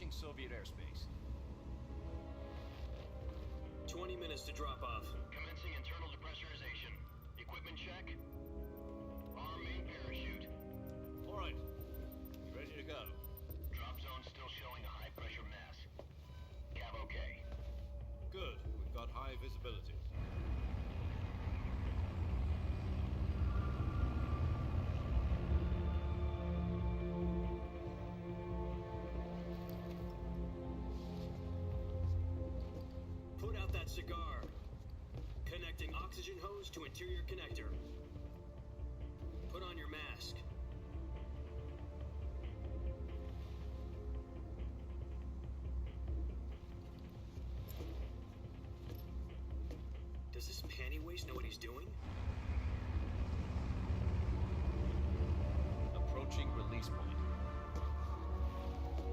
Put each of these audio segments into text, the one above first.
approaching Soviet airspace. 20 minutes to drop off. Commencing internal depressurization. Equipment check. Arm main parachute. All right. Ready to go. Drop zone still showing a high pressure mass. Cav okay. Good. We've got high visibility. Put out that cigar. Connecting oxygen hose to interior connector. Put on your mask. Does this panty waste know what he's doing? Approaching release point.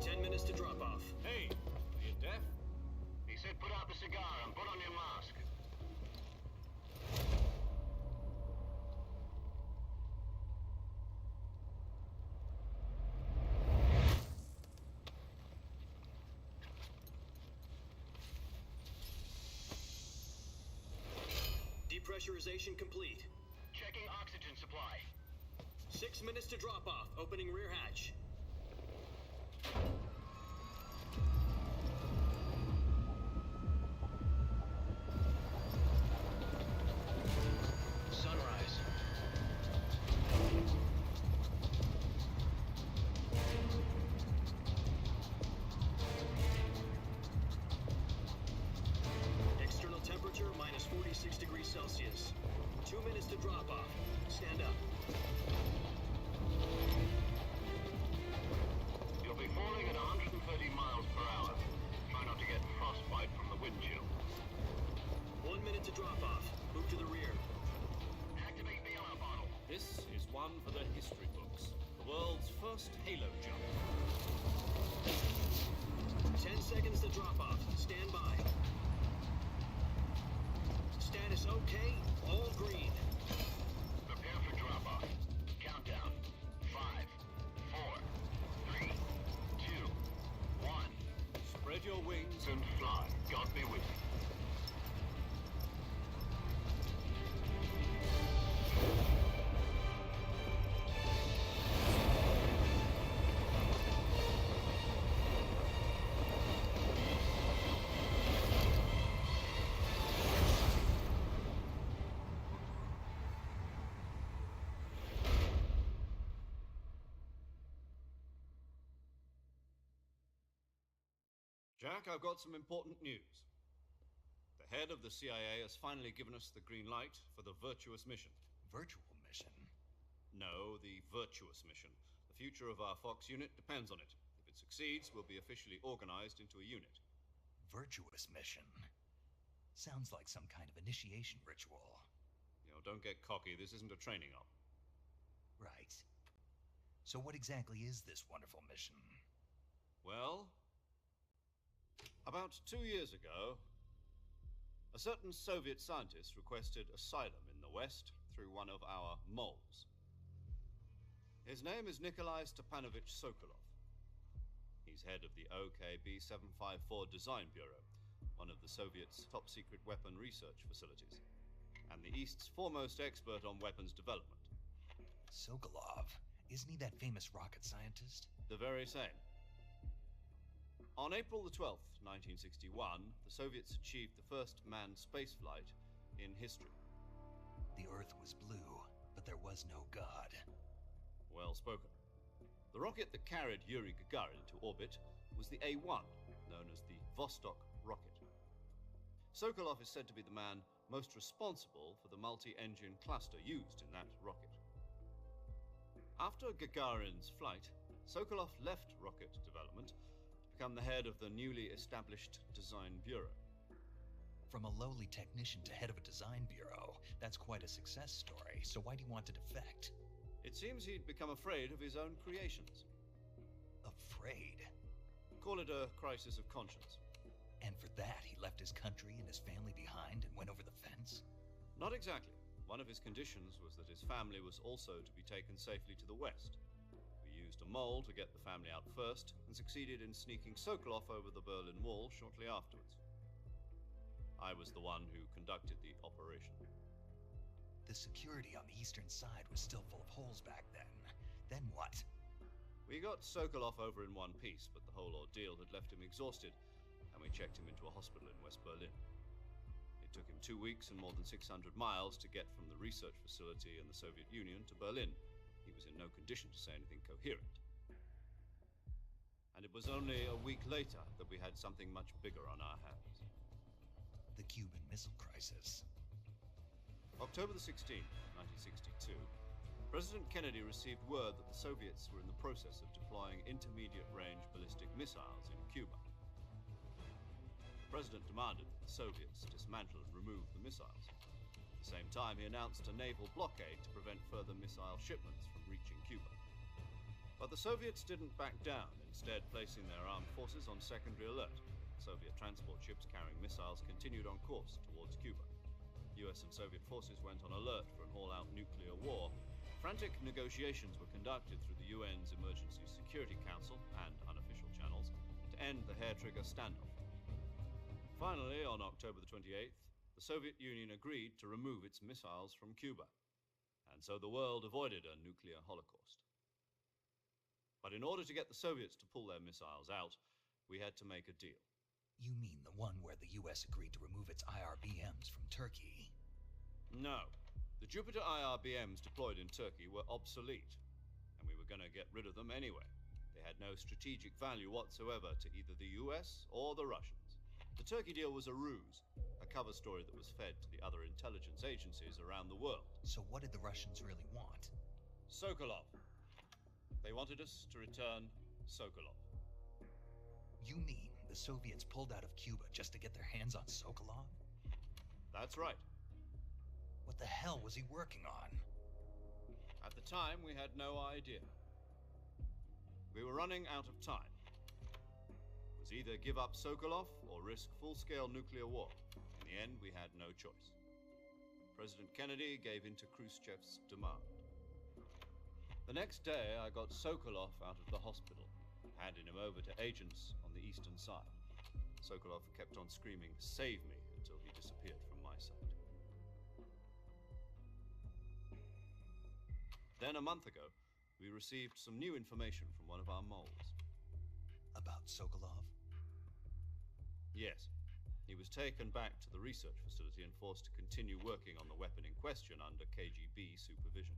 10 minutes to drop off. Hey, are you deaf? He said put out the cigar and put on your mask. Depressurization complete. Checking oxygen supply. 6 minutes to drop off. Opening rear hatch. Sunrise. External temperature minus 46 degrees Celsius. 2 minutes to drop off. Stand up. You'll be falling at 130 miles per hour. Try not to get frostbite from the wind chill. 1 minute to drop off. Move to the rear. Activate bailout bottle. This is one for the history books. The world's first halo jump. 10 seconds to drop off. Stand by. Status okay. All green. Prepare for drop off. Countdown. 5, 4, 3, 2, 1. Spread your wings And fly. God be with you. Jack, I've got some important news. The head of the CIA has finally given us the green light for the Virtuous mission. Virtual mission? No, the Virtuous mission. The future of our Fox unit depends on it. If it succeeds, we'll be officially organized into a unit. Virtuous mission? Sounds like some kind of initiation ritual. You know, don't get cocky. This isn't a training op. Right. So what exactly is this wonderful mission? Well, about 2 years ago, a certain Soviet scientist requested asylum in the West through one of our moles. His name is Nikolai Stepanovich Sokolov. He's head of the OKB 754 Design Bureau, one of the Soviets' top-secret weapon research facilities, and the East's foremost expert on weapons development. Sokolov? Isn't he that famous rocket scientist? The very same. On April the 12th, 1961, the Soviets achieved the first manned spaceflight in history. The Earth was blue, but there was no God. Well spoken. The rocket that carried Yuri Gagarin to orbit was the A-1, known as the Vostok rocket. Sokolov is said to be the man most responsible for the multi-engine cluster used in that rocket. After Gagarin's flight, Sokolov left rocket development to become the head of the newly established Design Bureau. From a lowly technician to head of a design bureau, that's quite a success story, so why do you want to defect? It seems he'd become afraid of his own creations. Afraid? Call it a crisis of conscience. And for that, he left his country and his family behind and went over the fence? Not exactly. One of his conditions was that his family was also to be taken safely to the West. We used a mole to get the family out first, and succeeded in sneaking Sokolov over the Berlin Wall shortly afterwards. I was the one who conducted the operation. The security on the eastern side was still full of holes back then. Then what? We got Sokolov over in one piece, but the whole ordeal had left him exhausted, and we checked him into a hospital in West Berlin. It took him 2 weeks and more than 600 miles to get from the research facility in the Soviet Union to Berlin. He was in no condition to say anything coherent. And it was only a week later that we had something much bigger on our hands. The Cuban Missile Crisis. October the 16th, 1962, President Kennedy received word that the Soviets were in the process of deploying intermediate-range ballistic missiles in Cuba. The President demanded that the Soviets dismantle and remove the missiles. At the same time, he announced a naval blockade to prevent further missile shipments from reaching Cuba. But the Soviets didn't back down, instead placing their armed forces on secondary alert. Soviet transport ships carrying missiles continued on course towards Cuba. US and Soviet forces went on alert for an all-out nuclear war. Frantic negotiations were conducted through the UN's Emergency Security Council and unofficial channels to end the hair-trigger standoff. Finally, on October the 28th, the Soviet Union agreed to remove its missiles from Cuba, and so the world avoided a nuclear holocaust. But in order to get the Soviets to pull their missiles out, we had to make a deal. You mean the one where the US agreed to remove its IRBMs from Turkey? No. The Jupiter IRBMs deployed in Turkey were obsolete, and we were going to get rid of them anyway. They had no strategic value whatsoever to either the US or the Russians. The Turkey deal was a ruse, a cover story that was fed to the other intelligence agencies around the world. So what did the Russians really want? Sokolov. They wanted us to return Sokolov. You mean the Soviets pulled out of Cuba just to get their hands on Sokolov? That's right. What the hell was he working on? At the time, we had no idea. We were running out of time. It was either give up Sokolov or risk full-scale nuclear war. In the end, we had no choice. President Kennedy gave in to Khrushchev's demand. The next day, I got Sokolov out of the hospital, handing him over to agents on the eastern side. Sokolov kept on screaming, "Save me," until he disappeared from my sight. Then, a month ago, we received some new information from one of our moles. About Sokolov? Yes. He was taken back to the research facility and forced to continue working on the weapon in question under KGB supervision.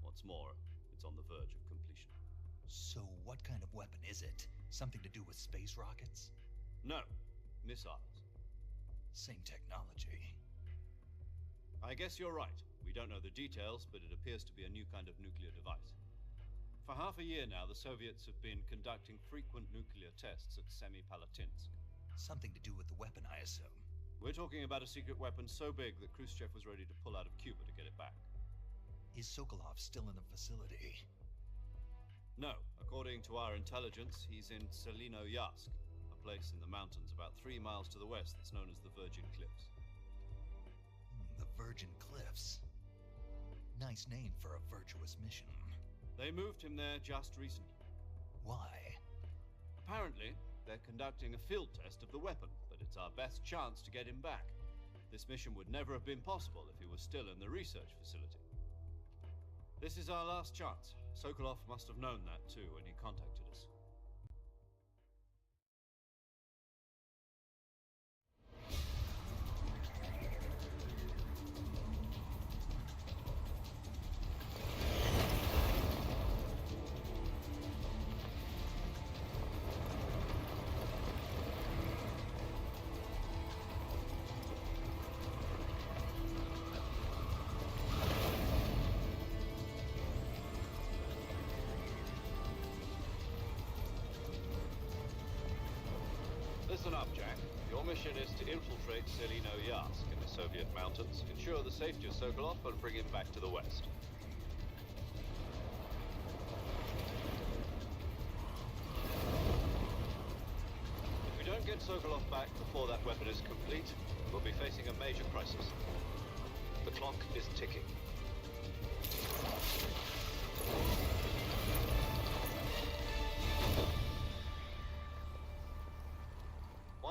What's more, it's on the verge of completion. So what kind of weapon is it? Something to do with space rockets? No, missiles. Same technology. I guess you're right. We don't know the details, but it appears to be a new kind of nuclear device. For half a year now, the Soviets have been conducting frequent nuclear tests at Semipalatinsk. Something to do with the weapon, I assume. We're talking about a secret weapon so big that Khrushchev was ready to pull out of Cuba to get it back. Is Sokolov still in the facility? No. According to our intelligence, he's in Selinoyarsk, a place in the mountains about 3 miles to the west that's known as the Virgin Cliffs. The Virgin Cliffs. Nice name for a virtuous mission. They moved him there just recently. Why? Apparently, they're conducting a field test of the weapon, but it's our best chance to get him back. This mission would never have been possible if he was still in the research facility. This is our last chance. Sokolov must have known that too when he contacted us. Listen up, Jack. Your mission is to infiltrate Selinoyarsk in the Soviet mountains, ensure the safety of Sokolov, and bring him back to the west. If we don't get Sokolov back before that weapon is complete, we'll be facing a major crisis. The clock is ticking.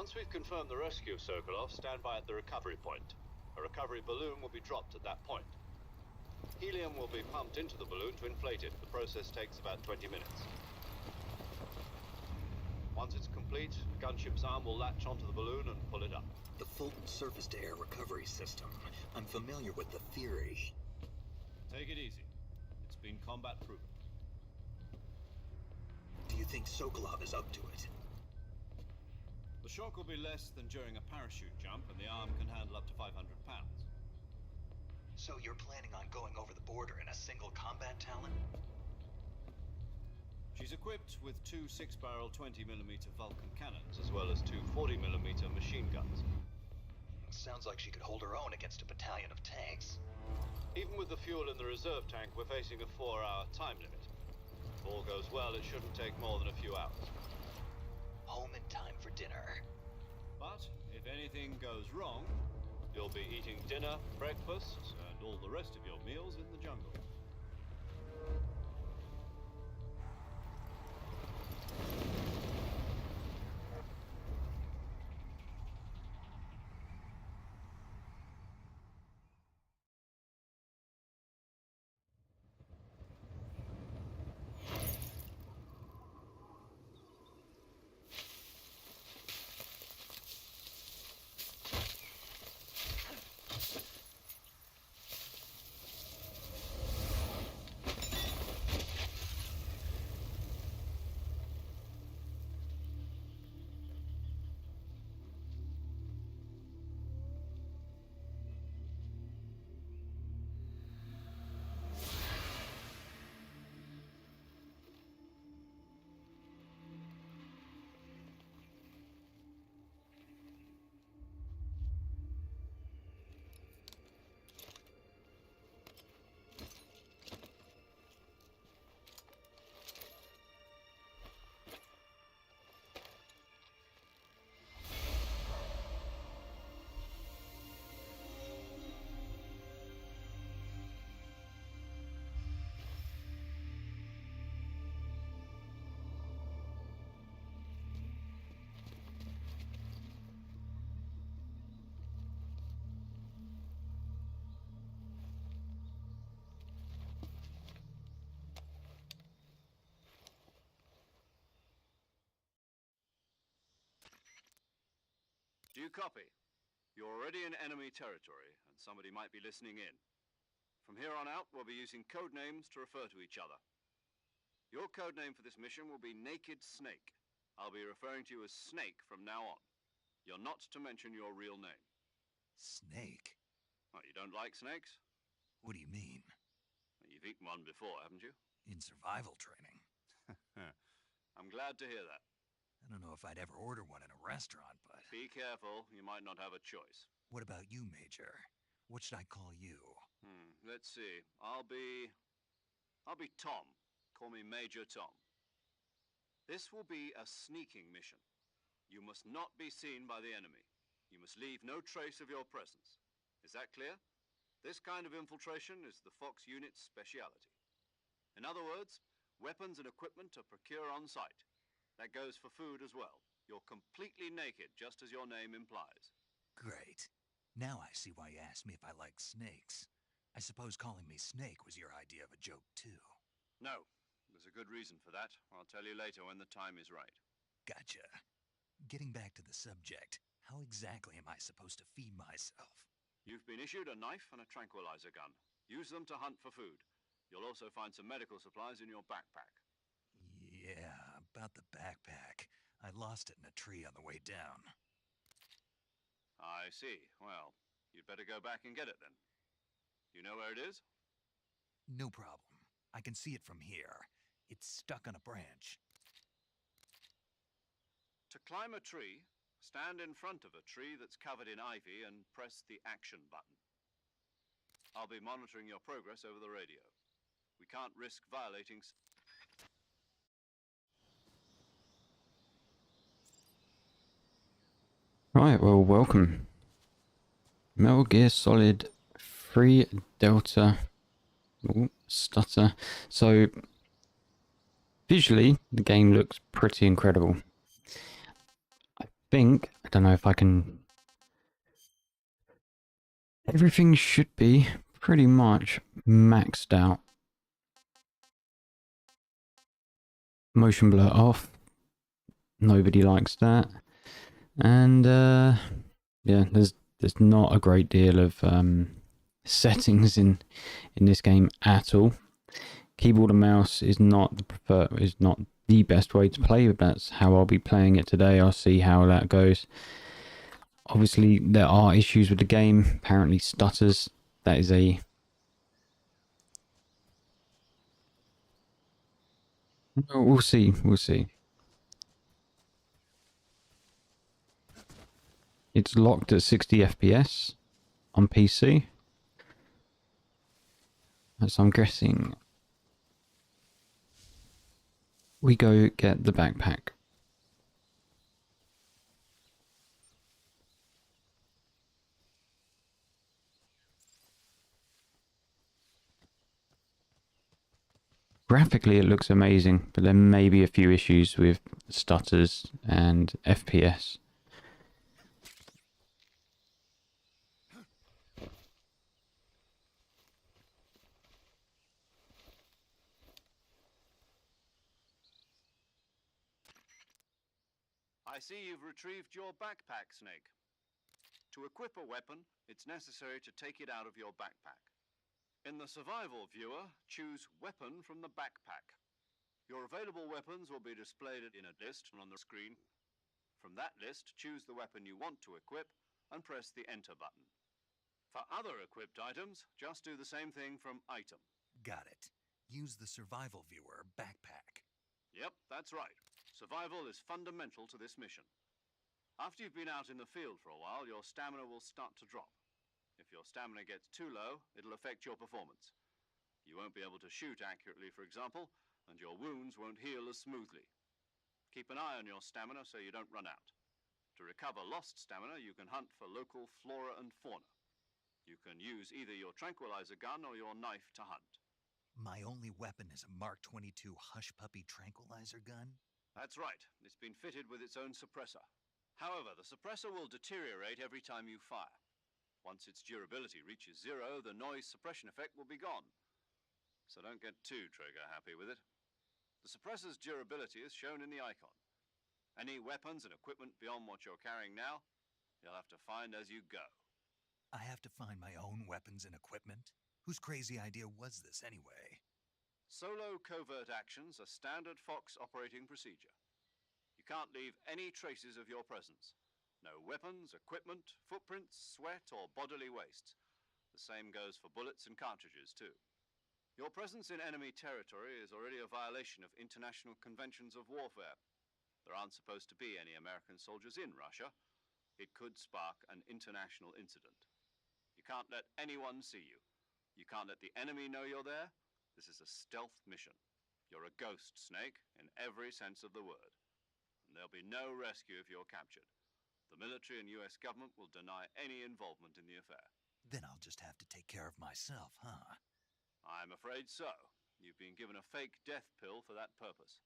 Once we've confirmed the rescue of Sokolov, stand by at the recovery point. A recovery balloon will be dropped at that point. Helium will be pumped into the balloon to inflate it. The process takes about 20 minutes. Once it's complete, the gunship's arm will latch onto the balloon and pull it up. The Fulton surface-to-air recovery system. I'm familiar with the theory. Take it easy. It's been combat proven. Do you think Sokolov is up to it? The shock will be less than during a parachute jump, and the arm can handle up to 500 pounds. So you're planning on going over the border in a single combat Talon? She's equipped with two 6-barrel 20mm Vulcan cannons, as well as two 40mm machine guns. Sounds like she could hold her own against a battalion of tanks. Even with the fuel in the reserve tank, we're facing a 4-hour time limit. If all goes well, it shouldn't take more than a few hours. Home in time for dinner. But if anything goes wrong, you'll be eating dinner, breakfast, and all the rest of your meals in the jungle. Do you copy? You're already in enemy territory, and somebody might be listening in. From here on out, we'll be using code names to refer to each other. Your code name for this mission will be Naked Snake. I'll be referring to you as Snake from now on. You're not to mention your real name. Snake? What, you don't like snakes? What do you mean? You've eaten one before, haven't you? In survival training. I'm glad to hear that. I don't know if I'd ever order one in a restaurant, but... Be careful, you might not have a choice. What about you, Major? What should I call you? Let's see. I'll be Tom. Call me Major Tom. This will be a sneaking mission. You must not be seen by the enemy. You must leave no trace of your presence. Is that clear? This kind of infiltration is the Fox unit's speciality. In other words, weapons and equipment are procured on site. That goes for food as well. You're completely naked, just as your name implies. Great. Now I see why you asked me if I like snakes. I suppose calling me Snake was your idea of a joke, too. No. There's a good reason for that. I'll tell you later when the time is right. Gotcha. Getting back to the subject, how exactly am I supposed to feed myself? You've been issued a knife and a tranquilizer gun. Use them to hunt for food. You'll also find some medical supplies in your backpack. Yeah, about the backpack. I lost it in a tree on the way down. I see. Well, you'd better go back and get it then. You know where it is? No problem. I can see it from here. It's stuck on a branch. To climb a tree, stand in front of a tree that's covered in ivy and press the action button. I'll be monitoring your progress over the radio. We can't risk violating... Right, well, welcome. Metal Gear Solid 3 Delta. Ooh, stutter. So, visually, the game looks pretty incredible. I don't know if I can... Everything should be pretty much maxed out. Motion blur off. Nobody likes that. And yeah, there's not a great deal of settings in this game at all. Keyboard and mouse is not the best way to play, but that's how I'll be playing it today. I'll see how that goes. Obviously, there are issues with the game. Apparently, stutters. That is a... We'll see. We'll see. It's locked at 60 FPS on PC. So I'm guessing we go get the backpack. Graphically it looks amazing, but there may be a few issues with stutters and FPS. I see you've retrieved your backpack, Snake. To equip a weapon, it's necessary to take it out of your backpack. In the survival viewer, choose Weapon from the backpack. Your available weapons will be displayed in a list on the screen. From that list, choose the weapon you want to equip and press the Enter button. For other equipped items, just do the same thing from Item. Got it. Use the survival viewer backpack. Yep, that's right. Survival is fundamental to this mission. After you've been out in the field for a while, your stamina will start to drop. If your stamina gets too low, it'll affect your performance. You won't be able to shoot accurately, for example, and your wounds won't heal as smoothly. Keep an eye on your stamina so you don't run out. To recover lost stamina, you can hunt for local flora and fauna. You can use either your tranquilizer gun or your knife to hunt. My only weapon is a Mark 22 Hush Puppy tranquilizer gun? That's right. It's been fitted with its own suppressor. However, the suppressor will deteriorate every time you fire. Once its durability reaches 0, the noise suppression effect will be gone. So don't get too trigger happy with it. The suppressor's durability is shown in the icon. Any weapons and equipment beyond what you're carrying now, you'll have to find as you go. I have to find my own weapons and equipment? Whose crazy idea was this anyway? Solo covert actions are standard Fox operating procedure. You can't leave any traces of your presence. No weapons, equipment, footprints, sweat, or bodily wastes. The same goes for bullets and cartridges, too. Your presence in enemy territory is already a violation of international conventions of warfare. There aren't supposed to be any American soldiers in Russia. It could spark an international incident. You can't let anyone see you. You can't let the enemy know you're there. This is a stealth mission. You're a ghost, Snake, in every sense of the word. And there'll be no rescue if you're captured. The military and US government will deny any involvement in the affair. Then I'll just have to take care of myself, huh? I'm afraid so. You've been given a fake death pill for that purpose.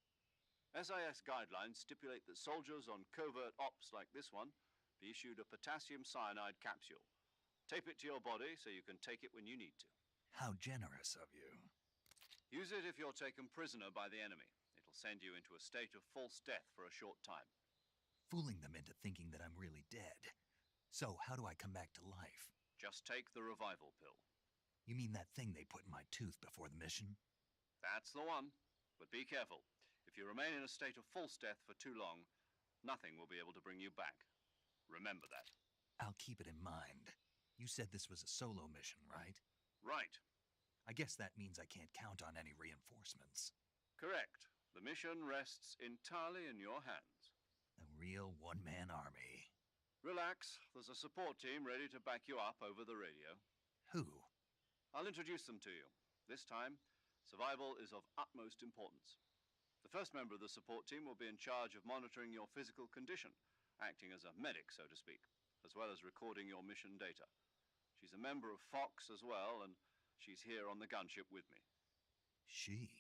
SIS guidelines stipulate that soldiers on covert ops like this one be issued a potassium cyanide capsule. Tape it to your body so you can take it when you need to. How generous of you. Use it if you're taken prisoner by the enemy. It'll send you into a state of false death for a short time. Fooling them into thinking that I'm really dead. So how do I come back to life? Just take the revival pill. You mean that thing they put in my tooth before the mission? That's the one. But be careful. If you remain in a state of false death for too long, nothing will be able to bring you back. Remember that. I'll keep it in mind. You said this was a solo mission, right? Right. I guess that means I can't count on any reinforcements. Correct. The mission rests entirely in your hands. A real one-man army. Relax. There's a support team ready to back you up over the radio. Who? I'll introduce them to you. This time, survival is of utmost importance. The first member of the support team will be in charge of monitoring your physical condition, acting as a medic, so to speak, as well as recording your mission data. She's a member of Fox as well, and she's here on the gunship with me. She?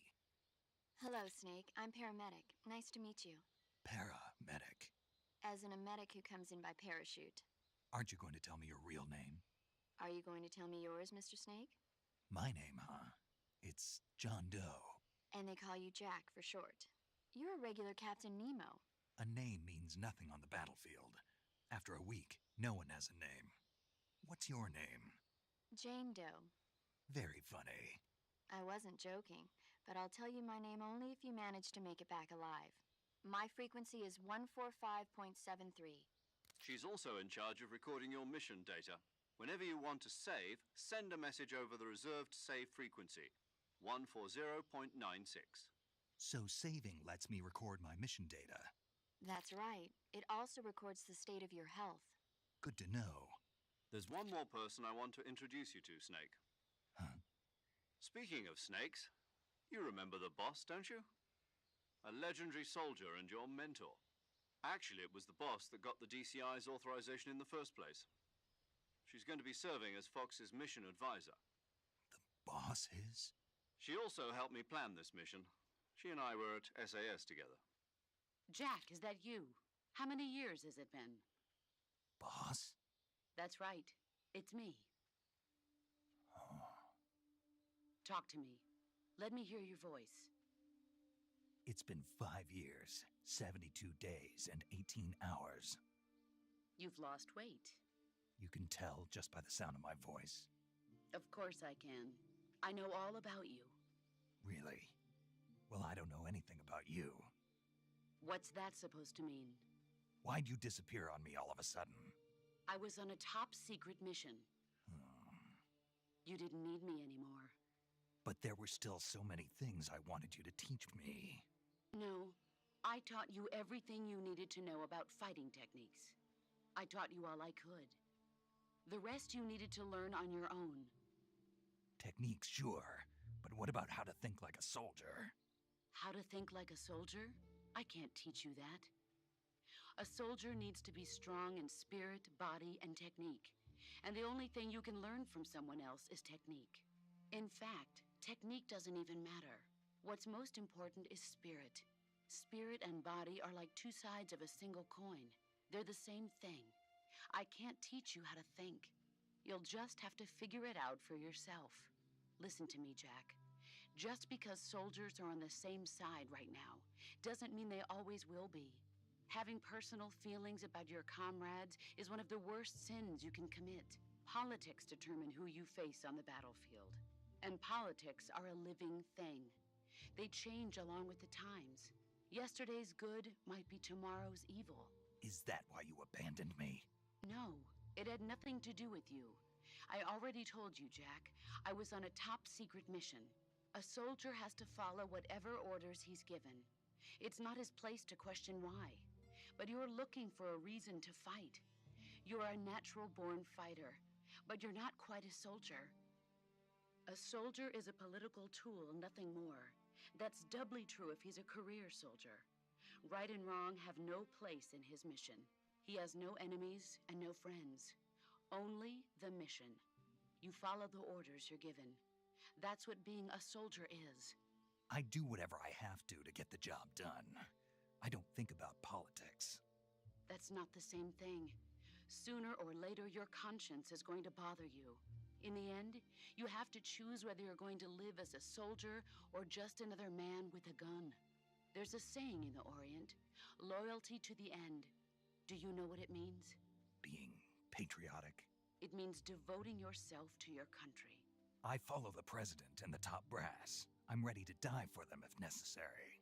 Hello, Snake. I'm paramedic. Nice to meet you. Paramedic. As in a medic who comes in by parachute. Aren't you going to tell me your real name? Are you going to tell me yours, Mr. Snake? My name, huh? It's John Doe. And they call you Jack for short. You're a regular Captain Nemo. A name means nothing on the battlefield. After a week, no one has a name. What's your name? Jane Doe. Very funny. I wasn't joking, but I'll tell you my name only if you manage to make it back alive. My frequency is 145.73. She's also in charge of recording your mission data. Whenever you want to save, send a message over the reserved save frequency, 140.96. So saving lets me record my mission data. That's right. It also records the state of your health. Good to know. There's one more person I want to introduce you to, Snake. Huh? Speaking of snakes, you remember the boss, don't you? A legendary soldier and your mentor. Actually, it was the boss that got the DCI's authorization in the first place. She's going to be serving as Fox's mission advisor. The boss is? She also helped me plan this mission. She and I were at SAS together. Jack, is that you? How many years has it been? Boss? That's right. It's me. Oh. Talk to me. Let me hear your voice. It's been 5 years, 72 days, and 18 hours. You've lost weight. You can tell just by the sound of my voice. Of course I can. I know all about you. Really? Well, I don't know anything about you. What's that supposed to mean? Why'd you disappear on me all of a sudden? I was on a top-secret mission. You didn't need me anymore. But there were still so many things I wanted you to teach me. No, I taught you everything you needed to know about fighting techniques. I taught you all I could. The rest you needed to learn on your own. Techniques, sure. But what about how to think like a soldier? How to think like a soldier? I can't teach you that. A soldier needs to be strong in spirit, body, and technique. And the only thing you can learn from someone else is technique. In fact, technique doesn't even matter. What's most important is spirit. Spirit and body are like two sides of a single coin. They're the same thing. I can't teach you how to think. You'll just have to figure it out for yourself. Listen to me, Jack. Just because soldiers are on the same side right now doesn't mean they always will be. Having personal feelings about your comrades is one of the worst sins you can commit. Politics determine who you face on the battlefield. And politics are a living thing. They change along with the times. Yesterday's good might be tomorrow's evil. Is that why you abandoned me? No, it had nothing to do with you. I already told you, Jack. I was on a top-secret mission. A soldier has to follow whatever orders he's given. It's not his place to question why. But you're looking for a reason to fight. You're a natural-born fighter, but you're not quite a soldier. A soldier is a political tool, nothing more. That's doubly true if he's a career soldier. Right and wrong have no place in his mission. He has no enemies and no friends. Only the mission. You follow the orders you're given. That's what being a soldier is. I do whatever I have to get the job done. I don't think about politics. That's not the same thing. Sooner or later, your conscience is going to bother you. In the end, you have to choose whether you're going to live as a soldier or just another man with a gun. There's a saying in the Orient, loyalty to the end. Do you know what it means? Being patriotic. It means devoting yourself to your country. I follow the president and the top brass. I'm ready to die for them if necessary.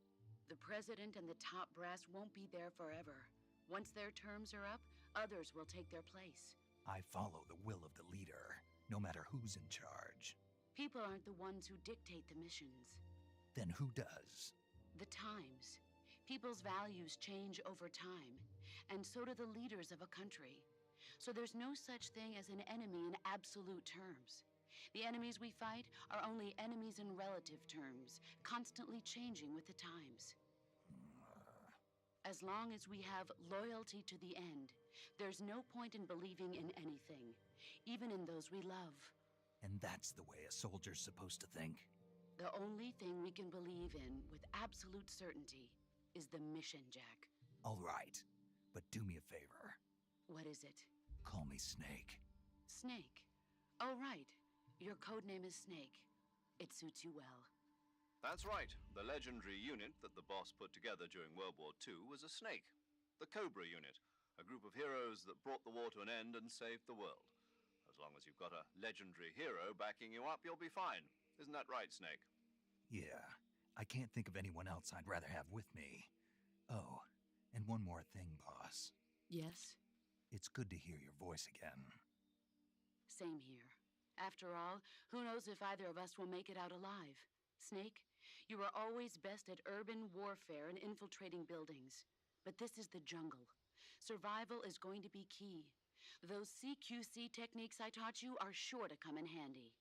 The president and the top brass won't be there forever. Once their terms are up, others will take their place. I follow the will of the leader, no matter who's in charge. People aren't the ones who dictate the missions. Then who does? The times. People's values change over time, and so do the leaders of a country. So there's no such thing as an enemy in absolute terms. The enemies we fight are only enemies in relative terms, constantly changing with the times. As long as we have loyalty to the end, there's no point in believing in anything, even in those we love. And that's the way a soldier's supposed to think? The only thing we can believe in with absolute certainty is the mission, Jack. All right. But do me a favor. What is it? Call me Snake. Snake. Oh, right. Your code name is Snake. It suits you well. That's right. The legendary unit that the boss put together during World War II was a snake. The Cobra unit, a group of heroes that brought the war to an end and saved the world. As long as you've got a legendary hero backing you up, you'll be fine. Isn't that right, Snake? Yeah, I can't think of anyone else I'd rather have with me. Oh, and one more thing, boss. Yes? It's good to hear your voice again. Same here. After all, who knows if either of us will make it out alive? Snake, you are always best at urban warfare and infiltrating buildings. But this is the jungle. Survival is going to be key. Those CQC techniques I taught you are sure to come in handy.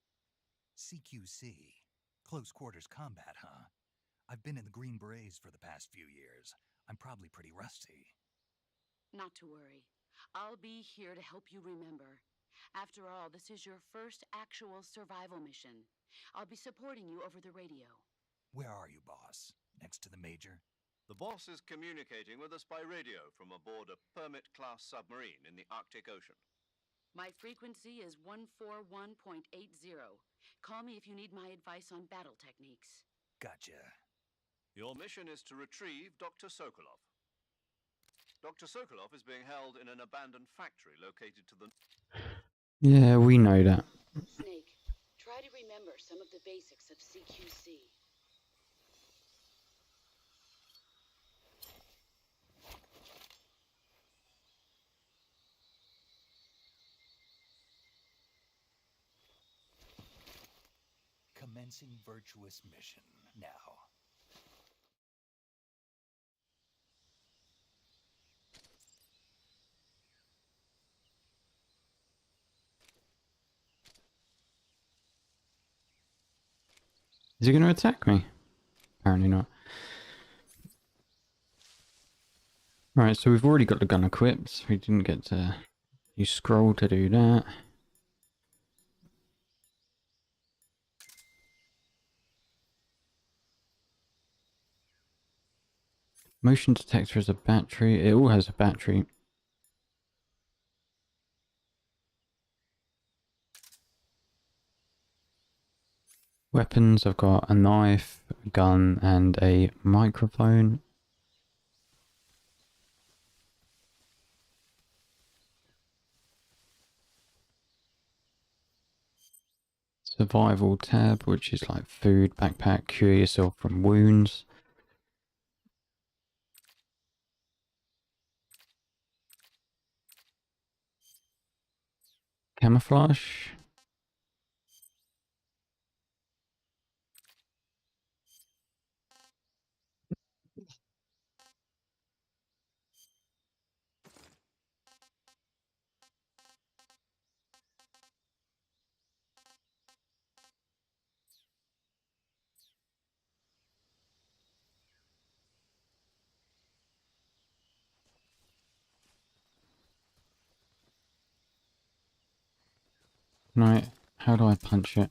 CQC? Close quarters combat, huh? I've been in the Green Berets for the past few years. I'm probably pretty rusty. Not to worry. I'll be here to help you remember. After all, this is your first actual survival mission. I'll be supporting you over the radio. Where are you, boss? Next to the Major? The boss is communicating with us by radio from aboard a Permit-class submarine in the Arctic Ocean. My frequency is 141.80. Call me if you need my advice on battle techniques. Gotcha. Your mission is to retrieve Dr. Sokolov. Dr. Sokolov is being held in an abandoned factory located to the... Yeah, we know that. Snake, try to remember some of the basics of CQC. Commencing virtuous mission now. Is he going to attack me? Apparently not. Right, so we've already got the gun equipped. We didn't get to use scroll to do that. Motion detector has a battery. It all has a battery. Weapons, I've got a knife, a gun, and a microphone. Survival tab, which is like food, backpack, cure yourself from wounds. Camouflage. Right, how do I punch it?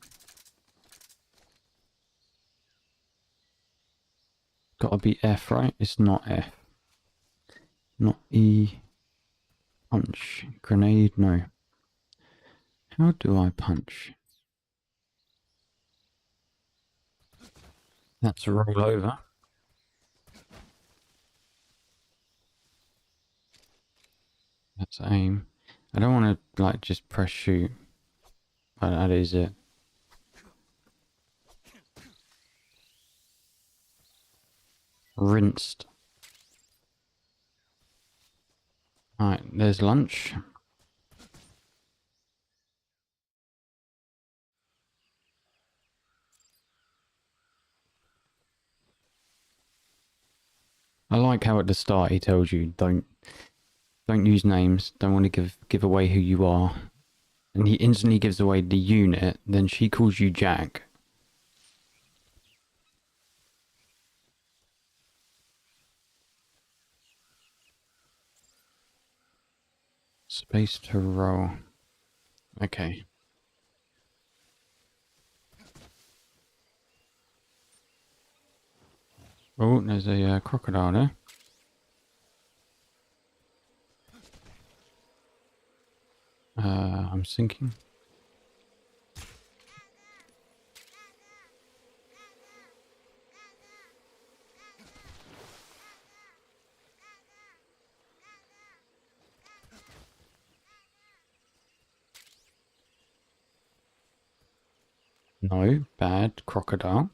Gotta be F, right? It's not F. Not E. Punch. Grenade, no. How do I punch? That's a roll over. That's aim. I don't want to, like, just press shoot. But that is it. Rinsed. Alright, there's lunch. I like how at the start he tells you don't use names, don't want to give away who you are. And he instantly gives away the unit, then she calls you Jack. Space to roll. Okay. Oh, there's a crocodile there. I'm sinking. No, bad crocodile.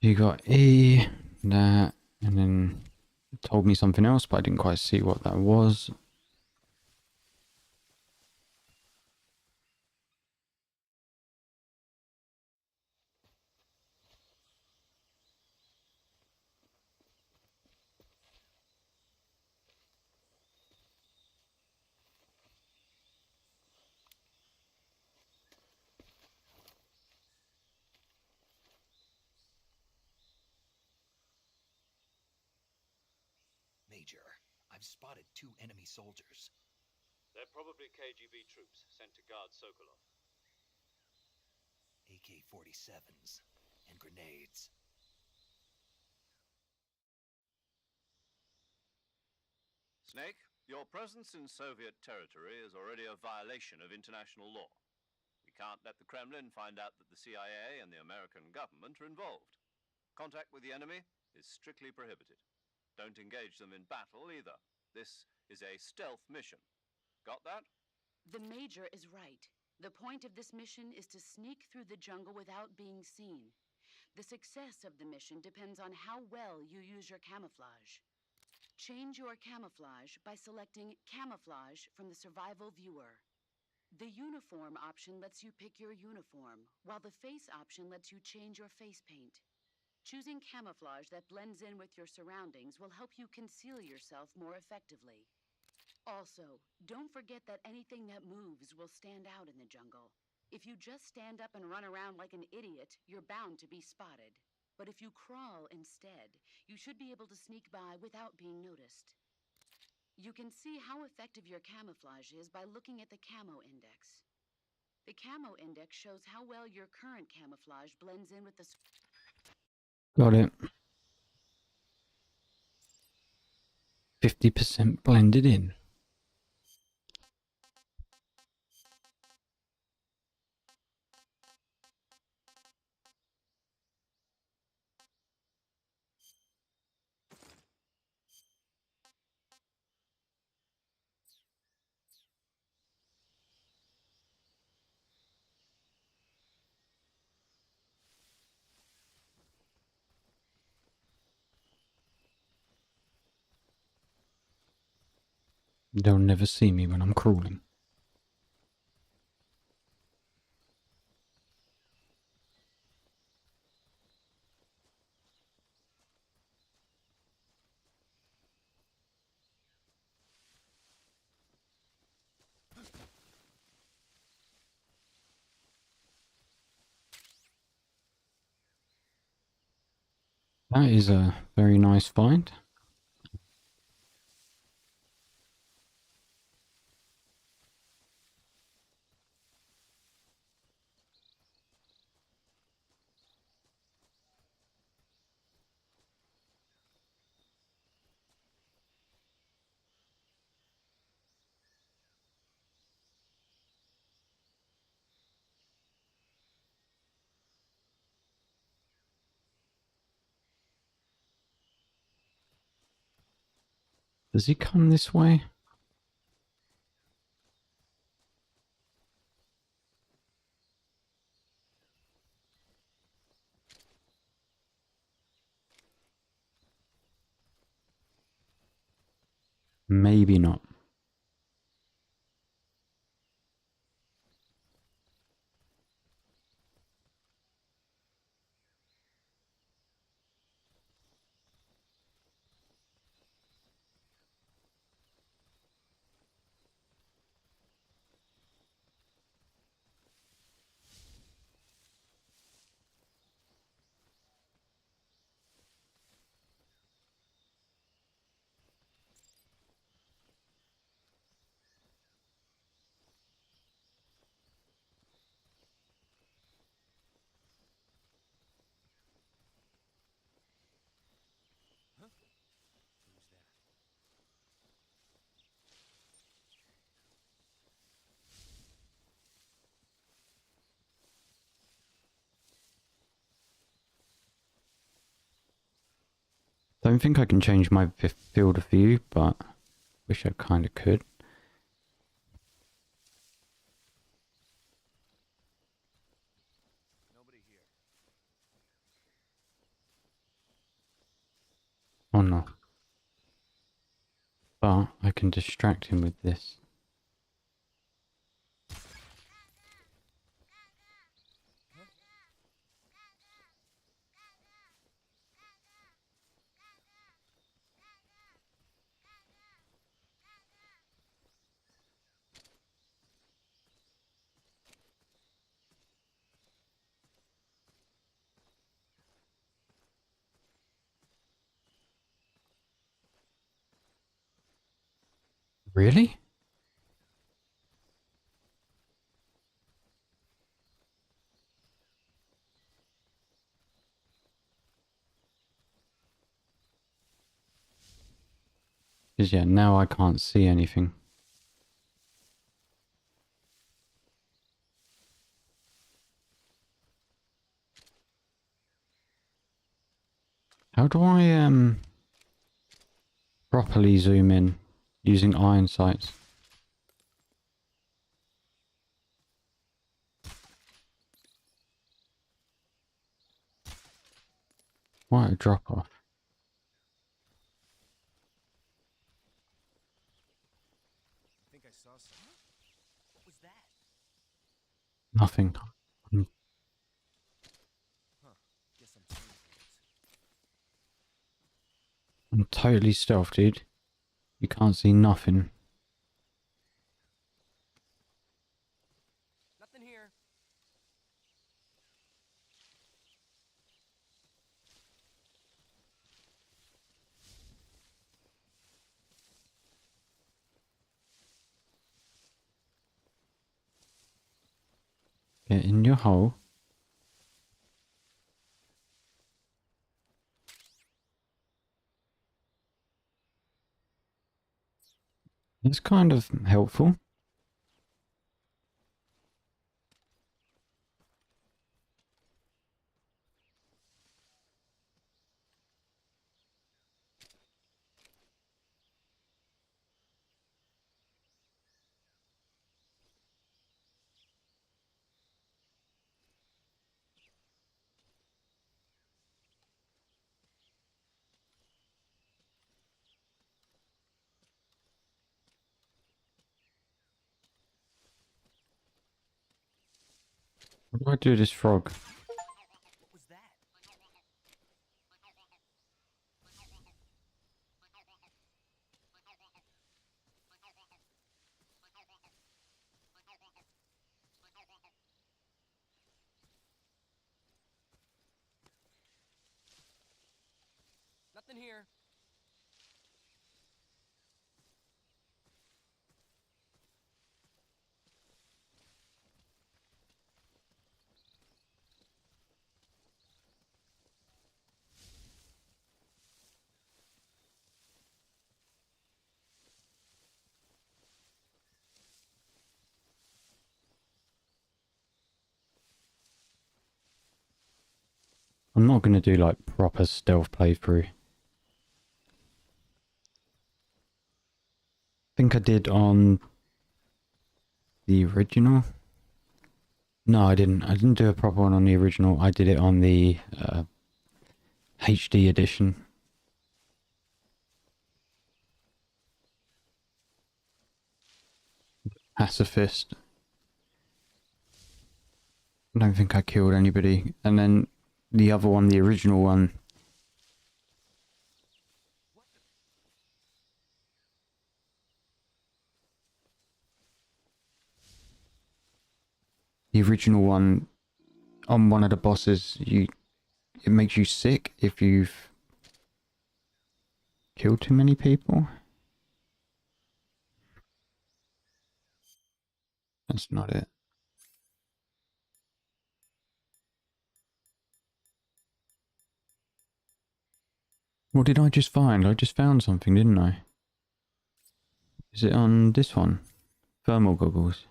You got E, that, and then it told me something else, but I didn't quite see what that was. Major, I've spotted 2 enemy soldiers. They're probably KGB troops sent to guard Sokolov. AK-47s and grenades. Snake, your presence in Soviet territory is already a violation of international law. We can't let the Kremlin find out that the CIA and the American government are involved. Contact with the enemy is strictly prohibited. Don't engage them in battle either. This is a stealth mission. Got that? The Major is right. The point of this mission is to sneak through the jungle without being seen. The success of the mission depends on how well you use your camouflage. Change your camouflage by selecting Camouflage from the Survival Viewer. The Uniform option lets you pick your uniform, while the Face option lets you change your face paint. Choosing camouflage that blends in with your surroundings will help you conceal yourself more effectively. Also, don't forget that anything that moves will stand out in the jungle. If you just stand up and run around like an idiot, you're bound to be spotted. But if you crawl instead, you should be able to sneak by without being noticed. You can see how effective your camouflage is by looking at the Camo Index. The Camo Index shows how well your current camouflage blends in with the... Got it. 50% blended in. They'll never see me when I'm crawling. That is a very nice find. Does he come this way? Maybe not. Don't think I can change my field of view, but wish I kind of could. Oh no. But I can distract him with this. Really? Because yeah, now I can't see anything. How do I properly zoom in using iron sights? What a drop off. I think I saw something. What was that? Nothing. Guess I'm seeing things. I'm totally stealth, dude. You can't see nothing. Nothing here. Get in your hole. It's kind of helpful. What do I do with this frog? What was that? Nothing here. I'm not going to do like proper stealth playthrough. I think I did on the original. No, I didn't. I didn't do a proper one on the original. I did it on the HD edition. Pacifist. I don't think I killed anybody. And then the other one, the original one. The original one, on one of the bosses, it makes you sick if you've killed too many people. That's not it. What did I just find? I just found something, didn't I? Is it on this one? Thermal goggles.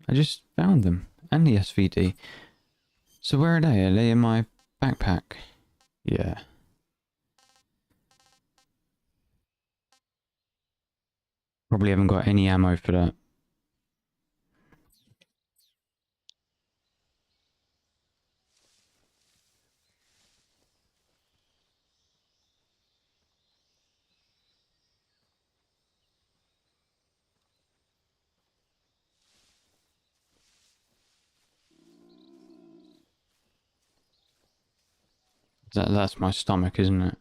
I just found them. And the SVD. So where are they? Are they in my backpack? Yeah. Probably haven't got any ammo for that. That's my stomach, isn't it?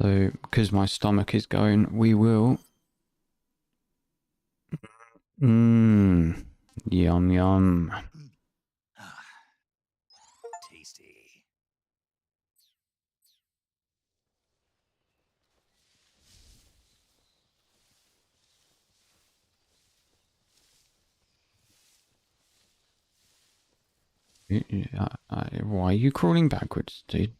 So, because my stomach is going, we will... Mmm. Yum yum. Tasty. Why are you crawling backwards, dude?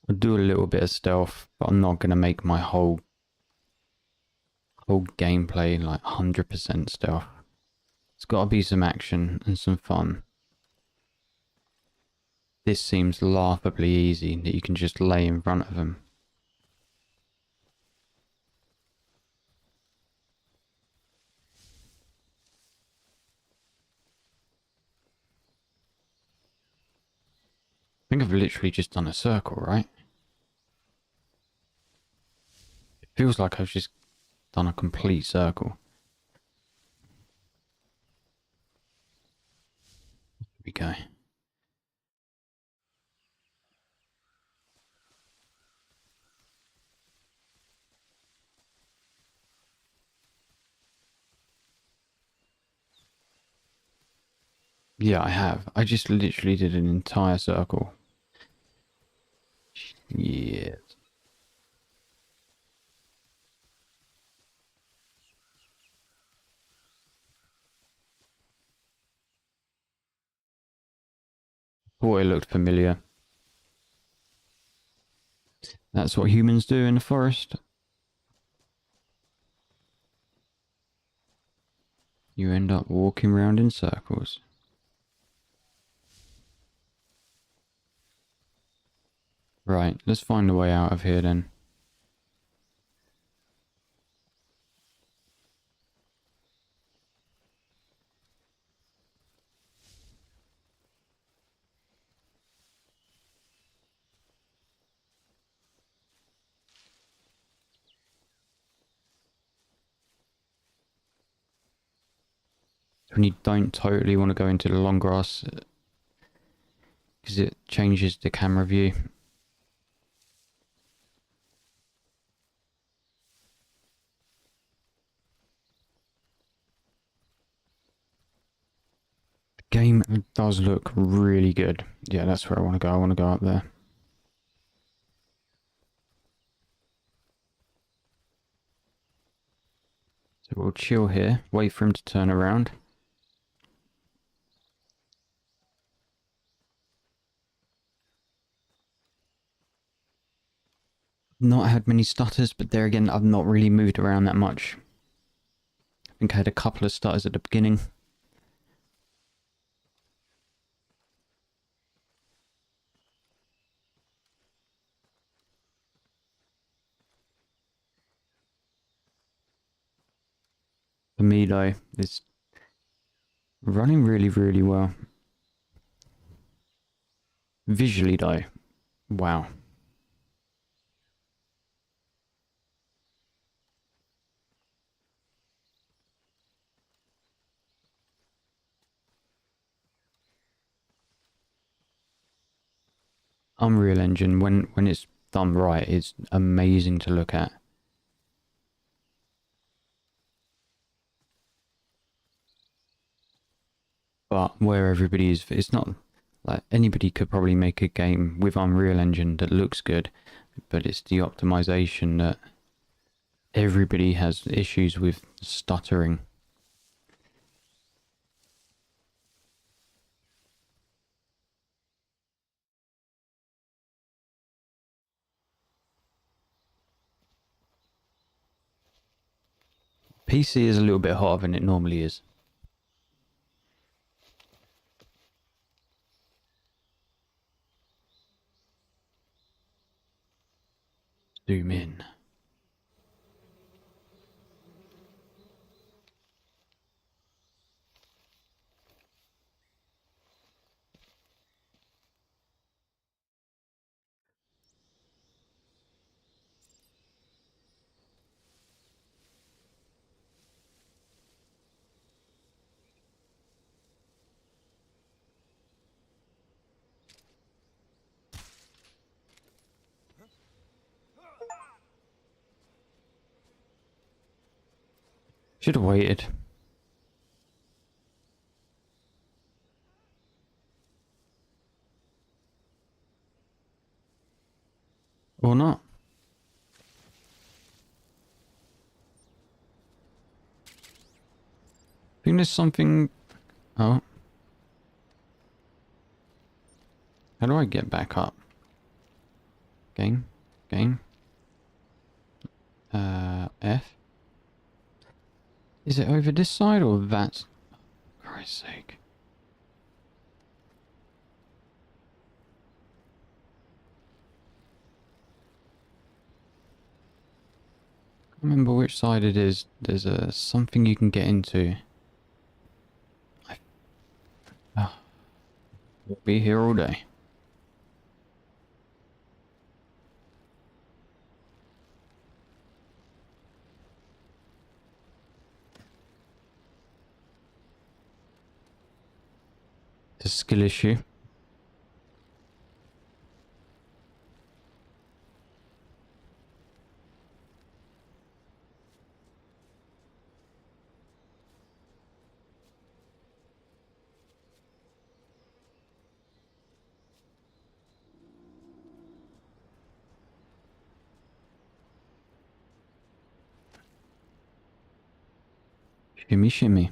I'll do a little bit of stealth, but I'm not gonna make my whole gameplay like 100% stealth. It's got to be some action and some fun. This seems laughably easy that you can just lay in front of them. I think I've literally just done a circle, right? It feels like I've just done a complete circle. Here we go. Yeah, I have. I just literally did an entire circle. Yes. Thought it looked familiar. That's what humans do in the forest. You end up walking around in circles. Right, let's find a way out of here then. When you don't totally want to go into the long grass, because it changes the camera view. The game does look really good. Yeah, that's where I want to go. I want to go up there. So we'll chill here, wait for him to turn around. Not had many stutters, but there again, I've not really moved around that much. I think I had a couple of stutters at the beginning. For me though, it's running really, really well. Visually though, wow. Unreal Engine, when it's done right, is amazing to look at. But where everybody is, it's not like anybody could probably make a game with Unreal Engine that looks good, but it's the optimization that everybody has issues with stuttering. PC is a little bit hotter than it normally is. Zoom in. Should have waited. Or not. I think there's something... Oh. How do I get back up? Game? Game? F? Is it over this side or that? For Christ's sake. I can't remember which side it is. There's something you can get into. We'll be here all day. It's a skill issue. Shimmy, shimmy.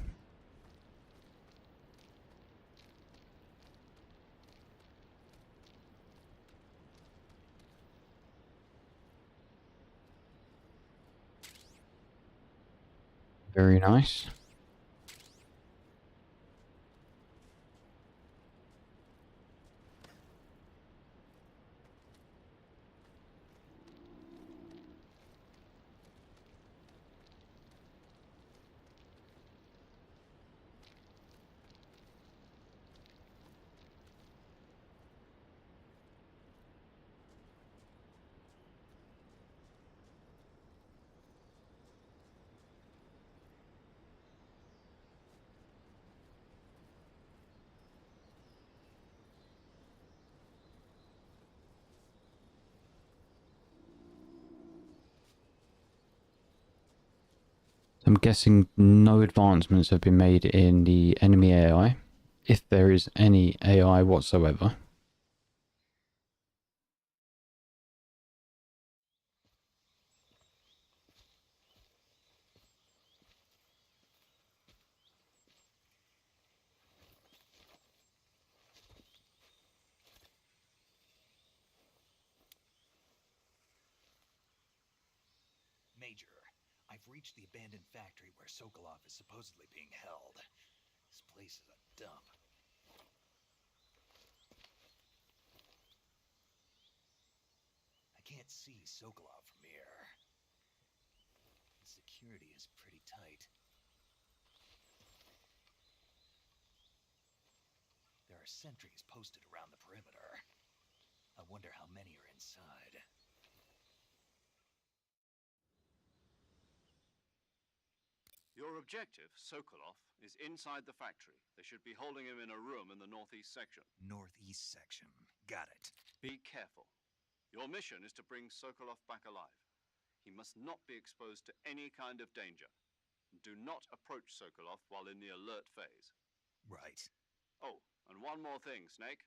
Very nice. I'm guessing no advancements have been made in the enemy AI, if there is any AI whatsoever. Major, I've reached the abandoned factory where Sokolov is supposedly being held. This place is a dump. I can't see Sokolov from here. The security is pretty tight. There are sentries posted around the perimeter. I wonder how many are inside. Your objective, Sokolov, is inside the factory. They should be holding him in a room in the northeast section. Northeast section. Got it. Be careful. Your mission is to bring Sokolov back alive. He must not be exposed to any kind of danger. Do not approach Sokolov while in the alert phase. Right. Oh, and one more thing, Snake.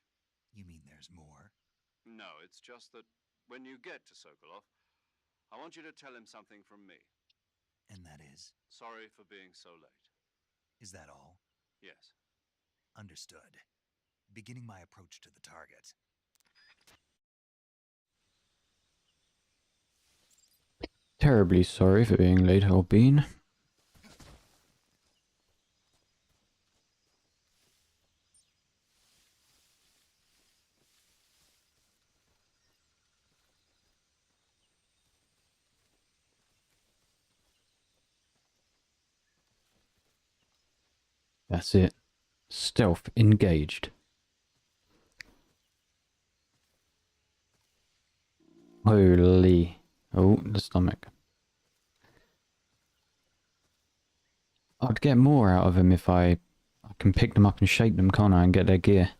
You mean there's more? No, it's just that when you get to Sokolov, I want you to tell him something from me. And that is? Sorry for being so late. Is that all? Yes. Understood. Beginning my approach to the target. Terribly sorry for being late, Albine. That's it. Stealth engaged. Holy. Oh, the stomach. I'd get more out of them if I can pick them up and shake them, can't I, and get their gear.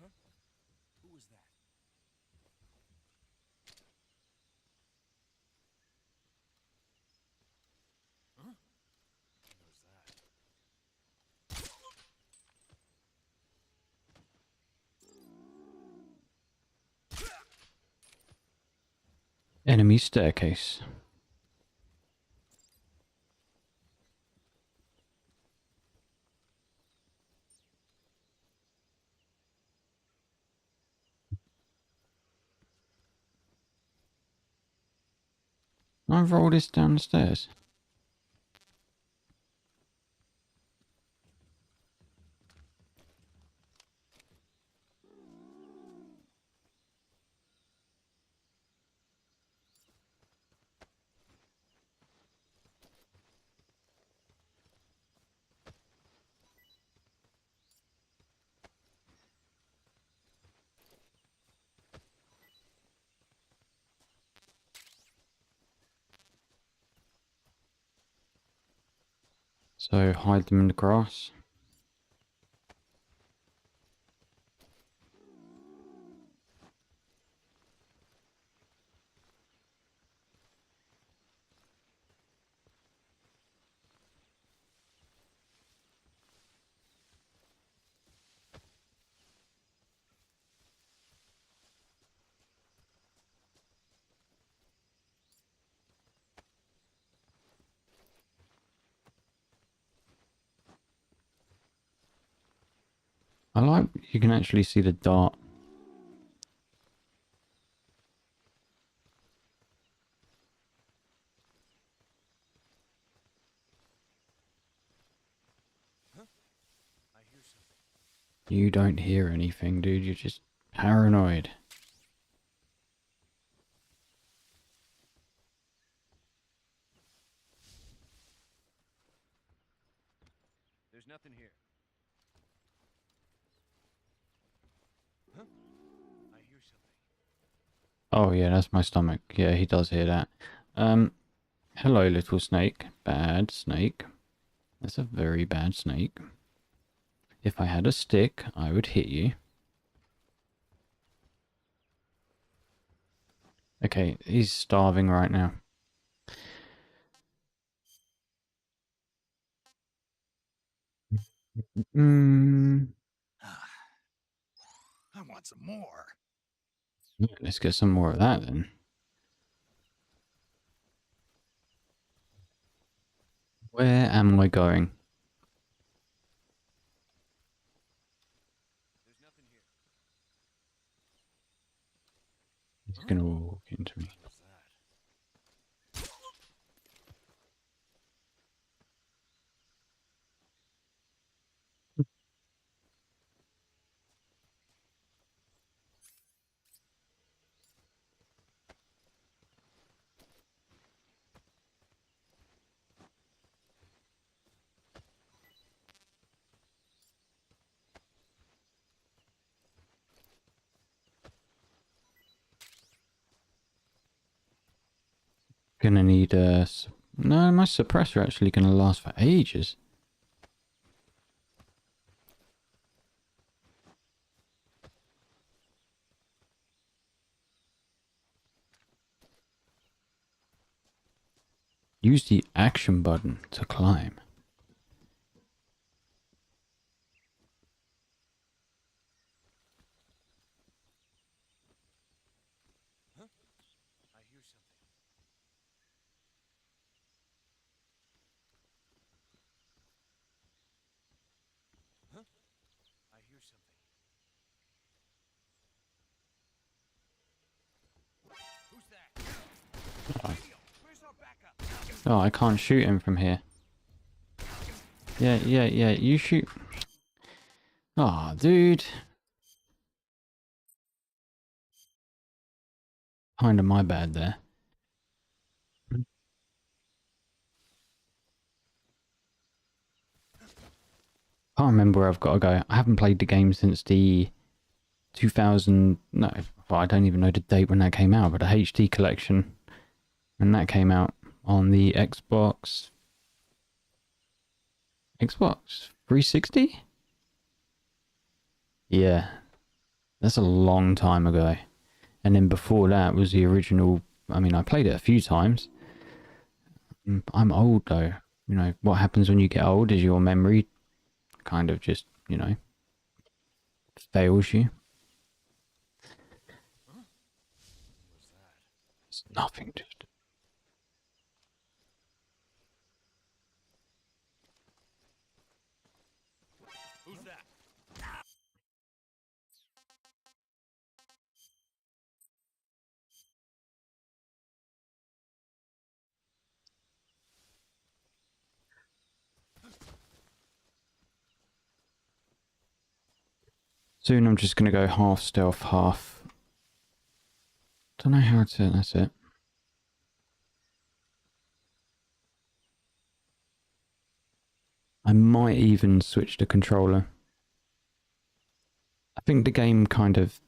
Huh? Who was that? Huh? Who knows that? Enemy staircase. I roll this down the stairs. So hide them in the grass. I like you can actually see the dart. Huh? I hear something. You don't hear anything, dude. You're just paranoid. There's nothing here. Huh? I hear something. Oh yeah, that's my stomach. Yeah, he does hear that. Hello, little snake. Bad snake. That's a very bad snake. If I had a stick, I would hit you. Okay, he's starving right now. I want some more. Let's get some more of that then. Where am I going? There's nothing here. He's gonna walk into me. What's that? Gonna need a... No, my suppressor actually gonna last for ages. Use the action button to climb. Huh? I hear something. Huh? I hear something. Who's that? Oh. Where's our backup? Oh, I can't shoot him from here. Yeah, you shoot. Aw, dude. Kinda my bad there. Can't remember where I've got to go. I haven't played the game since the 2000... No, well, I don't even know the date when that came out, but the HD collection. When that came out on the Xbox 360? Yeah. That's a long time ago. And then before that was the original... I mean, I played it a few times. I'm old though. You know, what happens when you get old is your memory kind of just, you know, fails you. It's nothing, just... Who's that? Soon I'm just going to go half stealth, half... Don't know how to... That's it. I might even switch the controller. I think the game kind of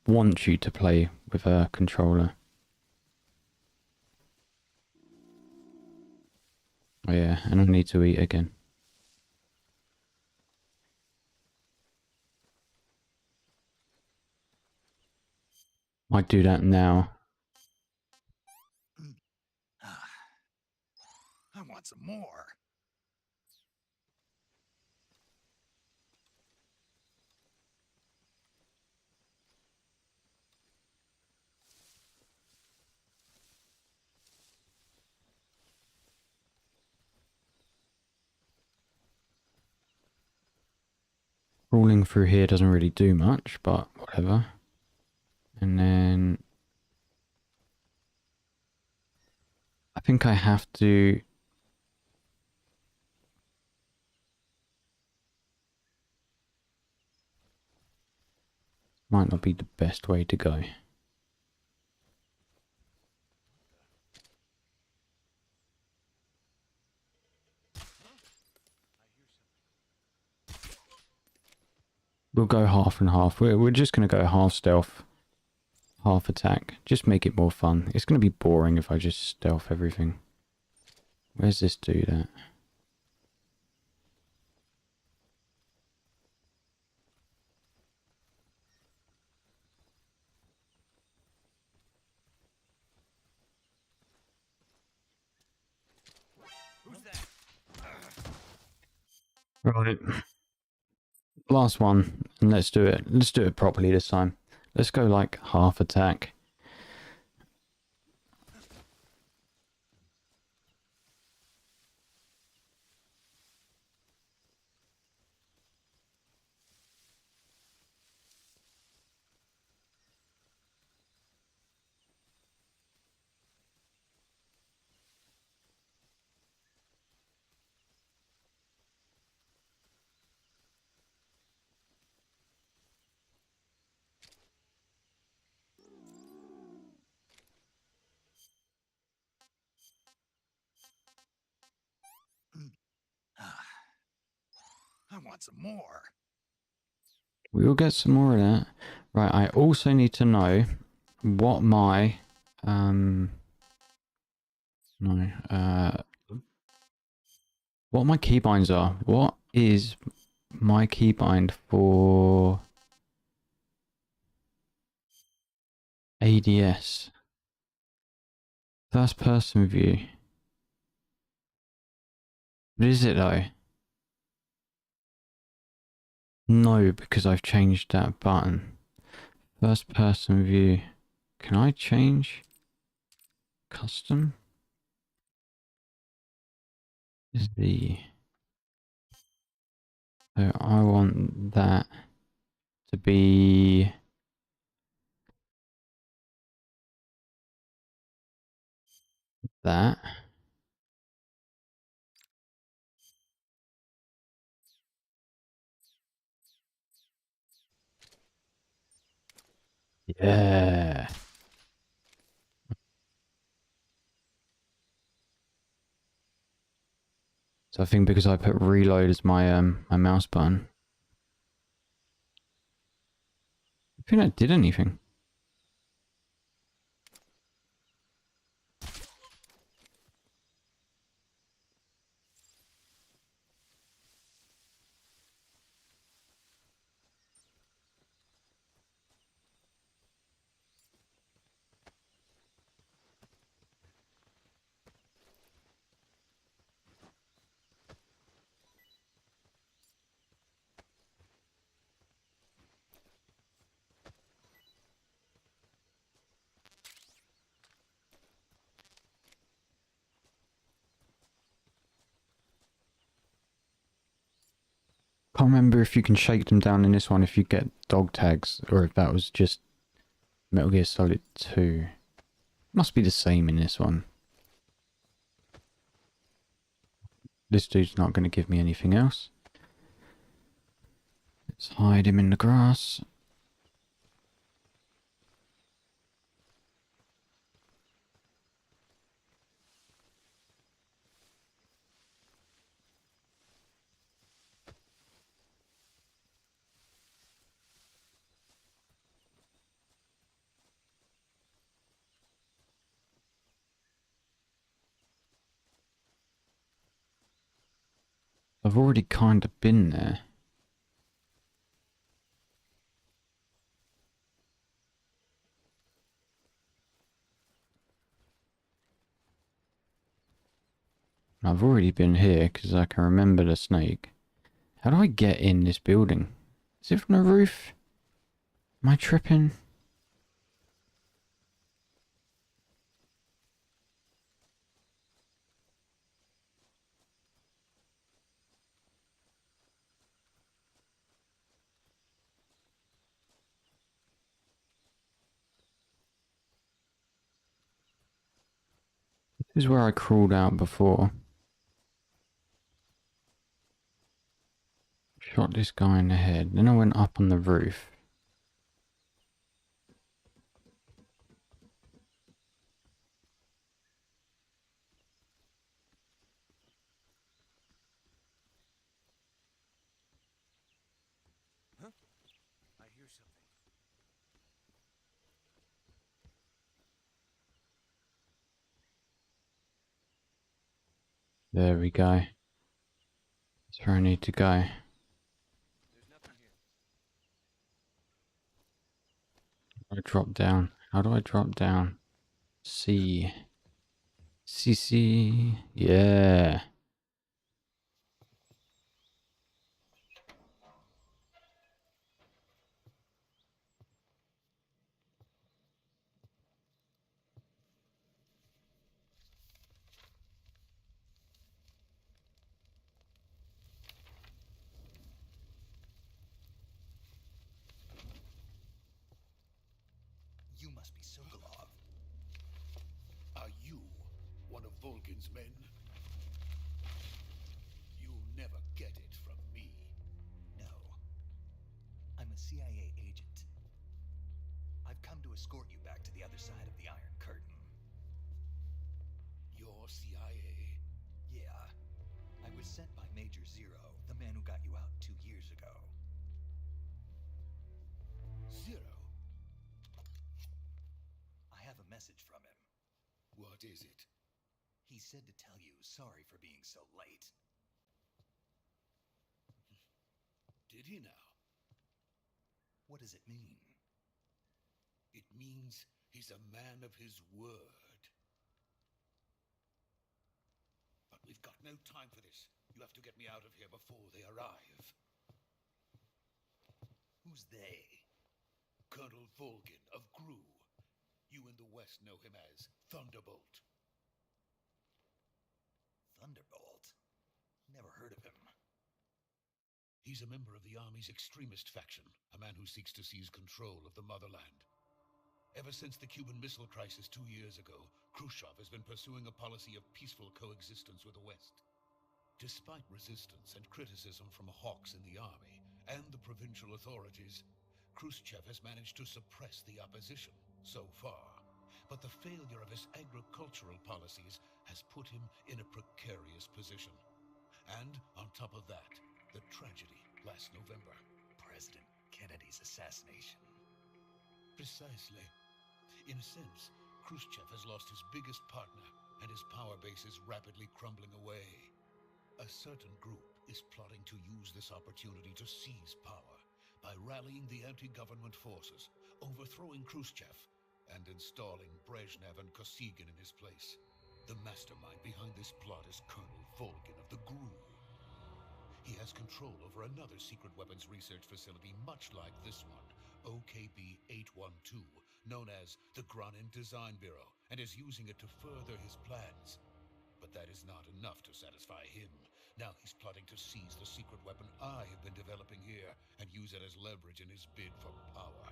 wants you to play with a controller. Oh yeah, and I need to eat again. Might do that now. I want some more. Crawling through here doesn't really do much, but whatever. And then... I think I have to... Might not be the best way to go. We'll go half and half. We're just going to go half stealth, half attack. Just make it more fun. It's going to be boring if I just stealth everything. Where's this dude at? Who's that? Right. Last one, and let's do it. Let's do it properly this time. Let's go like half attack. I want some more. We will get some more of that. Right, I also need to know what my No. What my keybinds are? What is my keybind for ADS? First person view. What is it though? No, because I've changed that button. First person view. Can I change custom? Is the... So I want that to be that. Yeah. So I think because I put reload as my my mouse button. I think that did anything. Can't remember if you can shake them down in this one if you get dog tags, or if that was just Metal Gear Solid 2. Must be the same in this one. This dude's not going to give me anything else. Let's hide him in the grass. I've already kind of been there. I've already been here because I can remember the snake. How do I get in this building? Is it from the roof? Am I tripping? This is where I crawled out before. Shot this guy in the head. Then I went up on the roof. Huh? I hear something. There we go. That's where I need to go. There's nothing here. I drop down. How do I drop down? C. C. Yeah. You must be Sokolov. Are you one of Volgin's men? You'll never get it from me. No. I'm a CIA agent. I've come to escort you back to the other side of the Iron Curtain. You're CIA? Yeah. I was sent by Major Zero, the man who got you out 2 years ago. Zero? I have a message from him. What is it? He said to tell you sorry for being so late. Did he now? What does it mean? It means he's a man of his word. But we've got no time for this. You have to get me out of here before they arrive. Who's they? Colonel Volgin of Gru. You in the West know him as Thunderbolt. Thunderbolt? Never heard of him. He's a member of the Army's extremist faction, a man who seeks to seize control of the motherland. Ever since the Cuban Missile Crisis 2 years ago, Khrushchev has been pursuing a policy of peaceful coexistence with the West. Despite resistance and criticism from hawks in the army and the provincial authorities, Khrushchev has managed to suppress the opposition so far. But the failure of his agricultural policies has put him in a precarious position. And on top of that, the tragedy last November. President Kennedy's assassination. Precisely. In a sense, Khrushchev has lost his biggest partner, and his power base is rapidly crumbling away. A certain group is plotting to use this opportunity to seize power by rallying the anti-government forces, overthrowing Khrushchev, and installing Brezhnev and Kosygin in his place. The mastermind behind this plot is Colonel Volgin of the GRU. He has control over another secret weapons research facility much like this one, OKB-812, known as the Granin Design Bureau, and is using it to further his plans. But that is not enough to satisfy him. Now he's plotting to seize the secret weapon I have been developing here and use it as leverage in his bid for power.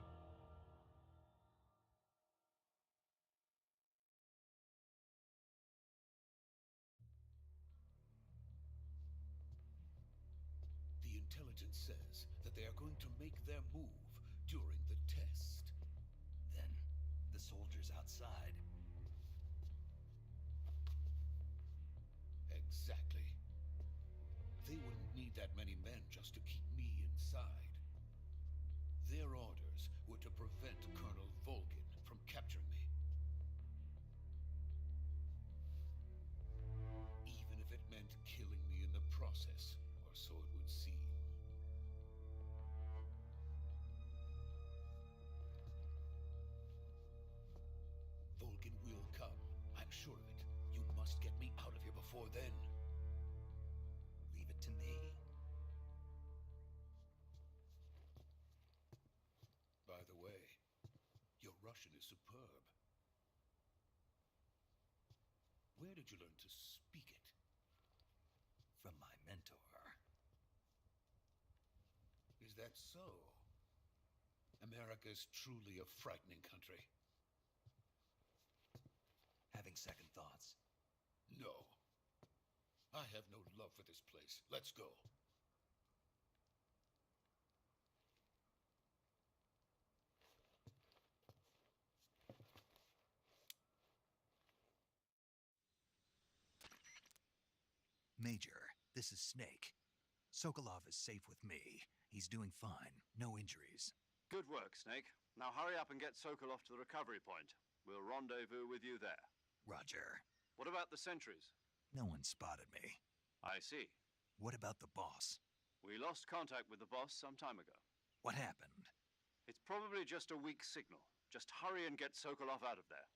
The intelligence says that they are going to make their move during the test. Then, the soldiers outside. Exactly. They wouldn't need that many men just to keep me inside. Their orders were to prevent Colonel Volgin from capturing me. Even if it meant killing me in the process, or so it would seem. Volgin will come, I'm sure of it. You must get me out of here before then. Leave it to me. By the way, your Russian is superb. Where did you learn to speak it? From my mentor. Is that so? America is truly a frightening country. Having second thoughts. No. I have no love for this place. Let's go. Major, this is Snake. Sokolov is safe with me. He's doing fine. No injuries. Good work, Snake. Now hurry up and get Sokolov to the recovery point. We'll rendezvous with you there. Roger. What about the sentries? No one spotted me. I see. What about the boss? We lost contact with the boss some time ago. What happened? It's probably just a weak signal. Just hurry and get Sokolov out of there.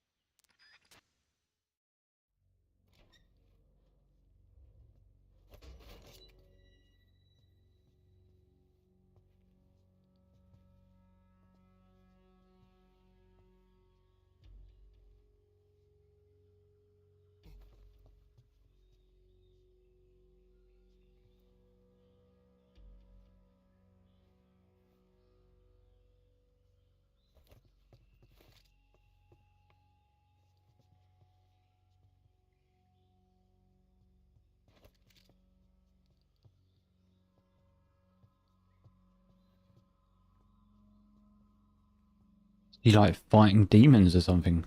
He like fighting demons or something.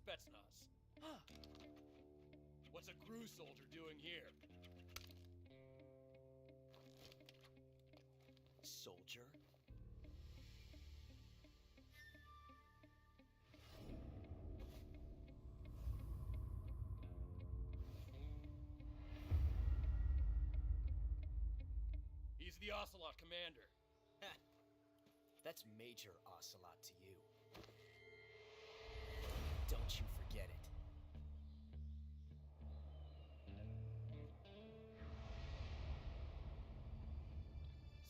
Spetsnaz. Huh. What's a GRU soldier doing here? Soldier? He's the Ocelot commander. That's Major Ocelot to you. Don't you forget it.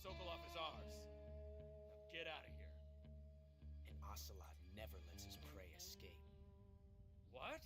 Sokolov is ours. Now get out of here. And Ocelot never lets his prey escape. What?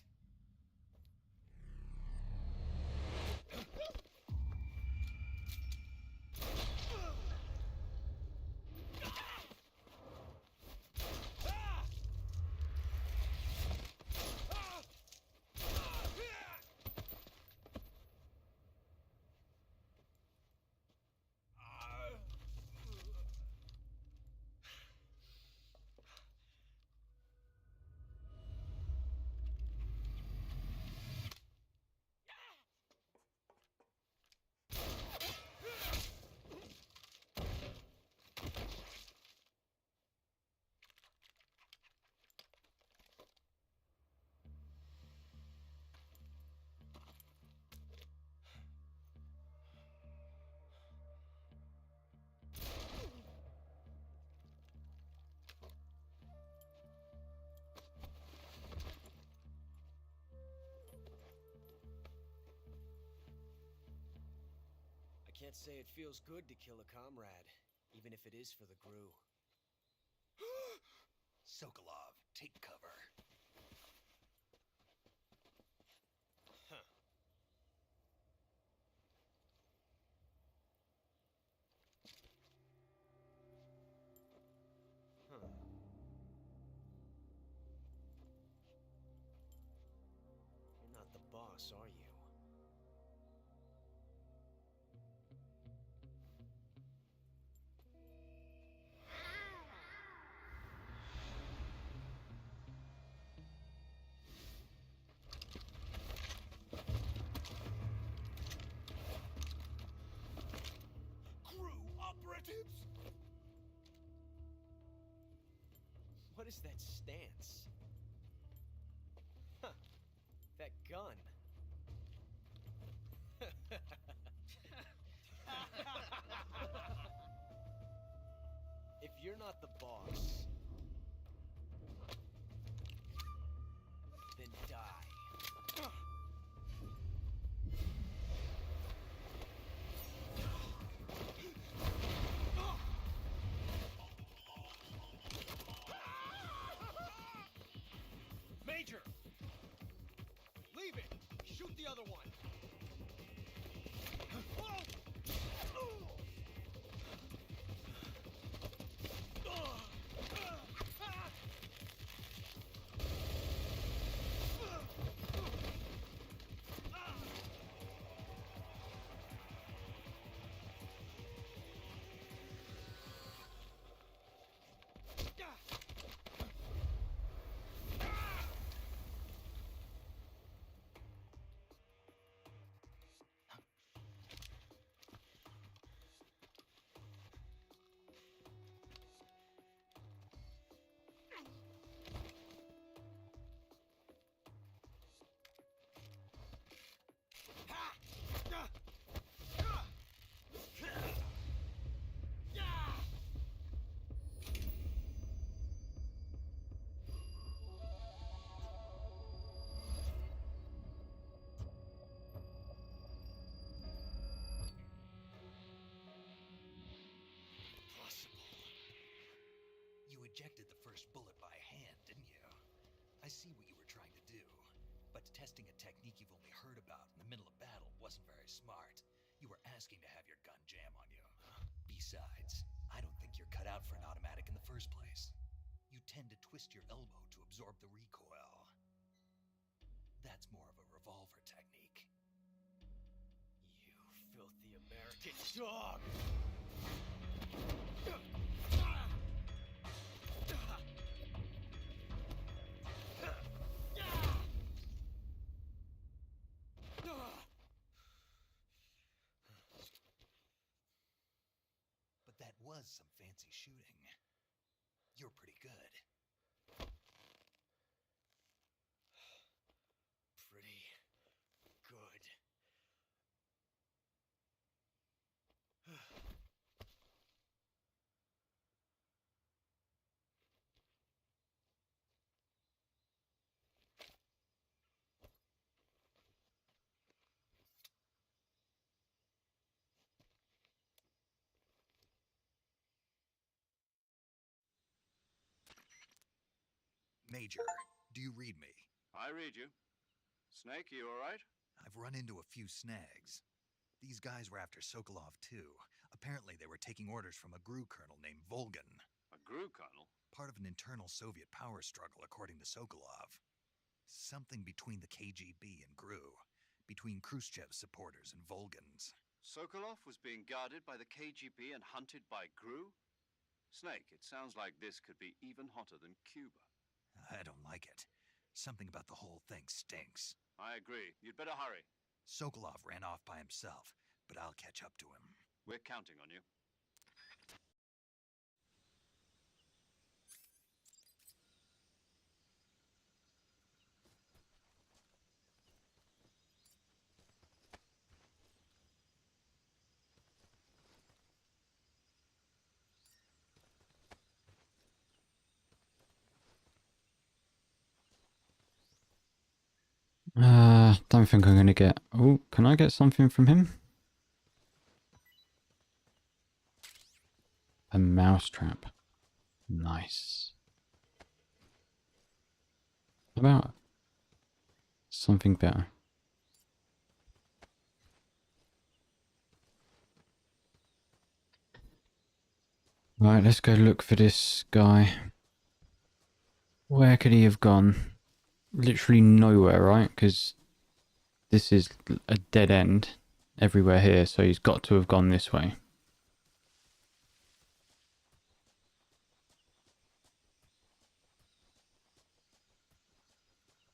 I can't say it feels good to kill a comrade, even if it is for the GRU. Sokolov, take cover. Huh. Huh. You're not the boss, are you? Operatives! What is that stance? Huh. That gun. If you're not the boss, then die. Major! Leave it! Shoot the other one! Ejected the first bullet by hand, didn't you? I see what you were trying to do, but testing a technique you've only heard about in the middle of battle wasn't very smart. You were asking to have your gun jam on you. Besides, I don't think you're cut out for an automatic in the first place. You tend to twist your elbow to absorb the recoil. That's more of a revolver technique. You filthy American dog! was some fancy shooting. You're pretty good. Pretty good. Major, do you read me? I read you. Snake, you all right? I've run into a few snags. These guys were after Sokolov too. Apparently they were taking orders from a GRU colonel named Volgan. A GRU colonel? Part of an internal Soviet power struggle, according to Sokolov. Something between the KGB and GRU. Between Khrushchev's supporters and Volgan's. Sokolov was being guarded by the KGB and hunted by GRU? Snake, it sounds like this could be even hotter than Cuba. I don't like it. Something about the whole thing stinks. I agree. You'd better hurry. Sokolov ran off by himself, but I'll catch up to him. We're counting on you. Don't think I'm gonna get... Oh, can I get something from him? A mousetrap. Nice. How about something better? Right, let's go look for this guy. Where could he have gone? Literally nowhere, right? Because this is a dead end everywhere here, so he's got to have gone this way.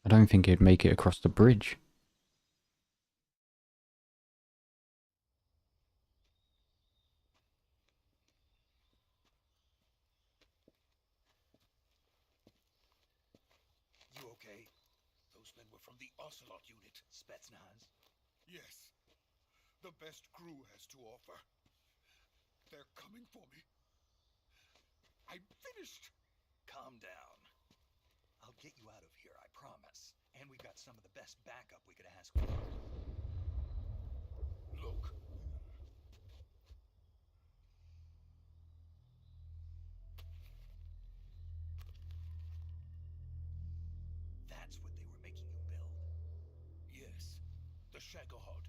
I don't think he'd make it across the bridge. You okay? Those men were from the Ocelot unit. Spetsnaz? Yes. The best GRU has to offer. They're coming for me. I'm finished. Calm down. I'll get you out of here, I promise. And we've got some of the best backup we could ask for. Look. That's what they were making you build? Yes. The Shagohod.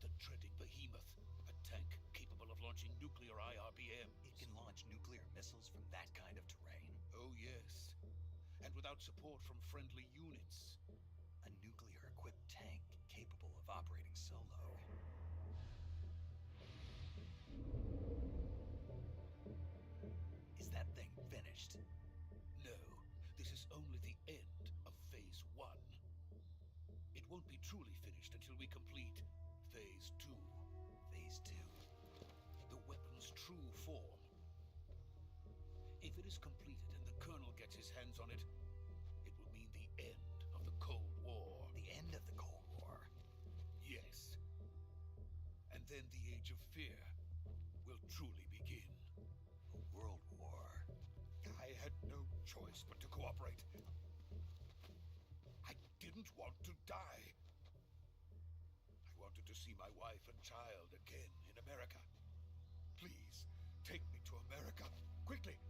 The dreaded behemoth. A tank capable of launching nuclear IRBM. It can launch nuclear missiles from that kind of terrain? Oh, yes. And without support from friendly units. A nuclear-equipped tank capable of operating solo. Is that thing finished? No, this is only the end of Phase 1. It won't be truly finished until we complete Phase 2. Phase 2? The weapon's true form. If it is completed and the Colonel gets his hands on it, it will mean the end of the Cold War. The end of the Cold War? Yes. And then the Age of Fear will truly begin. A world war? I had no choice but to cooperate. I didn't want to die. I wanted to see my wife and child again in America. Please, take me to America, quickly.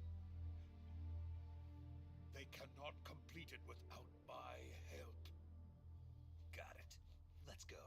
They cannot complete it without my help. Got it. Let's go.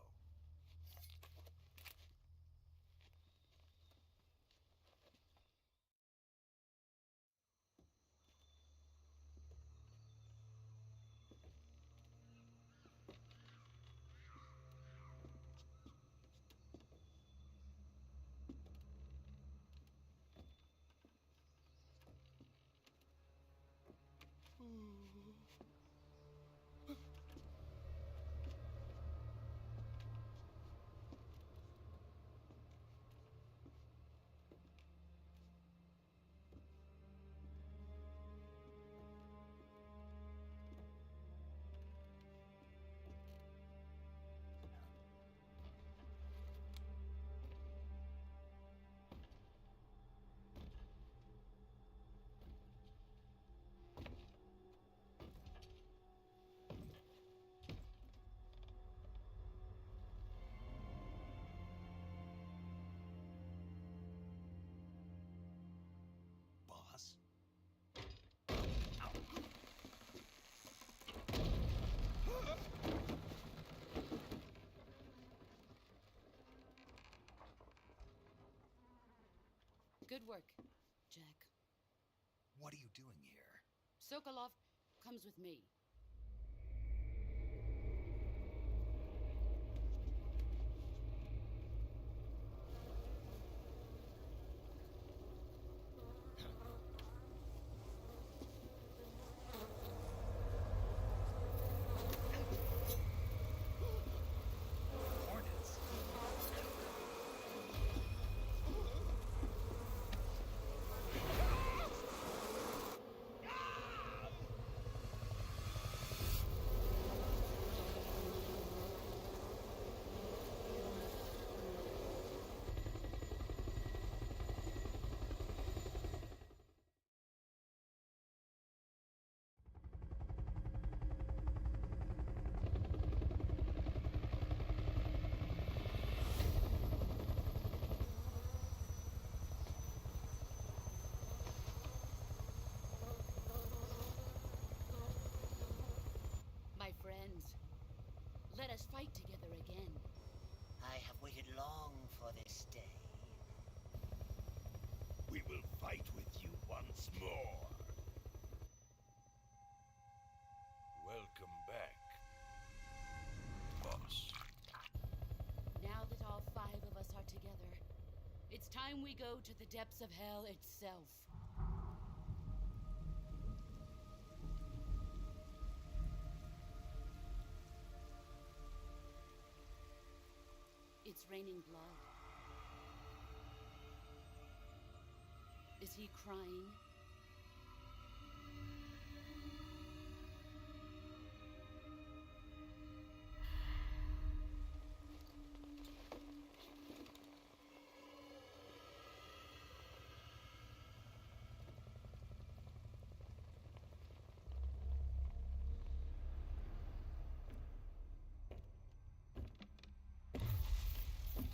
Good work, Jack. What are you doing here? Sokolov comes with me. Hornets? My friends, let us fight together again. I have waited long for this day. We will fight with you once more. Welcome back, boss. Now that all 5 of us are together, it's time we go to the depths of hell itself. It's raining blood. Is he crying?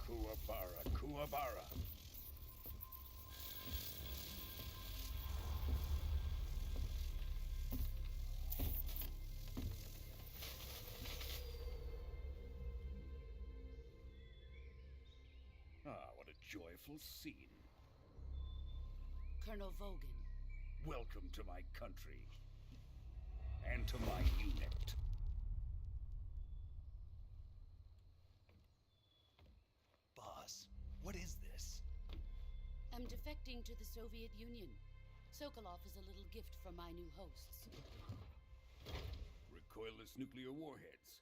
Kuwabara, Kuwabara. Ah, what a joyful scene. Colonel Vogan. Welcome to my country. And to my unit. Boss, what is this? I'm defecting to the Soviet Union. Sokolov is a little gift from my new hosts. Recoilless nuclear warheads.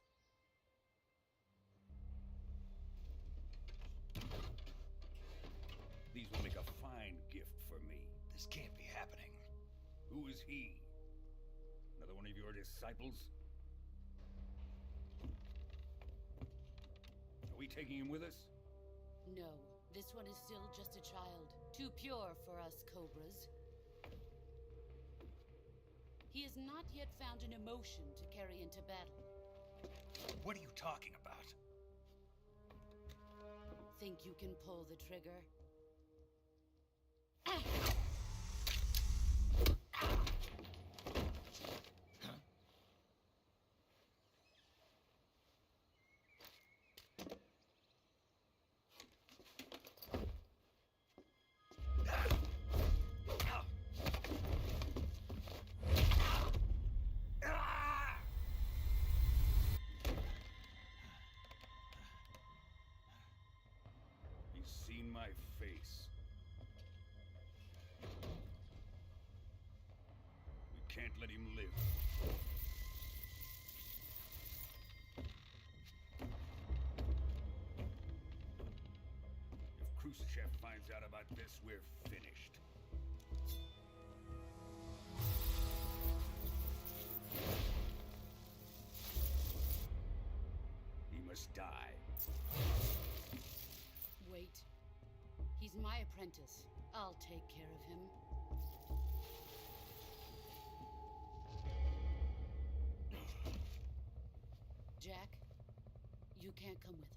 These will make a fine gift for me. This can't be happening. Who is he? Another one of your disciples? Are we taking him with us? No, this one is still just a child. Too pure for us Cobras. He has not yet found an emotion to carry into battle. What are you talking about? Think you can pull the trigger? He's seen my face. We can't let him live. If Khrushchev finds out about this, we're finished. He must die. Wait. He's my apprentice. I'll take care of him. Jack, you can't come with us.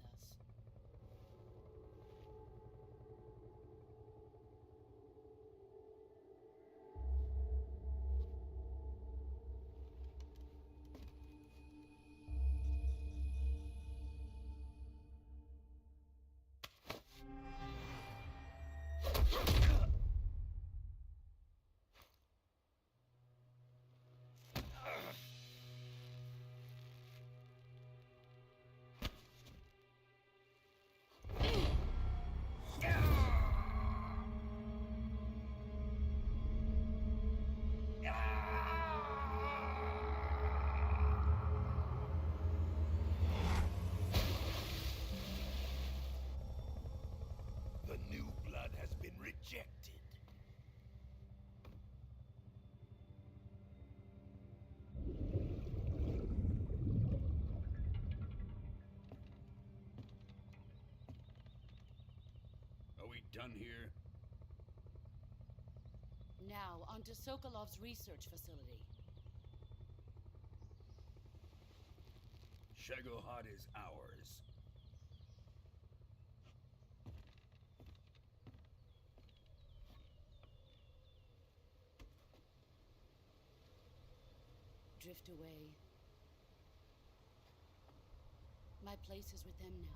done here? Now, onto Sokolov's research facility. Shagohod is ours. Drift away. My place is with them now.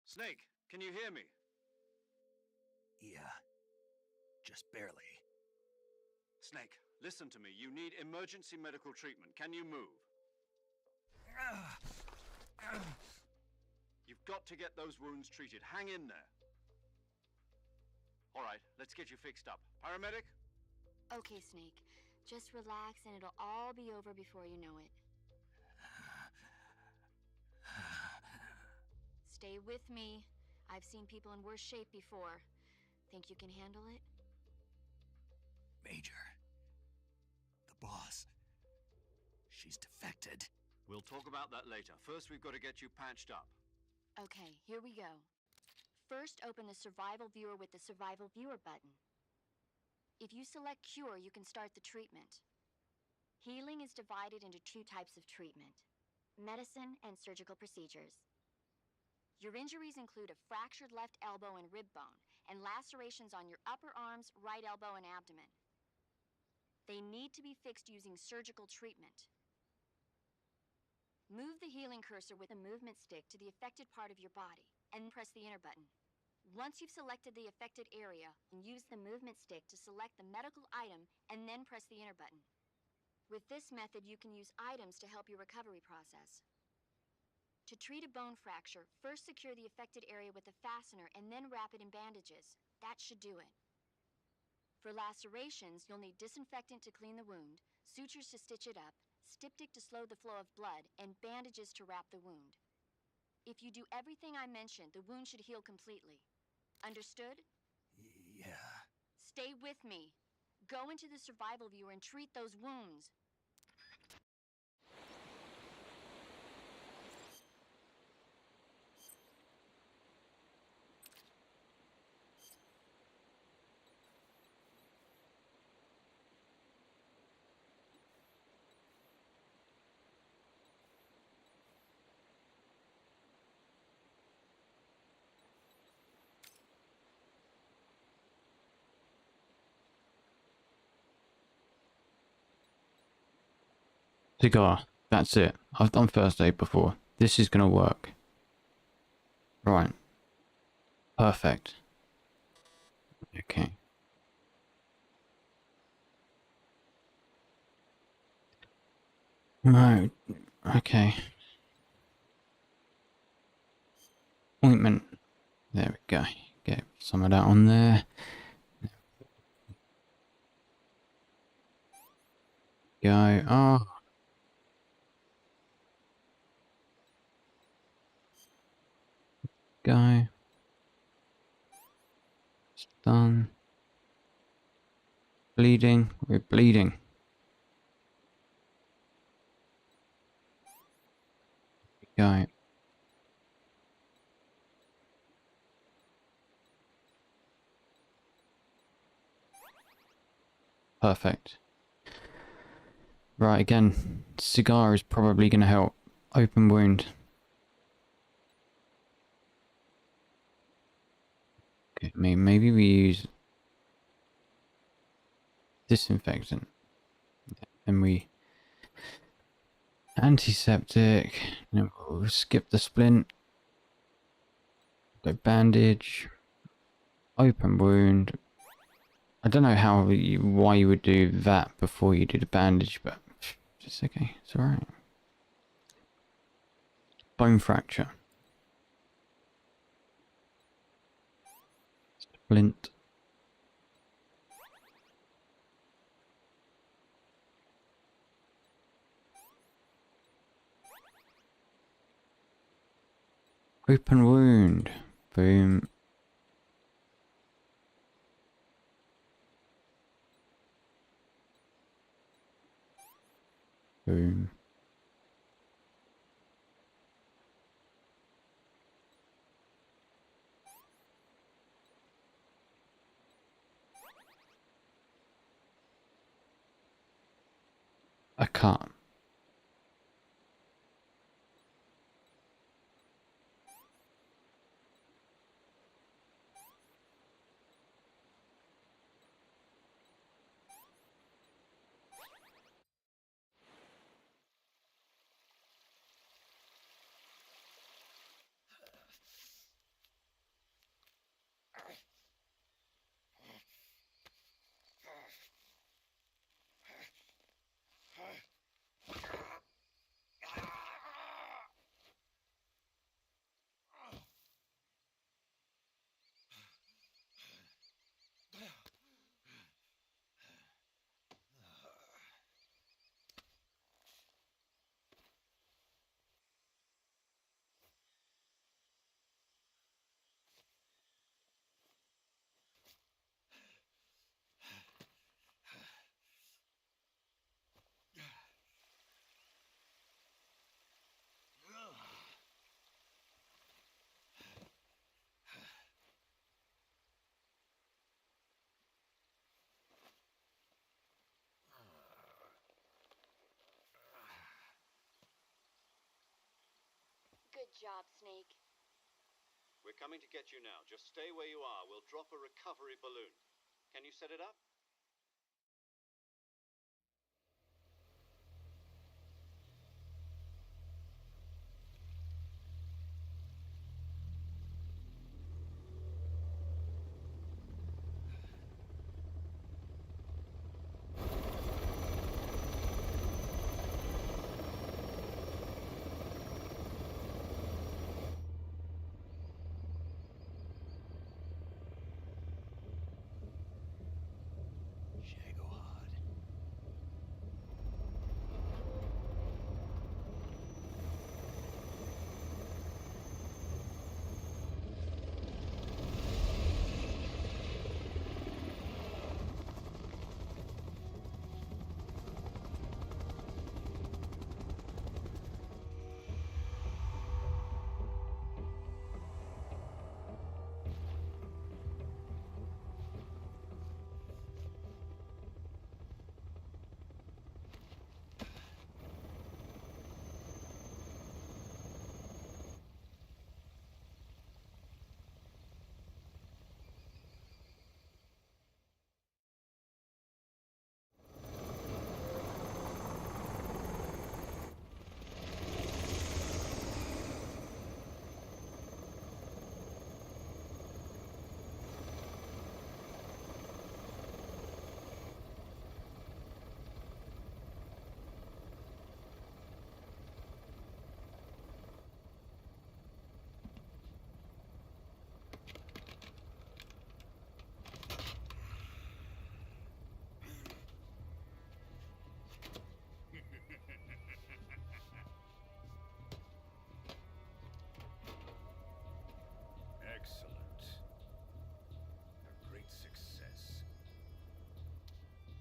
Snake, can you hear me? Yeah. Just barely. Snake, listen to me. You need emergency medical treatment. Can you move? You've got to get those wounds treated. Hang in there. All right, let's get you fixed up. Paramedic? Okay, Snake. Just relax and it'll all be over before you know it. Stay with me. I've seen people in worse shape before. Think you can handle it? Major. The boss. She's defected. We'll talk about that later. First, we've got to get you patched up. Okay, here we go. First, open the Survival Viewer with the Survival Viewer button. If you select Cure, you can start the treatment. Healing is divided into two types of treatment: medicine and surgical procedures. Your injuries include a fractured left elbow and rib bone, and lacerations on your upper arms, right elbow, and abdomen. They need to be fixed using surgical treatment. Move the healing cursor with a movement stick to the affected part of your body, and press the enter button. Once you've selected the affected area, use the movement stick to select the medical item, and then press the enter button. With this method, you can use items to help your recovery process. To treat a bone fracture, first secure the affected area with a fastener and then wrap it in bandages. That should do it. For lacerations, you'll need disinfectant to clean the wound, sutures to stitch it up, styptic to slow the flow of blood, and bandages to wrap the wound. If you do everything I mentioned, the wound should heal completely. Understood? Yeah. Stay with me. Go into the Survival Viewer and treat those wounds. Cigar. That's it. I've done first aid before. This is going to work. Right. Perfect. Okay. Right. Okay. Ointment. There we go. Get some of that on there. Go. Oh. Go. It's done. Bleeding. We're bleeding. Go. Perfect. Right, again, cigar is probably going to help. Open wound. Okay, maybe we use disinfectant. And we antiseptic. No, we'll skip the splint. So bandage, open wound. I don't know why you would do that before you do the bandage, but it's okay. It's alright. Bone fracture. Splint. Open wound. Boom. Boom. A cut. Good job, Snake. We're coming to get you now. Just stay where you are. We'll drop a recovery balloon. Can you set it up? Excellent. A great success.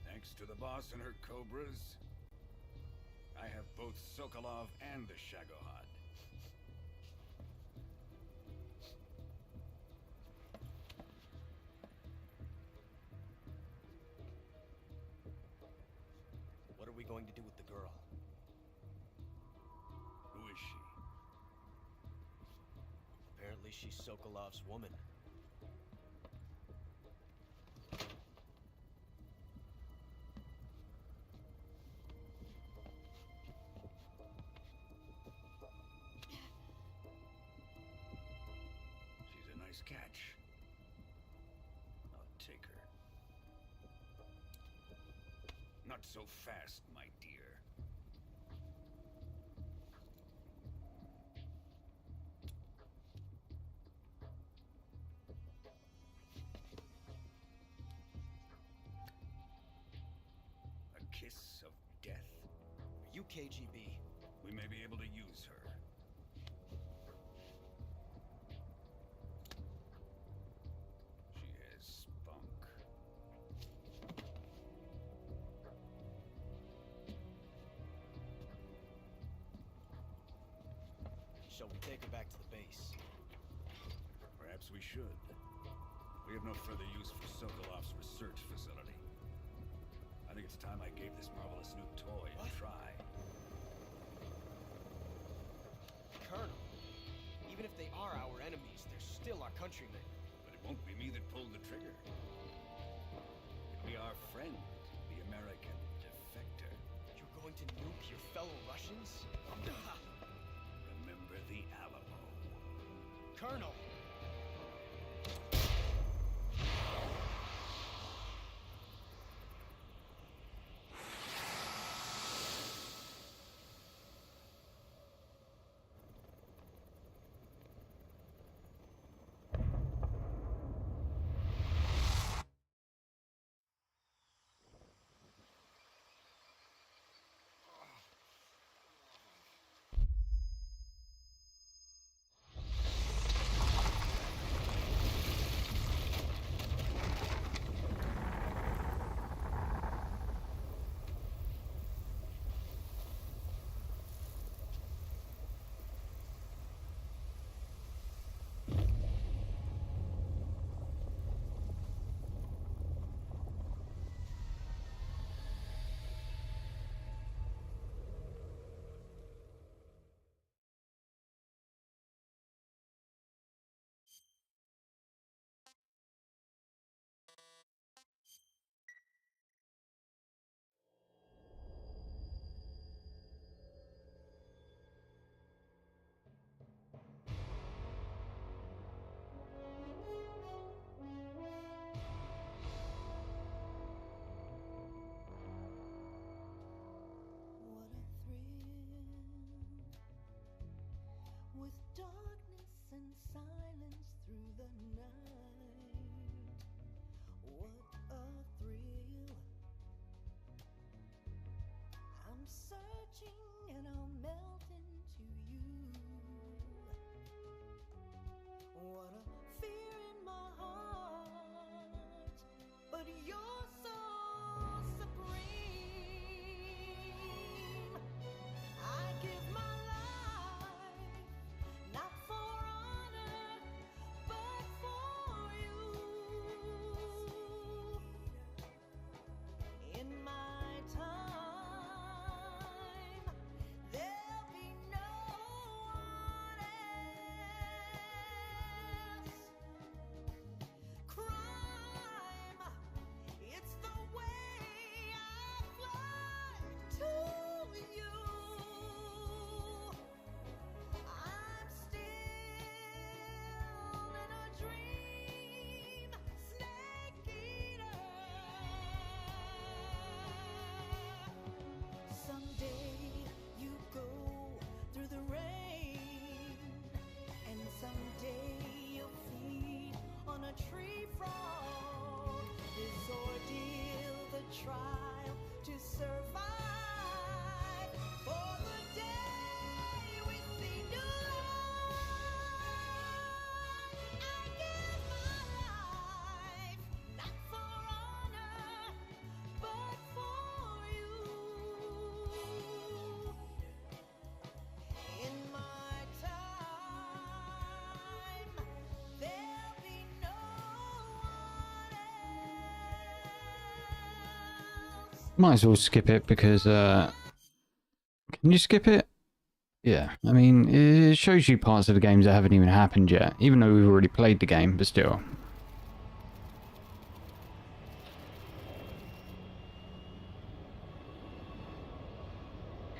Thanks to the boss and her cobras, I have both Sokolov and the Shagohod. What are we going to do with the girl? Who is she? Apparently she's Sokolov's woman. She's nice catch. I'll take her. Not so fast, my dear. A kiss of death? Are you KGB? We may be able to use her. She has spunk. Shall we take her back to the base? Perhaps we should. We have no further use for Sokolov's research facility. I think it's time I gave this marvelous new toy a try. Colonel, even if they are our enemies, they're still our countrymen. But it won't be me that pulled the trigger. It'll be our friend, the American defector. You're going to nuke your fellow Russians? Remember the Alamo. Colonel! With darkness and silence through the night, what a thrill. I'm searching and I'll melt into you. What a fear in my heart, but you're so supreme. I give my not for honor, but for you. In my time, there'll be no one else. Crime, it's the way I fly to you. I'm still in a dream, snake eater. Someday you go through the rain, and someday you'll feed on a tree frog. This ordeal, the trial to survive for the day we see new life. I give my life, not for honor, but for you. In my time, there'll be no one else. Might as well skip it because, can you skip it? Yeah, I mean, it shows you parts of the games that haven't even happened yet, even though we've already played the game, but still.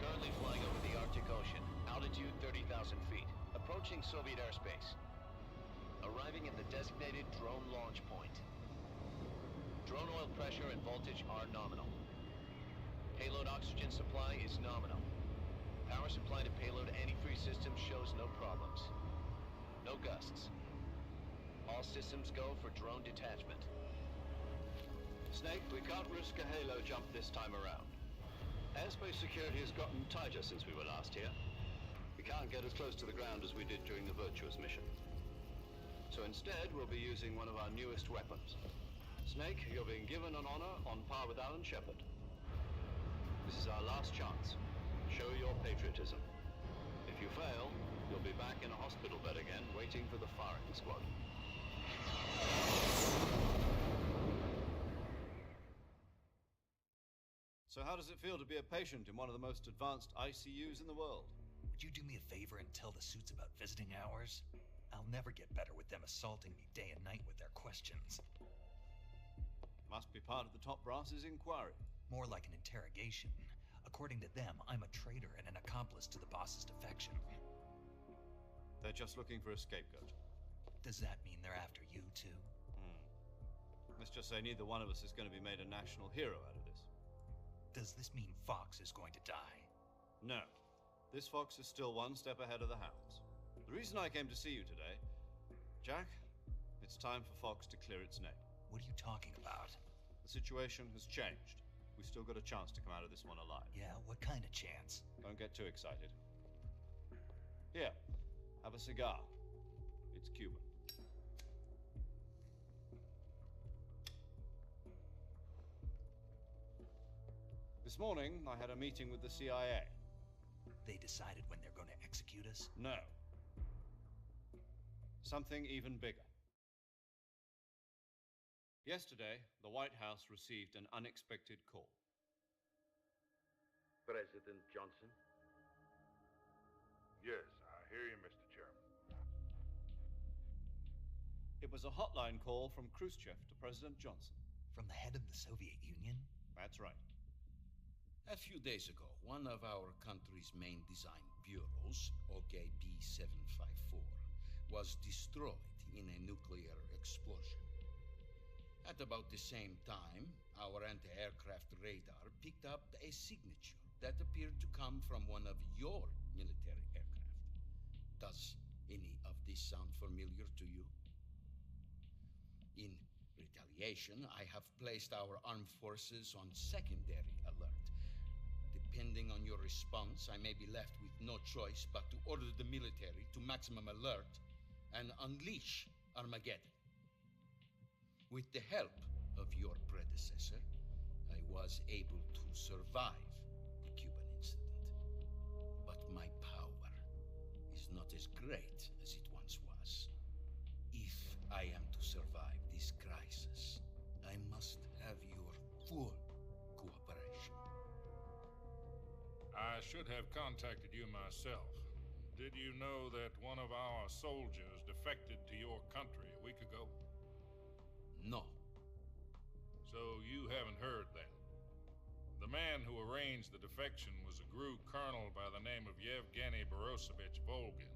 Currently flying over the Arctic Ocean. Altitude 30,000 feet. Approaching Soviet airspace. A arriving at the designated drone launch point. Drone oil pressure and voltage are nominal. Payload oxygen supply is nominal. Power supply to payload antifreeze system shows no problems. No gusts. All systems go for drone detachment. Snake, we can't risk a halo jump this time around. Airspace security has gotten tighter since we were last here. We can't get as close to the ground as we did during the Virtuous mission. So instead, we'll be using one of our newest weapons. Snake, you're being given an honor on par with Alan Shepard. This is our last chance. Show your patriotism. If you fail, you'll be back in a hospital bed again, waiting for the firing squad. So how does it feel to be a patient in one of the most advanced ICUs in the world? Would you do me a favor and tell the suits about visiting hours? I'll never get better with them assaulting me day and night with their questions. Must be part of the top brass's inquiry. More like an interrogation. According to them, I'm a traitor and an accomplice to the boss's defection. They're just looking for a scapegoat. Does that mean they're after you, too? Let's just say neither one of us is going to be made a national hero out of this. Does this mean Fox is going to die? No. This fox is still one step ahead of the hounds. The reason I came to see you today, Jack, it's time for Fox to clear its name. What are you talking about? The situation has changed. We've still got a chance to come out of this one alive. Yeah, what kind of chance? Don't get too excited. Here, have a cigar. It's Cuban. This morning, I had a meeting with the CIA. They decided when they're going to execute us? No. Something even bigger. Yesterday, the White House received an unexpected call. President Johnson? Yes, I hear you, Mr. Chairman. It was a hotline call from Khrushchev to President Johnson. From the head of the Soviet Union? That's right. A few days ago, one of our country's main design bureaus, OKB 754, was destroyed in a nuclear explosion. At about the same time, our anti-aircraft radar picked up a signature that appeared to come from one of your military aircraft. Does any of this sound familiar to you? In retaliation, I have placed our armed forces on secondary alert. Depending on your response, I may be left with no choice but to order the military to maximum alert and unleash Armageddon. With the help of your predecessor, I was able to survive the Cuban incident. But my power is not as great as it once was. If I am to survive this crisis, I must have your full cooperation. I should have contacted you myself. Did you know that one of our soldiers defected to your country a week ago? No. So you haven't heard then. The man who arranged the defection was a GRU colonel by the name of Yevgeny Borosovich Volgin.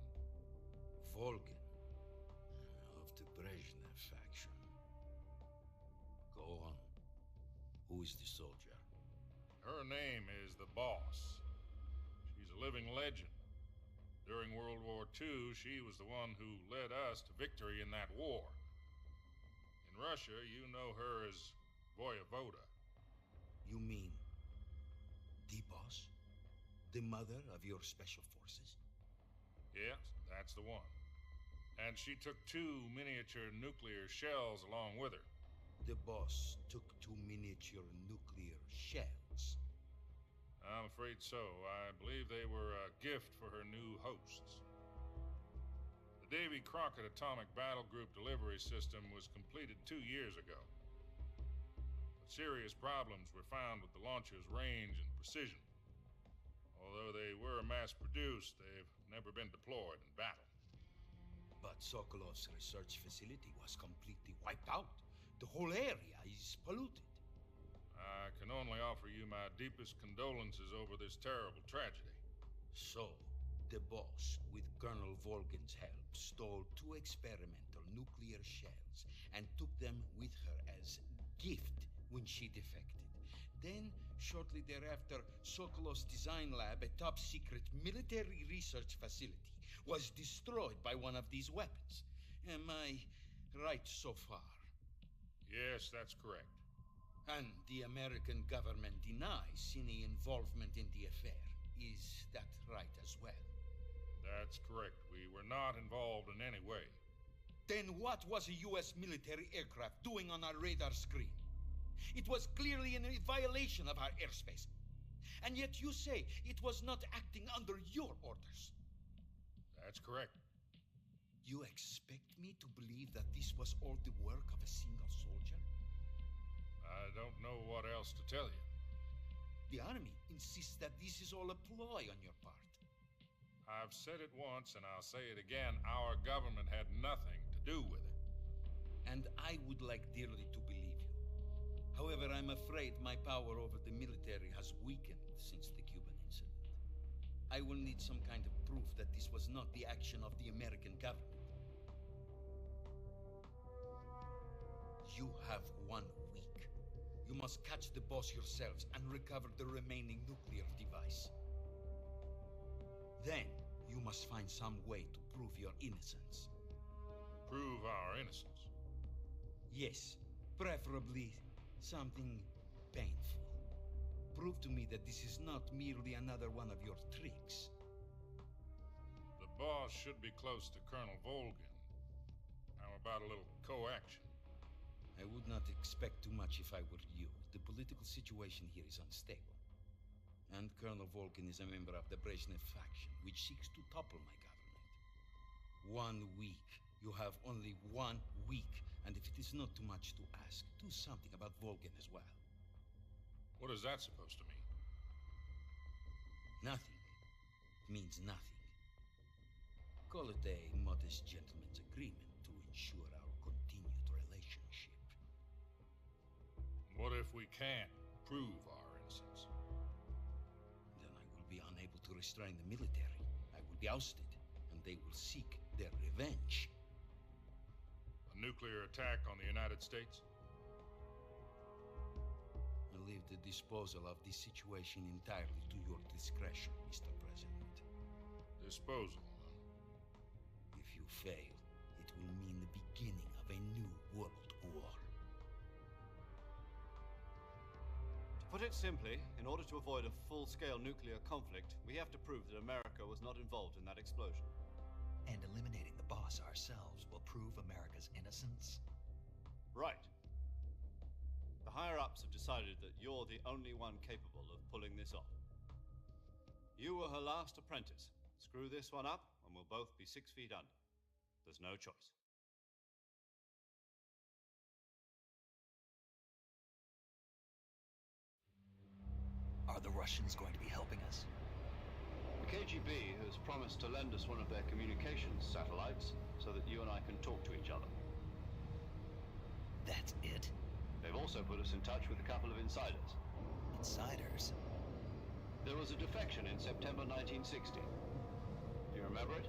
Volgin? Of the Brezhnev faction. Go on. Who is the soldier? Her name is the Boss. She's a living legend. During World War II, she was the one who led us to victory in that war. In Russia, you know her as Voyevoda. You mean the Boss? The mother of your special forces? Yes, that's the one. And she took 2 miniature nuclear shells along with her. The Boss took 2 miniature nuclear shells? I'm afraid so. I believe they were a gift for her new hosts. The Davy Crockett Atomic Battle Group delivery system was completed 2 years ago. But serious problems were found with the launcher's range and precision. Although they were mass-produced, they've never been deployed in battle. But Sokolov's research facility was completely wiped out. The whole area is polluted. I can only offer you my deepest condolences over this terrible tragedy. So, the Boss, with Colonel Volgin's help, stole 2 experimental nuclear shells and took them with her as gift when she defected. Then, shortly thereafter, Sokolov's design lab, a top-secret military research facility, was destroyed by one of these weapons. Am I right so far? Yes, that's correct. And the American government denies any involvement in the affair. Is that right as well? That's correct. We were not involved in any way. Then what was a U.S. military aircraft doing on our radar screen? It was clearly in a violation of our airspace. And yet you say it was not acting under your orders. That's correct. You expect me to believe that this was all the work of a single soldier? I don't know what else to tell you. The Army insists that this is all a ploy on your part. I've said it once and I'll say it again. Our government had nothing to do with it. And I would like dearly to believe you. However, I'm afraid my power over the military has weakened since the Cuban incident. I will need some kind of proof that this was not the action of the American government. You have 1 week. You must catch the boss yourselves and recover the remaining nuclear device. Then, you must find some way to prove your innocence. Prove our innocence? Yes, preferably something painful. Prove to me that this is not merely another one of your tricks. The boss should be close to Colonel Volgin. How about a little co-action? I would not expect too much if I were you. The political situation here is unstable. And Colonel Volgin is a member of the Brezhnev faction, which seeks to topple my government. 1 week. You have only 1 week. And if it is not too much to ask, do something about Volgin as well. What is that supposed to mean? Nothing. It means nothing. Call it a modest gentleman's agreement to ensure our continued relationship. What if we can't prove our innocence? Then I will be unable to restrain the military. I will be ousted, and they will seek their revenge. A nuclear attack on the United States? I leave the disposal of this situation entirely to your discretion, Mr. President. Disposal? If you fail, it will mean the beginning of a new world war. To put it simply, in order to avoid a full-scale nuclear conflict, we have to prove that America was not involved in that explosion. And eliminating the boss ourselves will prove America's innocence? Right. The higher-ups have decided that you're the only one capable of pulling this off. You were her last apprentice. Screw this one up, and we'll both be 6 feet under. There's no choice. Are the Russians going to be helping us? The KGB has promised to lend us one of their communications satellites so that you and I can talk to each other. That's it? They've also put us in touch with a couple of insiders. Insiders? There was a defection in September 1960. Do you remember it?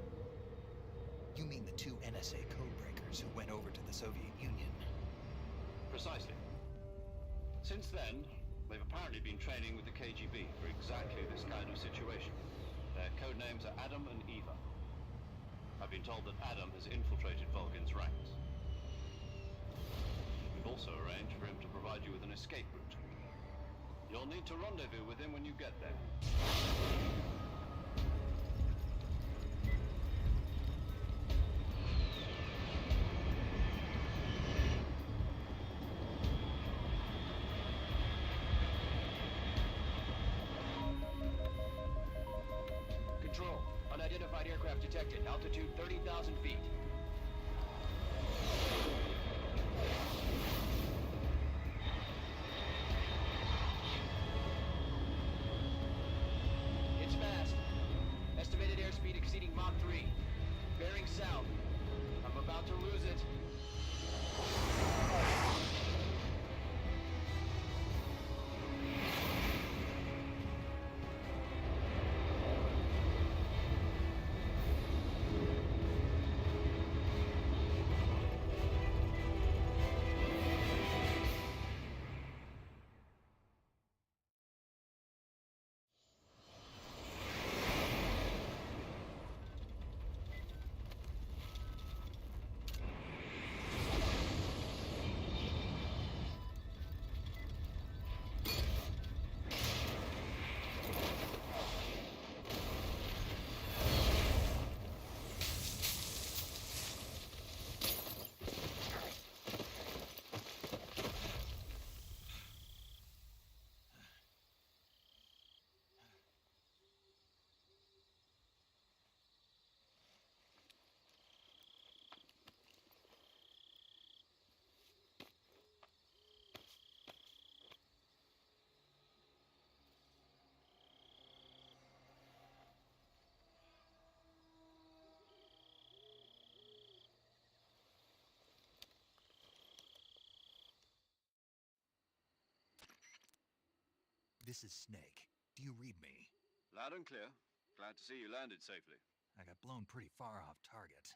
You mean the 2 NSA codebreakers who went over to the Soviet Union? Precisely. Since then, they've apparently been training with the KGB for exactly this kind of situation. Their codenames are Adam and Eva. I've been told that Adam has infiltrated Volgin's ranks. We've also arranged for him to provide you with an escape route. You'll need to rendezvous with him when you get there. Control. Unidentified aircraft detected. Altitude 30,000 feet. It's fast. Estimated airspeed exceeding Mach 3. Bearing south. I'm about to lose it. This is Snake. Do you read me? Loud and clear. Glad to see you landed safely. I got blown pretty far off target.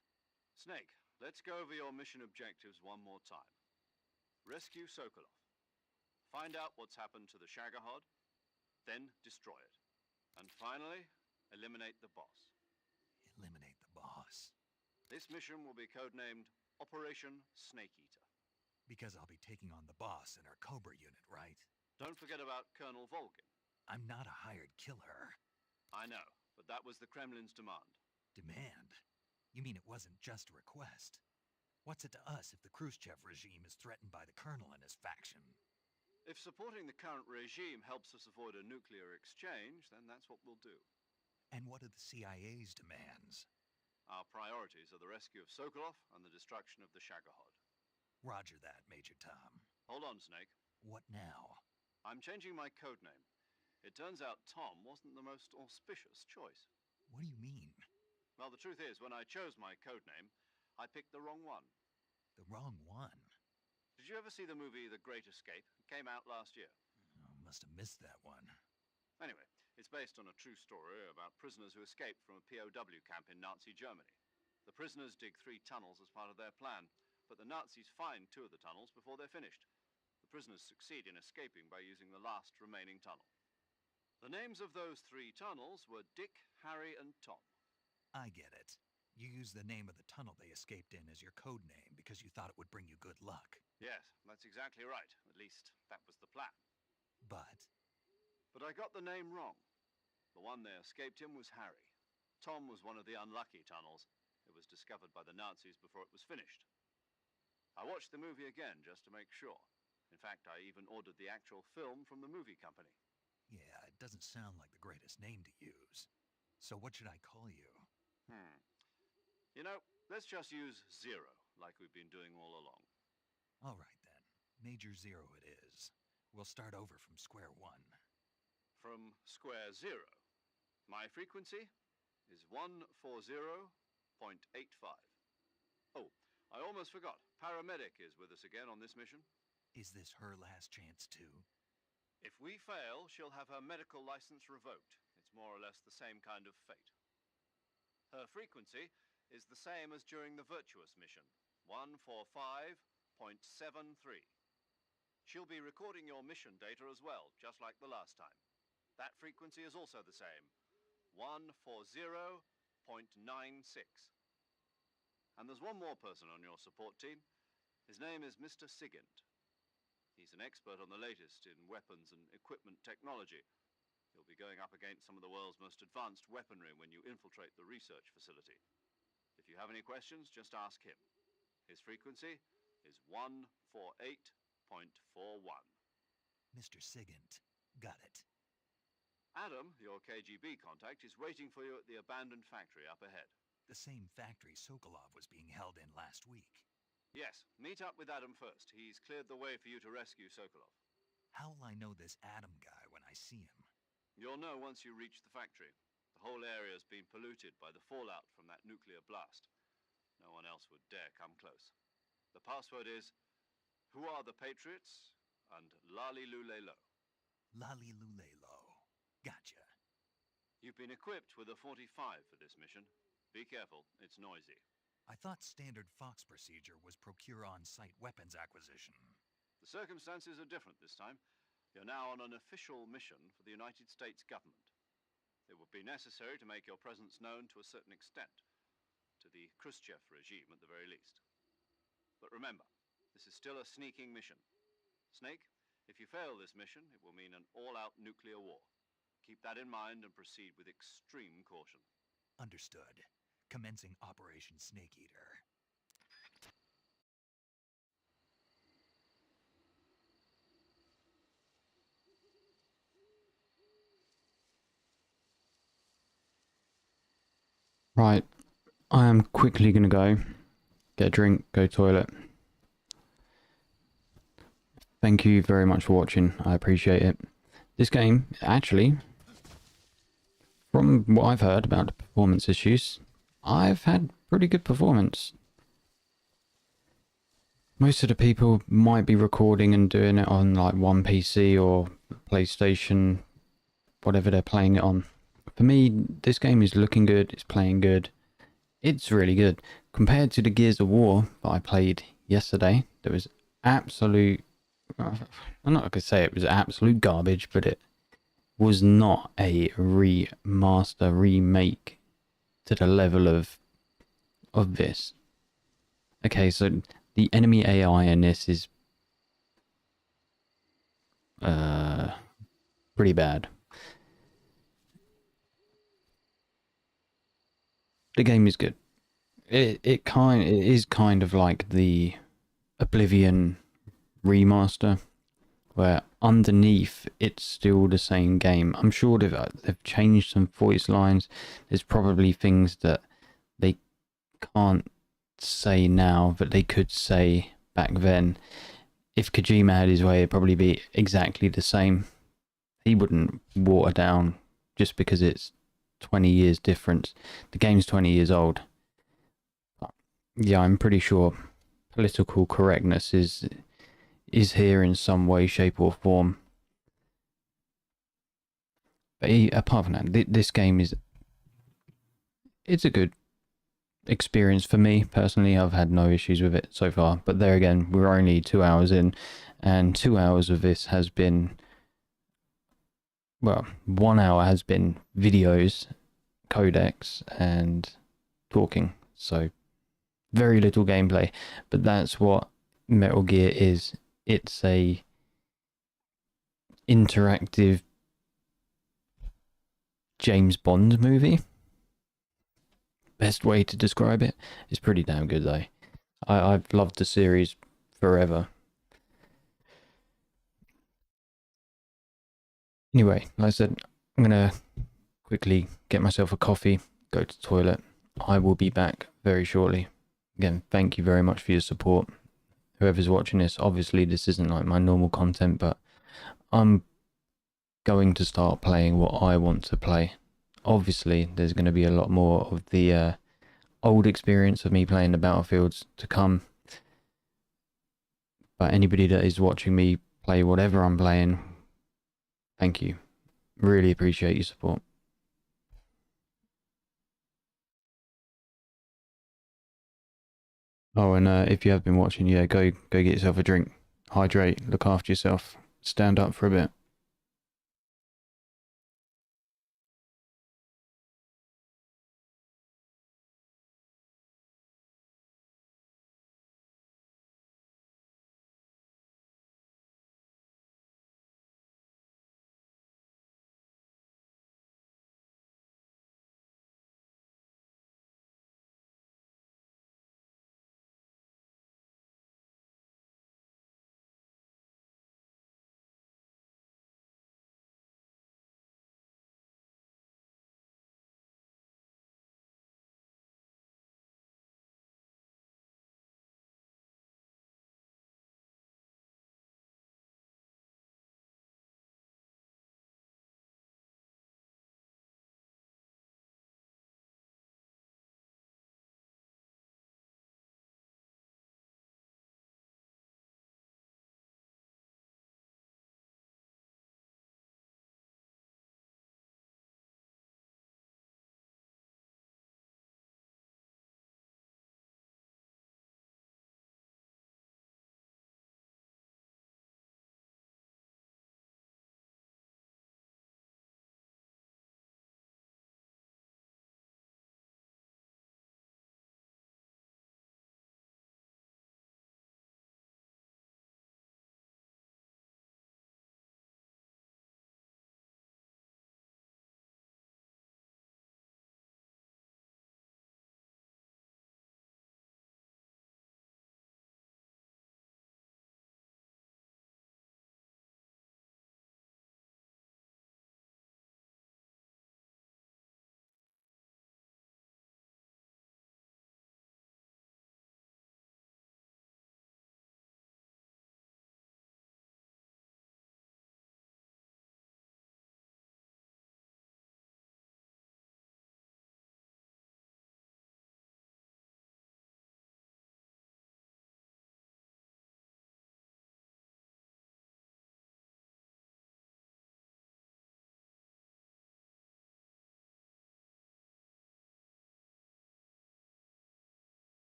Snake, let's go over your mission objectives one more time. Rescue Sokolov. Find out what's happened to the Shagohod, then destroy it. And finally, eliminate the boss. Eliminate the boss. This mission will be codenamed Operation Snake Eater. Because I'll be taking on the boss in our Cobra unit, right? Don't forget about Colonel Volgin. I'm not a hired killer. I know, but that was the Kremlin's demand. Demand? You mean it wasn't just a request? What's it to us if the Khrushchev regime is threatened by the Colonel and his faction? If supporting the current regime helps us avoid a nuclear exchange, then that's what we'll do. And what are the CIA's demands? Our priorities are the rescue of Sokolov and the destruction of the Shagohod. Roger that, Major Tom. Hold on, Snake. What now? I'm changing my codename. It turns out Tom wasn't the most auspicious choice. What do you mean? Well, the truth is, when I chose my codename, I picked the wrong one. The wrong one? Did you ever see the movie The Great Escape? It came out last year. Oh, must have missed that one. Anyway, it's based on a true story about prisoners who escaped from a POW camp in Nazi Germany. The prisoners dig 3 tunnels as part of their plan, but the Nazis find 2 of the tunnels before they're finished. The prisoners succeed in escaping by using the last remaining tunnel. The names of those 3 tunnels were Dick, Harry, and Tom. I get it. You used the name of the tunnel they escaped in as your code name because you thought it would bring you good luck. Yes, that's exactly right. At least, that was the plan. But I got the name wrong. The one they escaped in was Harry. Tom was one of the unlucky tunnels. It was discovered by the Nazis before it was finished. I watched the movie again just to make sure. In fact, I even ordered the actual film from the movie company. yeah, it doesn't sound like the greatest name to use. So what should I call you? You know, let's just use Zero, like we've been doing all along. All right then. Major Zero it is. We'll start over from square one. From square 0. My frequency is 140.85. Oh, I almost forgot. Paramedic is with us again on this mission. Is this her last chance too? If we fail, she'll have her medical license revoked. It's more or less the same kind of fate. Her frequency is the same as during the Virtuous mission, 145.73. She'll be recording your mission data as well, just like the last time. That frequency is also the same, 140.96. And there's one more person on your support team. His name is Mr. Sigint. He's an expert on the latest in weapons and equipment technology. You'll be going up against some of the world's most advanced weaponry when you infiltrate the research facility. If you have any questions, just ask him. His frequency is 148.41. Mr. Sigint. Got it. Adam, your KGB contact, is waiting for you at the abandoned factory up ahead. The same factory Sokolov was being held in last week. Yes, meet up with Adam first. He's cleared the way for you to rescue Sokolov. How will I know this Adam guy when I see him? You'll know once you reach the factory. The whole area's been polluted by the fallout from that nuclear blast. No one else would dare come close. The password is, "Who are the Patriots?" and Lali Lule Lo. Lali Lule Lo. Gotcha. You've been equipped with a 45 for this mission. Be careful, it's noisy. I thought standard Fox procedure was procure on-site weapons acquisition. The circumstances are different this time. You're now on an official mission for the United States government. It would be necessary to make your presence known to a certain extent, to the Khrushchev regime at the very least. But remember, this is still a sneaking mission. Snake, if you fail this mission, it will mean an all-out nuclear war. Keep that in mind and proceed with extreme caution. Understood. Commencing Operation Snake Eater. Right, I am quickly going to go get a drink, go toilet. Thank you very much for watching, I appreciate it. This game, actually, from what I've heard about the performance issues, I've had pretty good performance. most of the people might be recording and doing it on like one PC or PlayStation, whatever they're playing it on. For me, this game is looking good, it's playing good, it's really good. Compared to the Gears of War that I played yesterday, there was absolute, I'm not going to say it was absolute garbage, but it was not a remaster, remake to the level of this. Okay, so the enemy AI in this is pretty bad. The game is good. It is kind of like the Oblivion remaster, where underneath it's still the same game. I'm sure they've changed some voice lines. There's probably things that they can't say now that they could say back then. If Kojima had his way, it'd probably be exactly the same. He wouldn't water down just because it's 20 years difference. The game's 20 years old. But yeah, I'm pretty sure political correctness is here in some way, shape or form. But apart from that, this game it's a good experience for me personally. I've had no issues with it so far, but there again, we're only 2 hours in, and 2 hours of this has been, well, 1 hour has been videos, codecs and talking, so very little gameplay. But that's what Metal Gear is. It's a interactive James Bond movie. Best way to describe it. It's pretty damn good though. I've loved the series forever. Anyway, like I said, I'm gonna quickly get myself a coffee, go to the toilet. I will be back very shortly. Again, thank you very much for your support. Whoever's watching this, obviously this isn't like my normal content, but I'm going to start playing what I want to play. Obviously, there's going to be a lot more of the old experience of me playing the Battlefields to come. But anybody that is watching me play whatever I'm playing, thank you. Really appreciate your support. Oh, and if you have been watching, yeah, go get yourself a drink. Hydrate, look after yourself, stand up for a bit.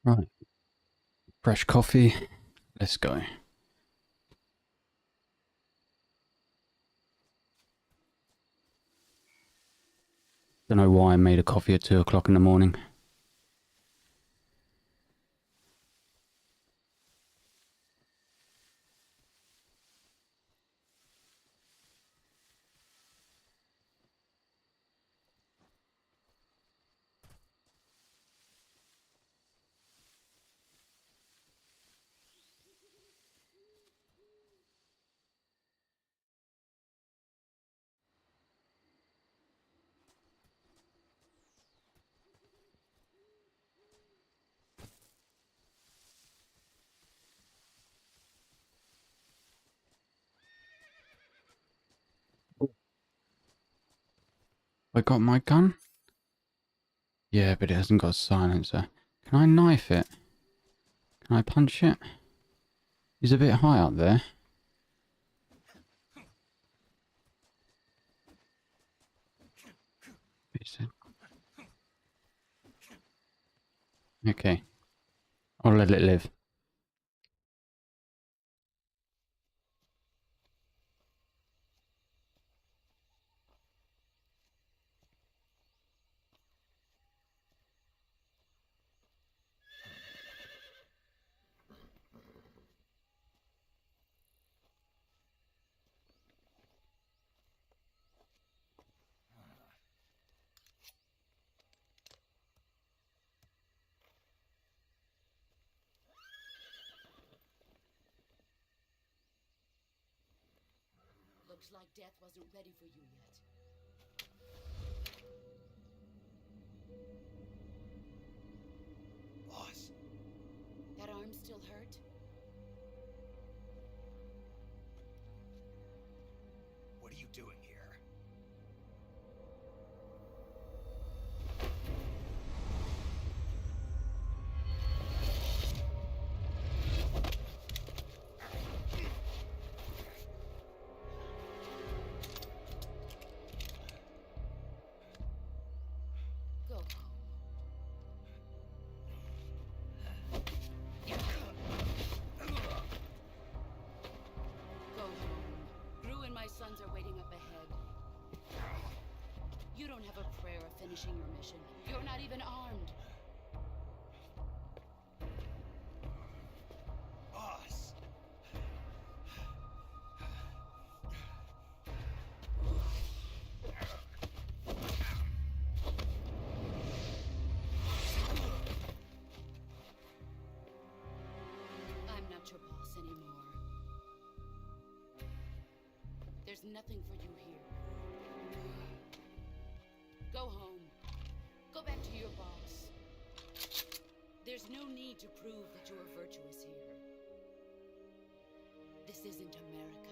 Right. Fresh coffee. Let's go. Don't know why I made a coffee at 2 o'clock in the morning. I got my gun? Yeah, but it hasn't got a silencer. Can I knife it? Can I punch it? He's a bit high up there. Okay. I'll let it live. Looks like death wasn't ready for you yet. Boss. That arm still hurt? What are you doing here? Go home. Go home. Gru and my sons are waiting up ahead. You don't have a prayer of finishing your mission. You're not even armed. Boss. I'm not your boss anymore. There's nothing for you here. Go home. Go back to your boss. There's no need to prove that you are virtuous here. This isn't America.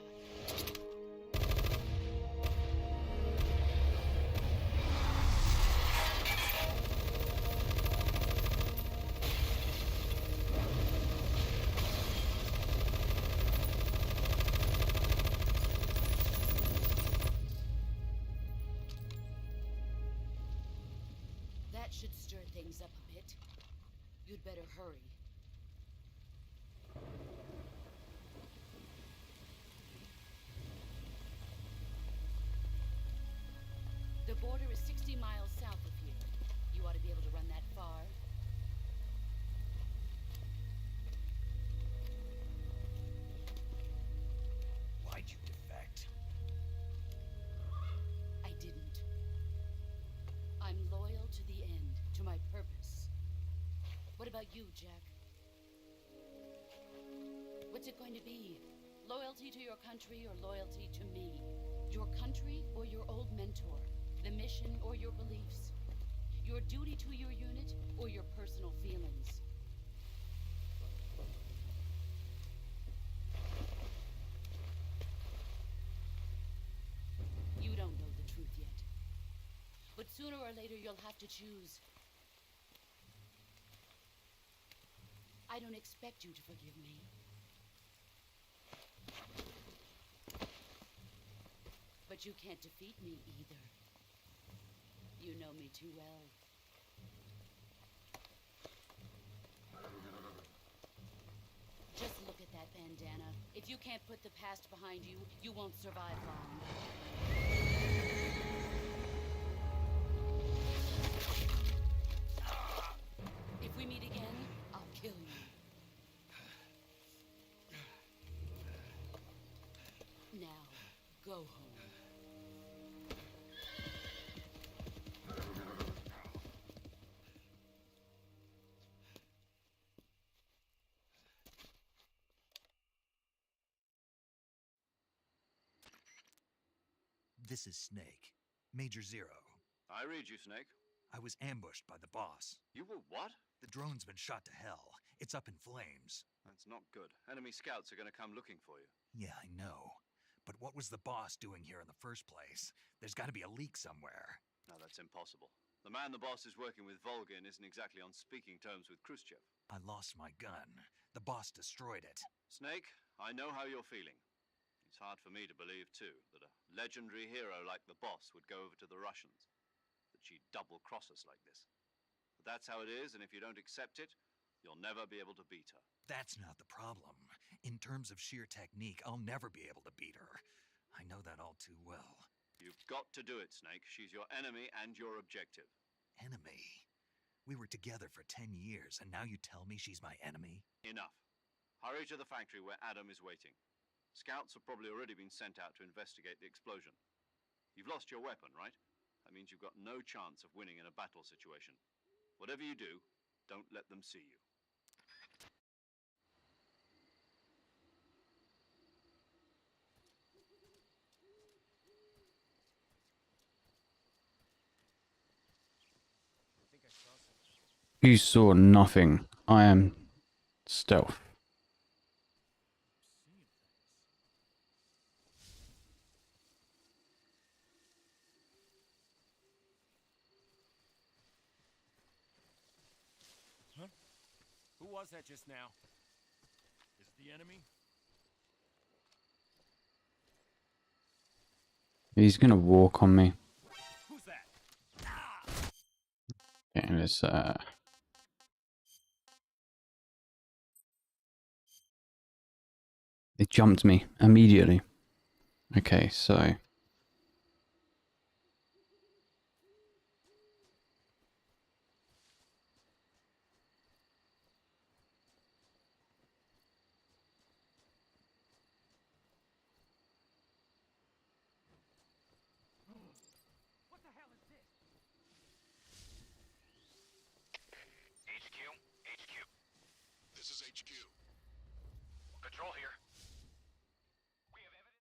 That should stir things up a bit. You'd better hurry. The border is 60 miles south of here. You ought to be able to run that far. Why'd you defect? I didn't. I'm loyal to the end, to my purpose. What about you, Jack? What's it going to be? Loyalty to your country or loyalty to me? Your country or your old mentor? The mission or your beliefs? Your duty to your unit or your personal feelings? You don't know the truth yet. But sooner or later you'll have to choose. I don't expect you to forgive me. But you can't defeat me either. You know me too well. If you can't put the past behind you, you won't survive long. If we meet again, I'll kill you. Now, go home. This is Snake. Major Zero. I read you, Snake. I was ambushed by the boss. You were what? The drone's been shot to hell. It's up in flames. That's not good. Enemy scouts are going to come looking for you. Yeah, I know. But what was the boss doing here in the first place? There's got to be a leak somewhere. No, that's impossible. The man the boss is working with, Volgin, isn't exactly on speaking terms with Khrushchev. I lost my gun. The boss destroyed it. Snake, I know how you're feeling. It's hard for me to believe, too, that a legendary hero like the boss would go over to the Russians. That she'd double-cross us like this. But that's how it is, and if you don't accept it, you'll never be able to beat her. That's not the problem. In terms of sheer technique, I'll never be able to beat her. I know that all too well. You've got to do it, Snake. She's your enemy and your objective. Enemy? We were together for 10 years, and now you tell me she's my enemy? Enough. Hurry to the factory where Adam is waiting. Scouts have probably already been sent out to investigate the explosion. You've lost your weapon, right? That means you've got no chance of winning in a battle situation. Whatever you do, don't let them see you. You saw nothing. I am stealth. Huh? Who was that just now? Is it the enemy? He's gonna walk on me. Who's that? Okay, let's It jumped me immediately. Okay, so What the hell is this? HQ. This is HQ. Patrol here. We have evidence.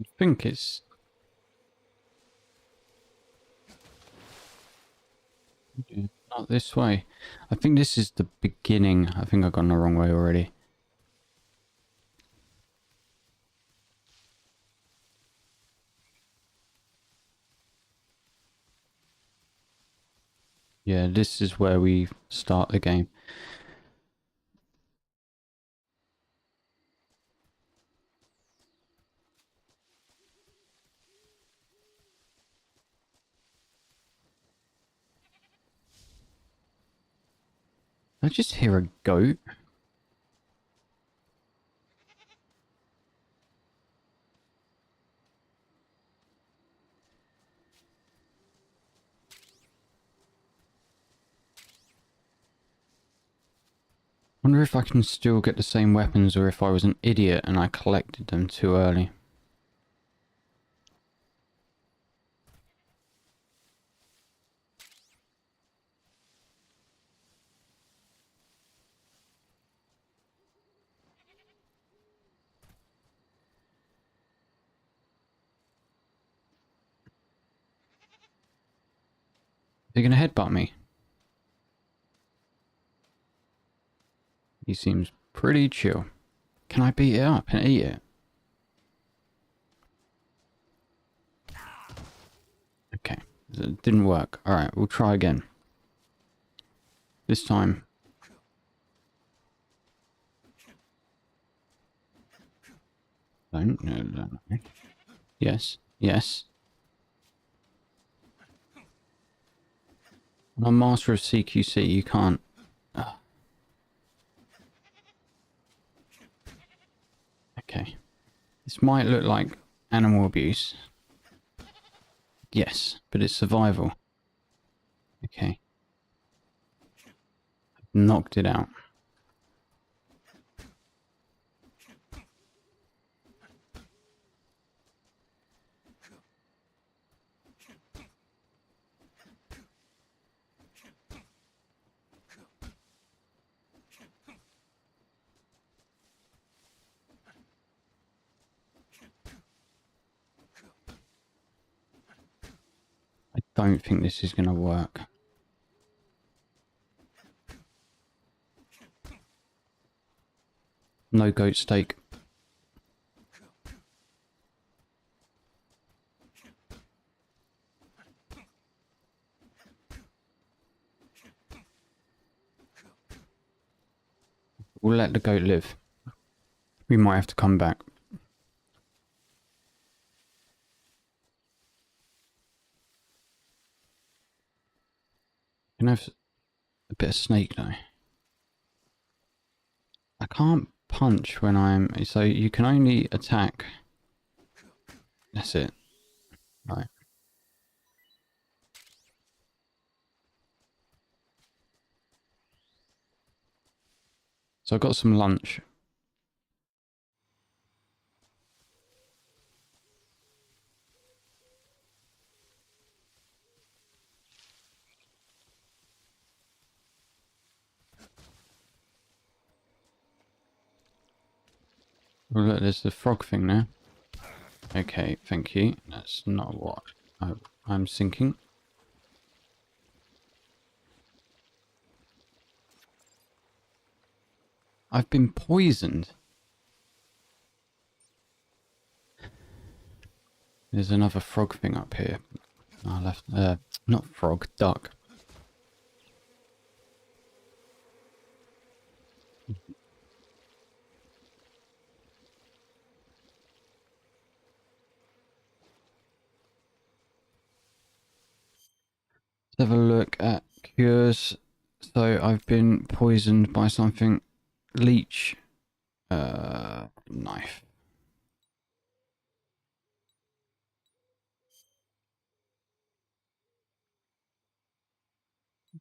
I think it's not this way. I think this is the beginning. I think I've gone the wrong way already. Yeah, this is where we start the game. I just hear a goat. Wonder if I can still get the same weapons or if I was an idiot and I collected them too early. They're gonna headbutt me. He seems pretty chill. Can I beat it up and eat it? It didn't work. Alright, we'll try again. This time. Don't. No. Yes. Yes. I'm a master of CQC. You can't. Okay. This might look like animal abuse. Yes, but it's survival. Okay. Knocked it out. I don't think this is going to work. No goat steak. We'll let the goat live. We might have to come back. Can I have a bit of snake though? I can't punch when I'm... So you can only attack. That's it. Right. So I got some lunch. Oh look, there's the frog thing there. Okay, thank you. That's not what I'm thinking. I've been poisoned. There's another frog thing up here. I left, not frog, duck. Let's have a look at cures. So I've been poisoned by something. Leech. Knife.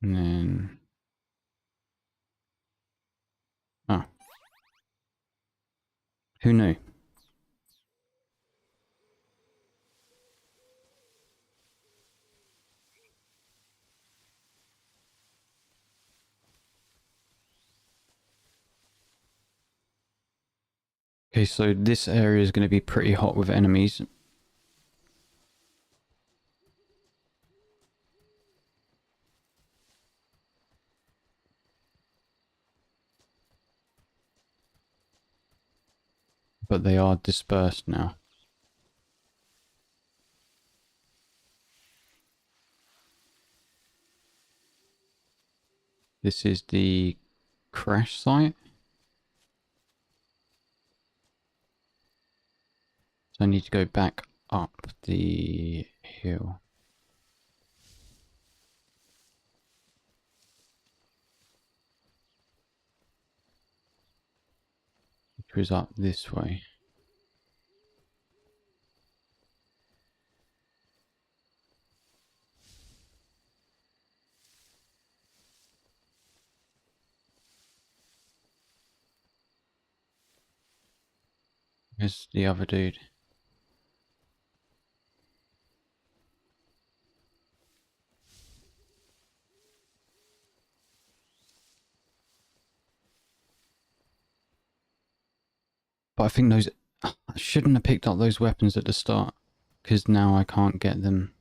And then... Oh. Who knew? Okay, so this area is going to be pretty hot with enemies. But they are dispersed now. This is the crash site. So I need to go back up the hill. Which was up this way. Where's the other dude? But I think those... I shouldn't have picked up those weapons at the start. Because now I can't get them.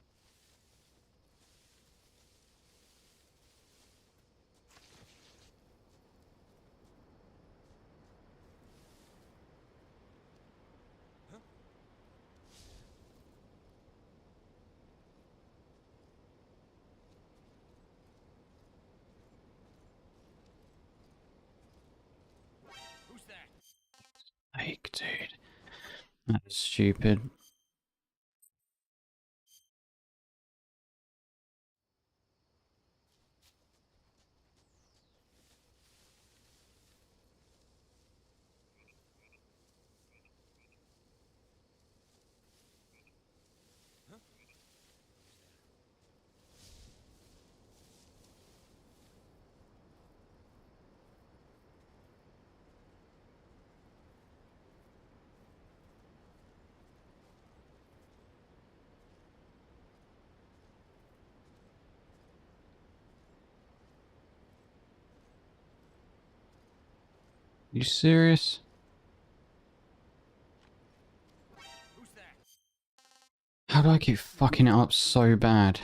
dude. That's stupid. You serious? How do I keep fucking it up so bad?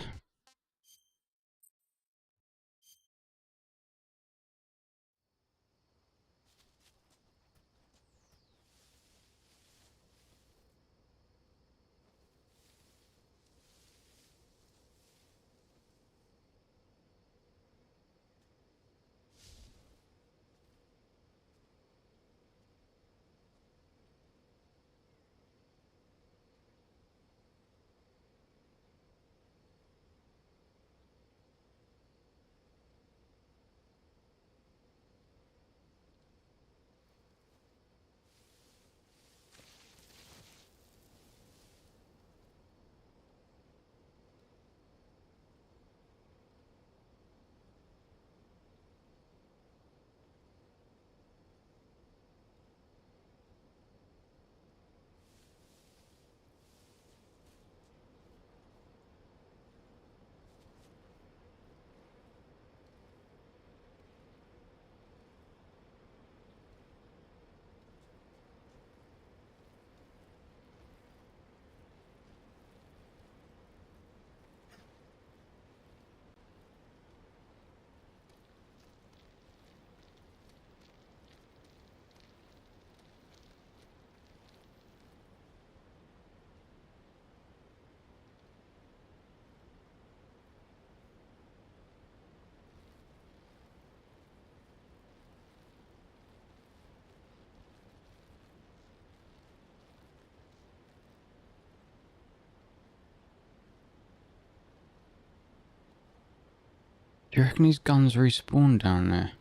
Do you reckon these guns respawn down there?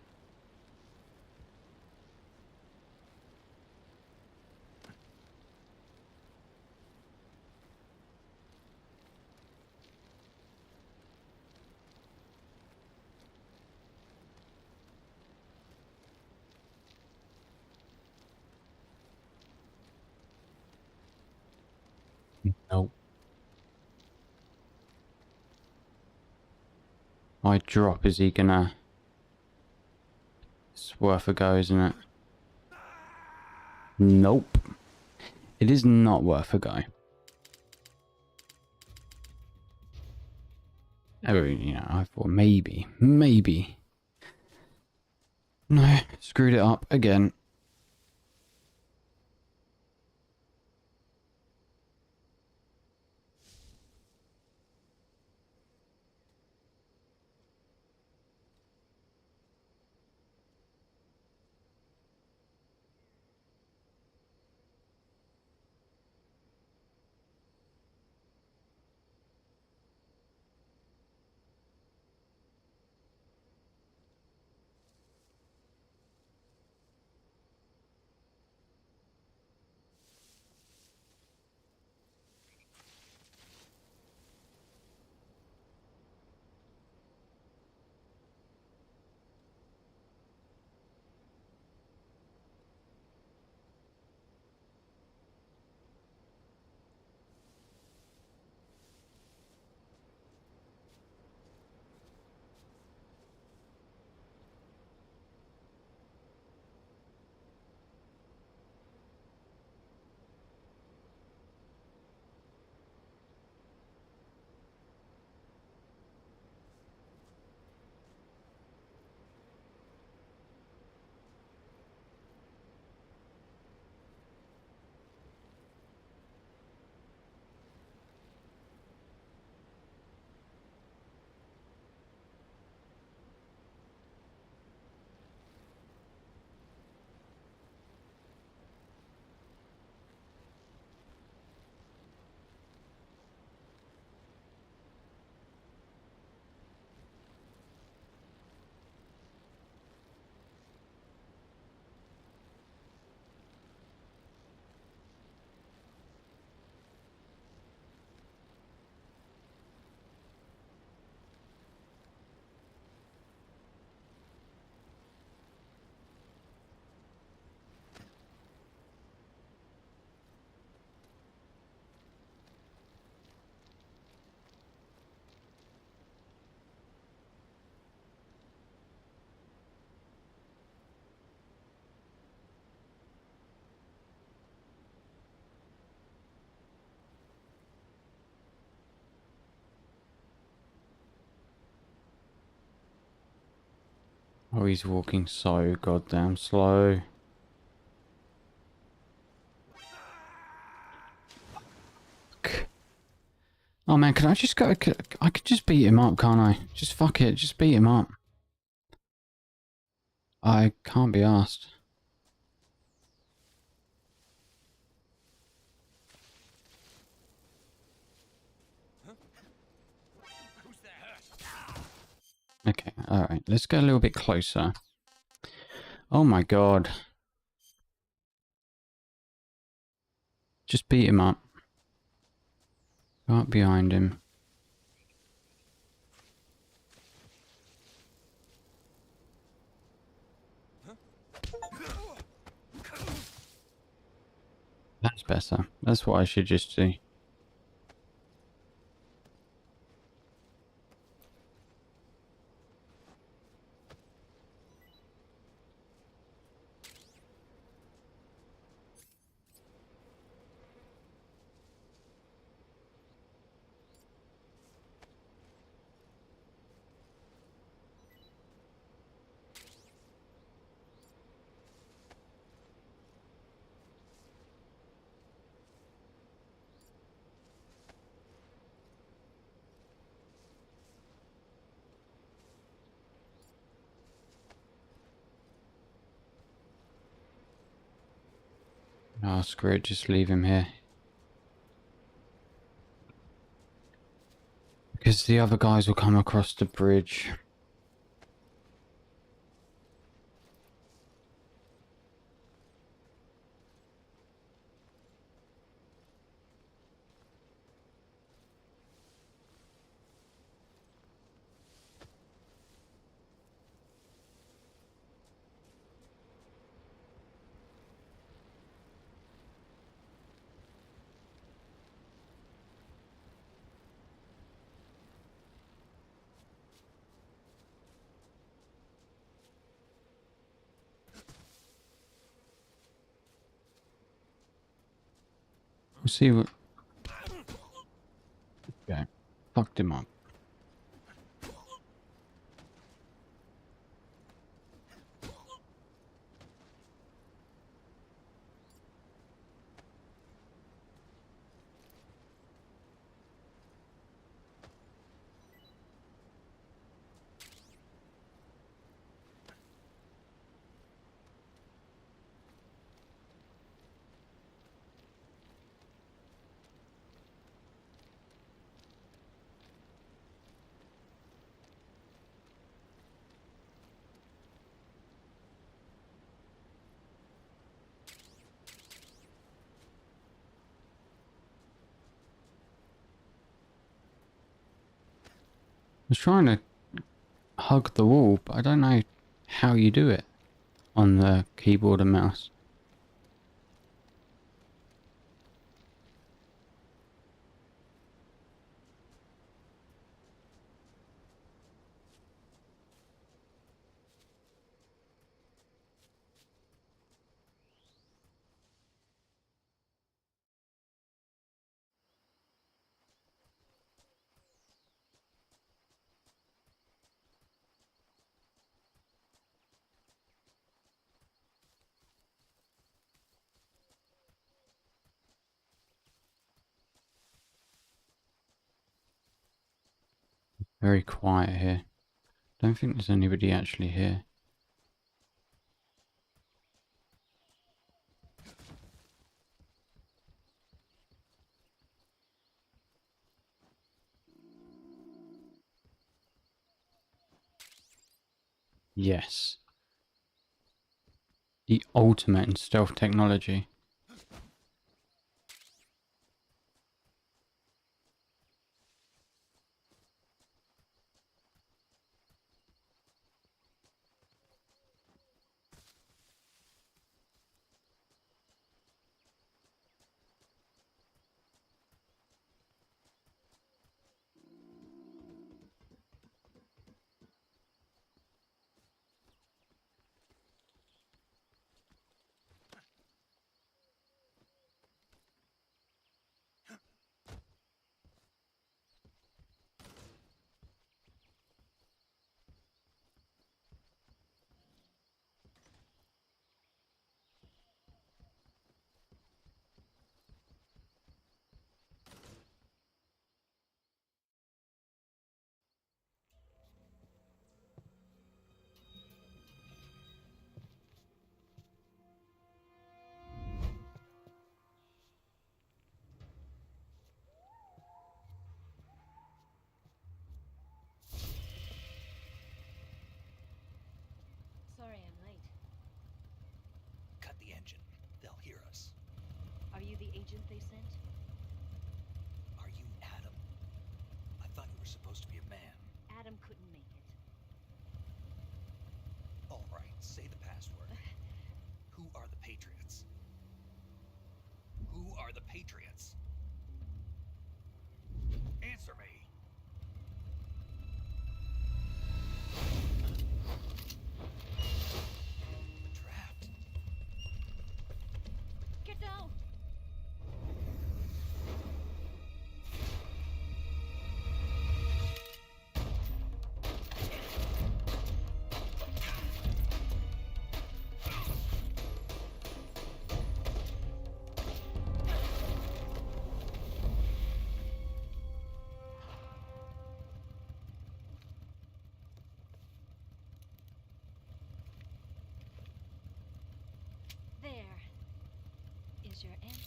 Nope. I drop, is he gonna... It's worth a go, isn't it? Nope. It is not worth a go. Oh, you know, I thought maybe. No, screwed it up again. Oh, he's walking so goddamn slow. Oh man, can I just go? I could just beat him up, can't I? Just fuck it, just beat him up. I can't be asked. Okay, alright, let's get a little bit closer. Oh my god. Just beat him up. Go up behind him. That's better. That's what I should just do. Oh, screw it, just leave him here. Because the other guys will come across the bridge. We'll see what... Okay, fucked him up. I was trying to hug the wall, but I don't know how you do it on the keyboard and mouse. Very quiet here. Don't think there's anybody actually here. Yes. The ultimate in stealth technology. cut the engine. They'll hear us. Are you the agent they sent? Are you Adam? I thought you were supposed to be a man. Adam couldn't make it. All right, say the password. Who are the Patriots? Who are the Patriots? Answer me. Trapped. Get down! There is your answer.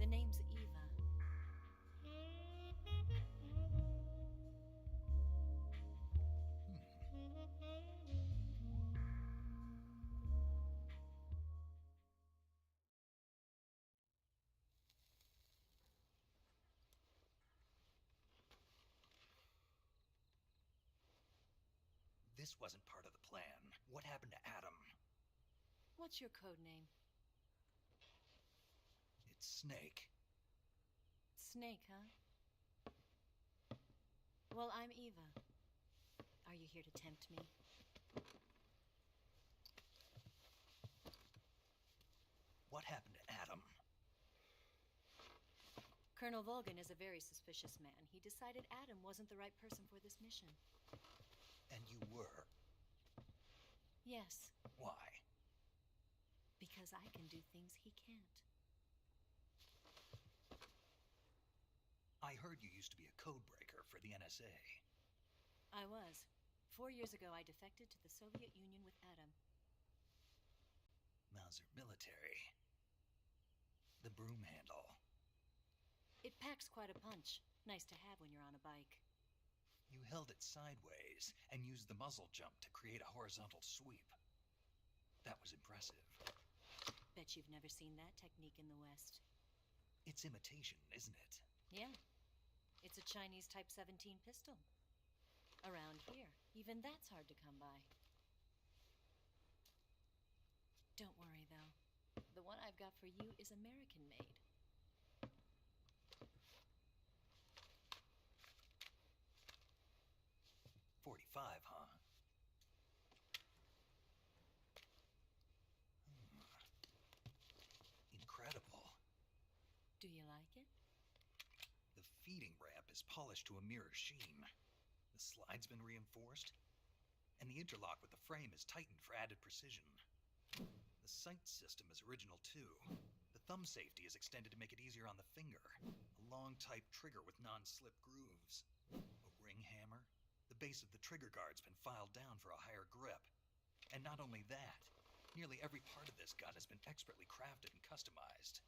The name's Eva. This wasn't part of the plan. What happened to Adam? What's your code name? It's Snake. Snake, huh? Well, I'm Eva. Are you here to tempt me? What happened to Adam? Colonel Volgin is a very suspicious man. He decided Adam wasn't the right person for this mission. And you were? Yes, Why? because I can do things he can't. I heard you used to be a code breaker for the NSA. I was. 4 years ago, I defected to the Soviet Union with Adam. Mauser military. The broom handle. It packs quite a punch. Nice to have when you're on a bike. You held it sideways and used the muzzle jump to create a horizontal sweep. That was impressive. Bet you've never seen that technique in the West. It's imitation, isn't it? Yeah. It's a Chinese Type 17 pistol. Around here, even that's hard to come by. Don't worry, though. The one I've got for you is American made. .45, huh? Incredible. Do you like it? The feeding ramp is polished to a mirror sheen. The slide's been reinforced, and the interlock with the frame is tightened for added precision. The sight system is original too. The thumb safety is extended to make it easier on the finger. A long type trigger with non-slip grooves. A ring hammer. The base of the trigger guard's been filed down for a higher grip. And not only that, nearly every part of this gun has been expertly crafted and customized.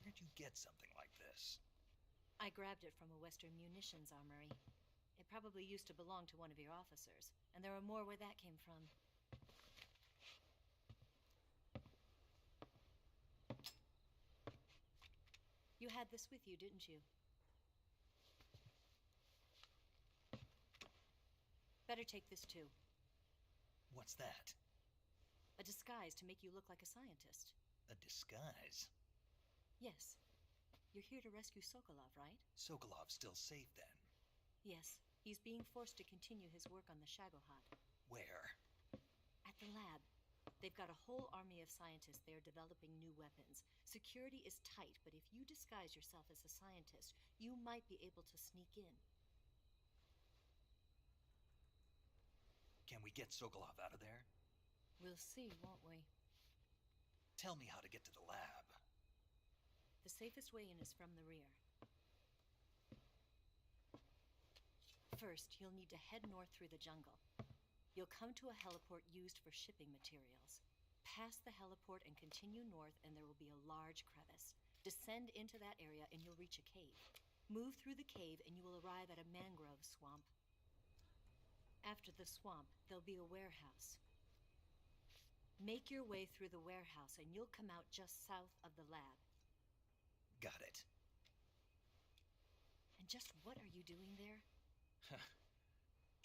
Where'd you get something like this? I grabbed it from a Western munitions armory. It probably used to belong to one of your officers, and there are more where that came from. You had this with you, didn't you? Better take this too. What's that? A disguise to make you look like a scientist. A disguise? Yes. You're here to rescue Sokolov, right? Sokolov's still safe then? Yes. He's being forced to continue his work on the Shagohod. Where? At the lab. They've got a whole army of scientists there developing new weapons. Security is tight, but if you disguise yourself as a scientist, you might be able to sneak in. Can we get Sokolov out of there? We'll see, won't we? Tell me how to get to the lab. The safest way in is from the rear. First, you'll need to head north through the jungle. You'll come to a heliport used for shipping materials. Pass the heliport and continue north, and there will be a large crevice. Descend into that area, and you'll reach a cave. Move through the cave, and you will arrive at a mangrove swamp. After the swamp, there'll be a warehouse. Make your way through the warehouse, and you'll come out just south of the lab. Got it. And just what are you doing there?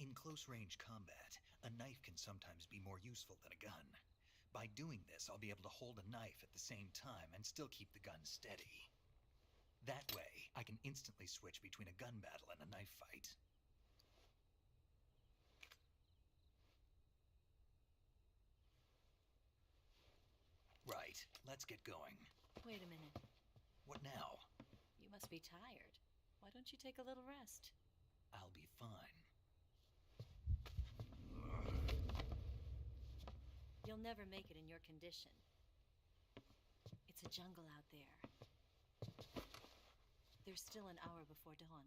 In close-range combat, a knife can sometimes be more useful than a gun. By doing this, I'll be able to hold a knife at the same time and still keep the gun steady. That way, I can instantly switch between a gun battle and a knife fight. Right, let's get going. Wait a minute. What now? You must be tired. Why don't you take a little rest? I'll be fine. You'll never make it in your condition. It's a jungle out there. There's still an hour before dawn.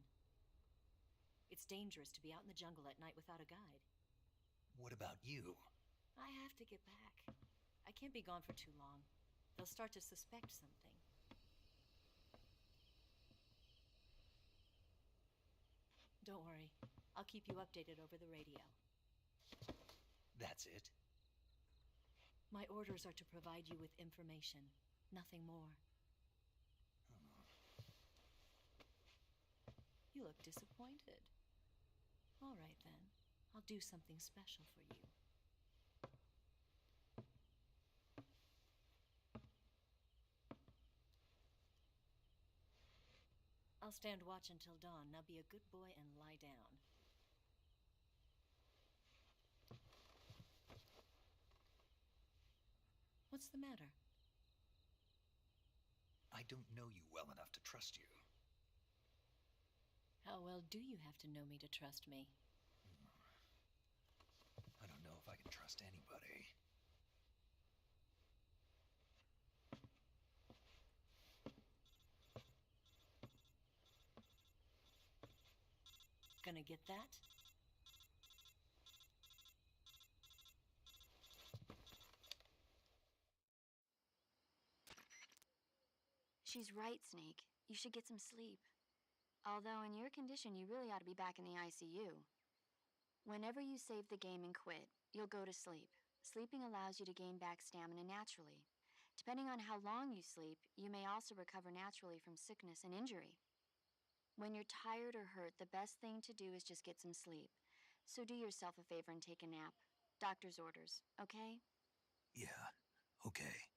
It's dangerous to be out in the jungle at night without a guide. What about you? I have to get back. I can't be gone for too long. They'll start to suspect something. Don't worry. I'll keep you updated over the radio. That's it? My orders are to provide you with information, nothing more. You look disappointed. All right, then. I'll do something special for you. I'll stand watch until dawn. Now be a good boy and lie down. What's the matter? I don't know you well enough to trust you. How well do you have to know me to trust me? I don't know if I can trust anybody. Gonna get that? She's right, Snake. You should get some sleep. Although in your condition, you really ought to be back in the ICU. Whenever you save the game and quit, you'll go to sleep. Sleeping allows you to gain back stamina naturally. Depending on how long you sleep, you may also recover naturally from sickness and injury. When you're tired or hurt, the best thing to do is just get some sleep. So do yourself a favor and take a nap. Doctor's orders, okay? Yeah, okay.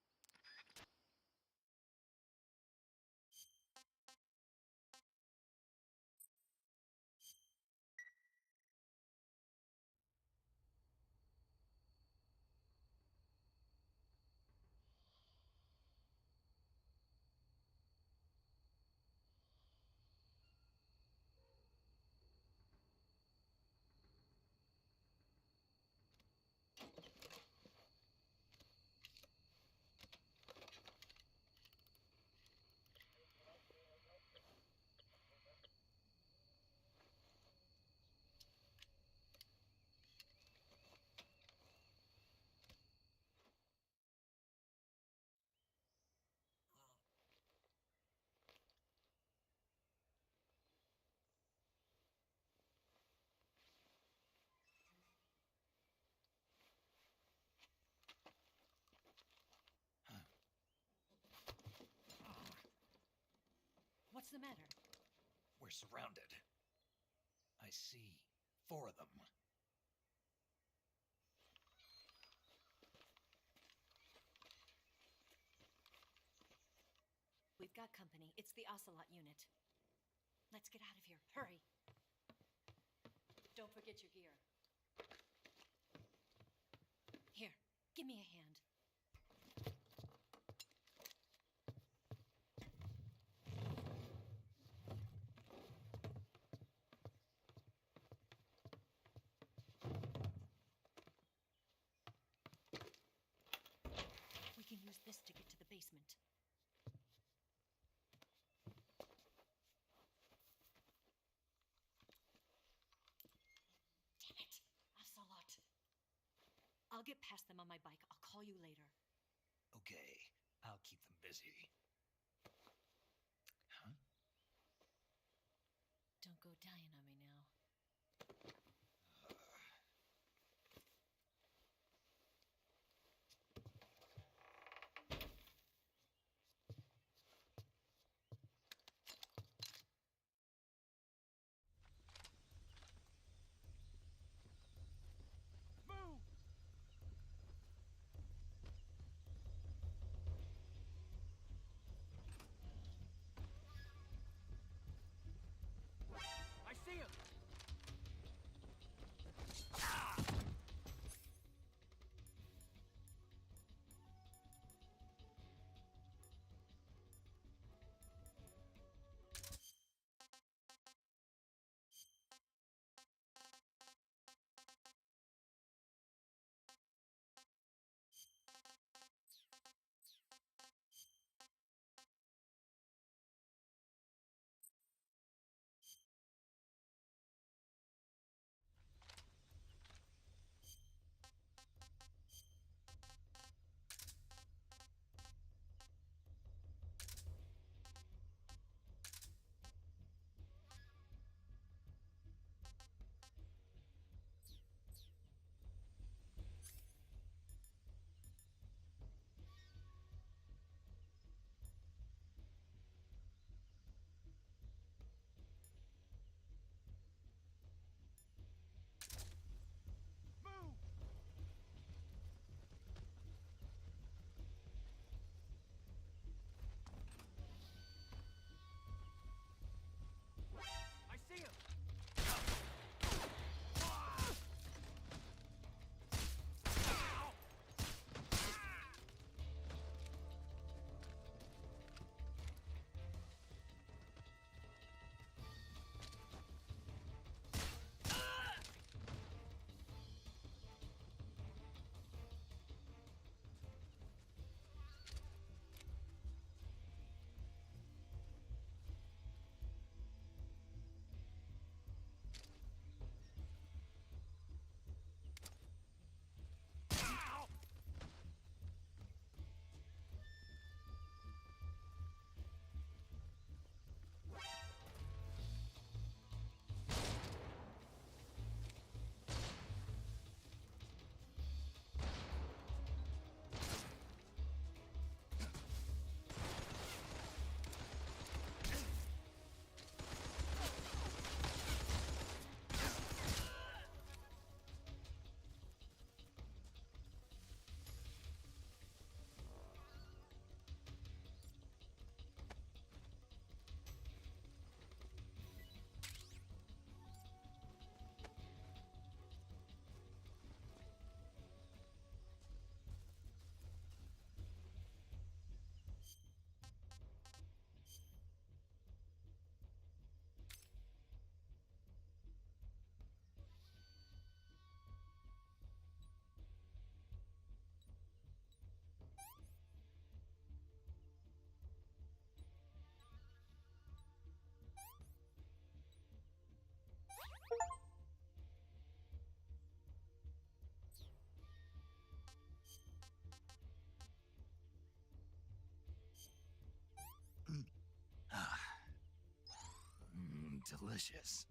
What's the matter? We're surrounded. I see 4 of them. We've got company. It's the Ocelot unit. Let's get out of here. Hurry. Don't forget your gear. Here, give me a hand. I'll get past them on my bike. I'll call you later. Okay, I'll keep them busy. Huh? Don't go dying on me now. Move! I see him! Ah! Move! I see him! Delicious.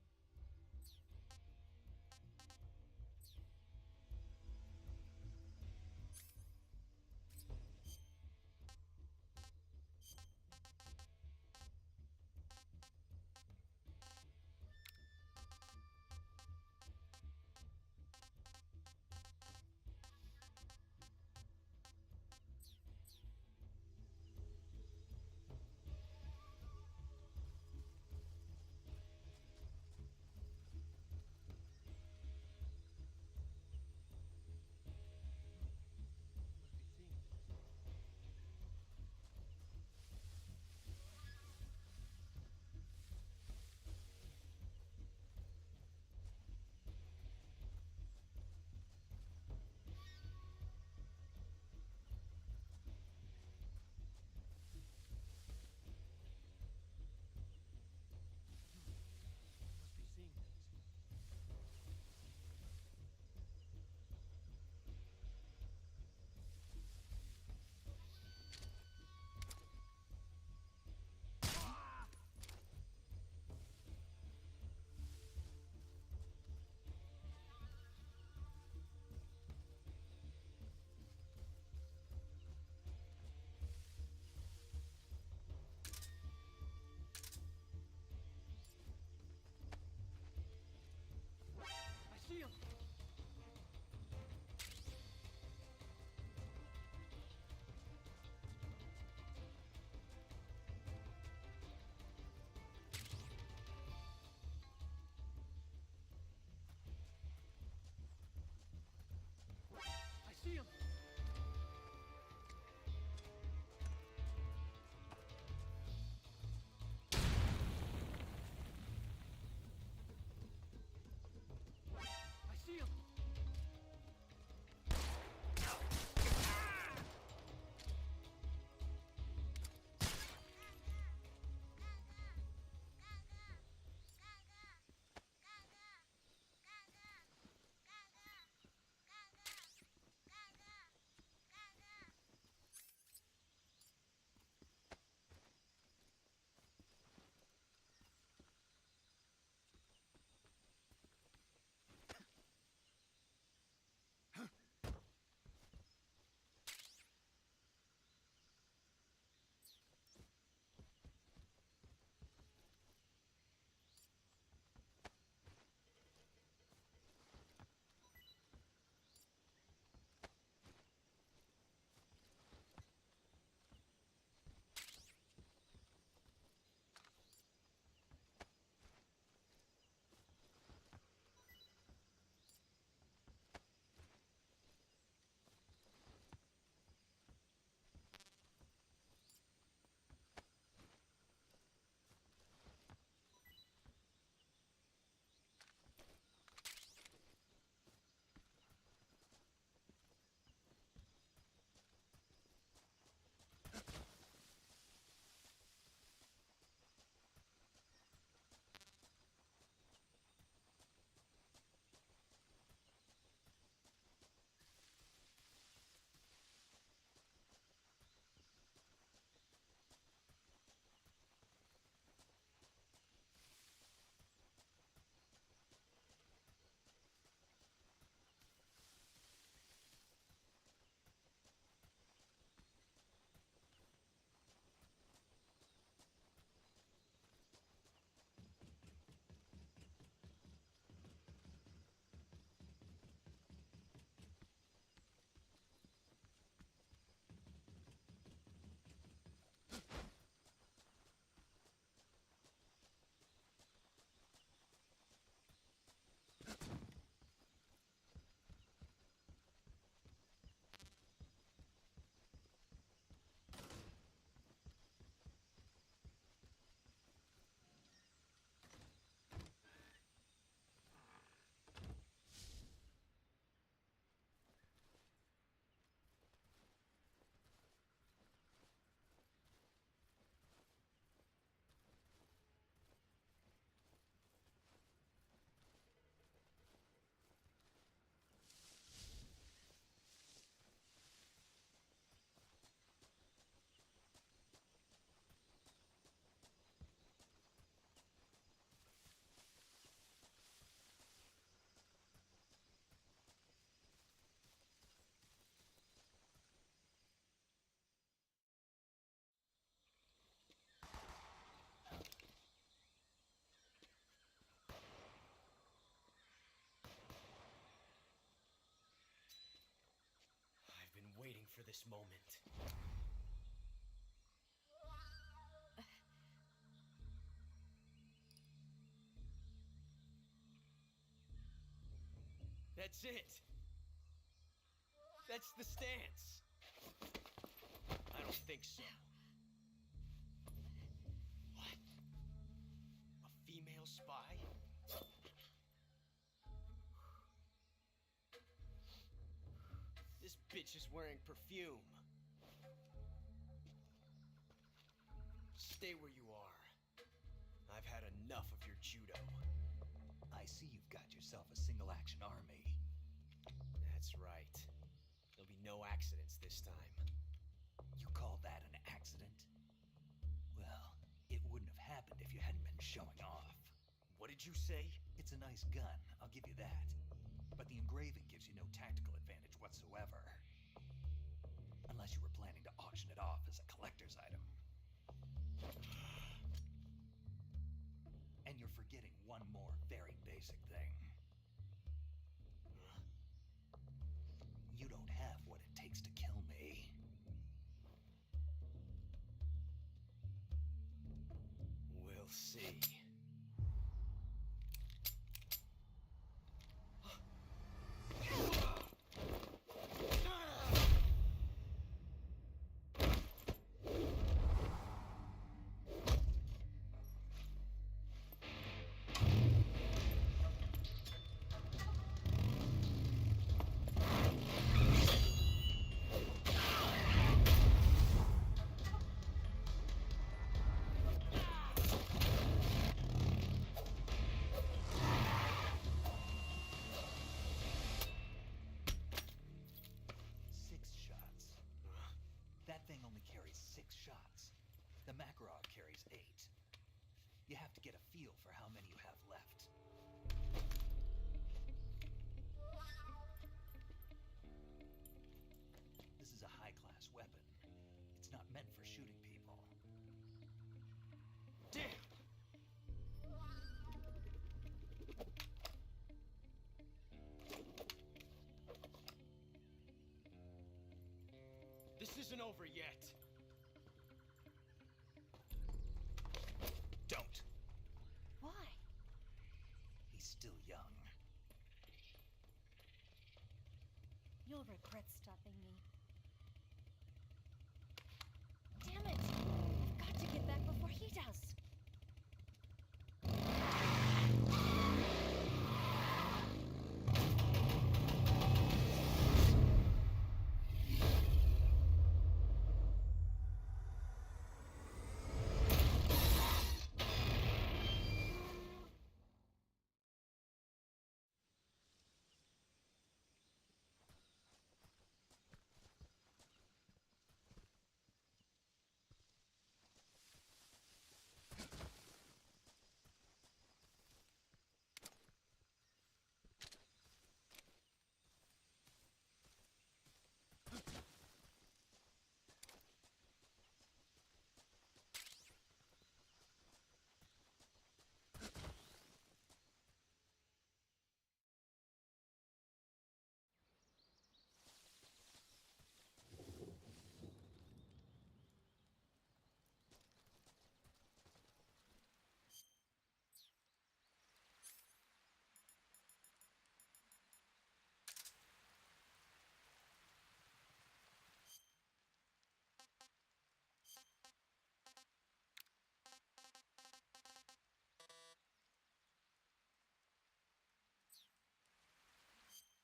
for this moment. That's it. That's the stance. I don't think so. What? A female spy? This bitch is wearing perfume. Stay where you are. I've had enough of your judo. I see you've got yourself a single-action army. That's right. There'll be no accidents this time. You call that an accident? Well, it wouldn't have happened if you hadn't been showing off. What did you say? It's a nice gun, I'll give you that. But the engraving gives you no tactical advantage whatsoever. Unless you were planning to auction it off as a collector's item. And you're forgetting one more very basic thing. You don't have what it takes to kill me. We'll see. That thing only carries 6 shots. The Makarov carries 8. You have to get a feel for how many you have left. This is a high-class weapon. It's not meant for shooting people. Damn! This isn't over yet. Don't. Why? He's still young. You'll regret stopping me. Damn it! I've got to get back before he does.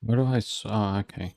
Where do I... Oh, okay.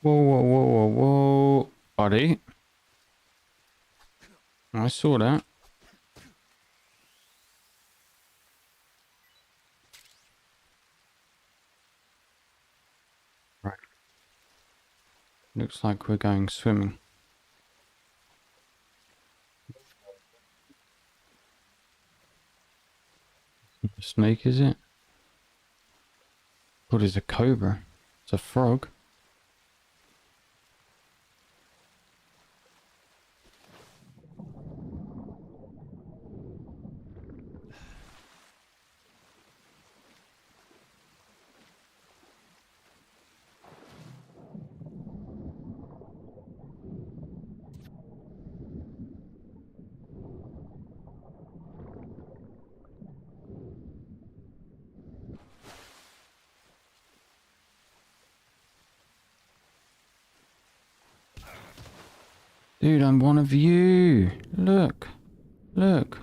Whoa, whoa, whoa, whoa, whoa, buddy. I saw that. Looks like we're going swimming. A snake, is it? What is a cobra? It's a frog. Dude, I'm one of you. Look. Look.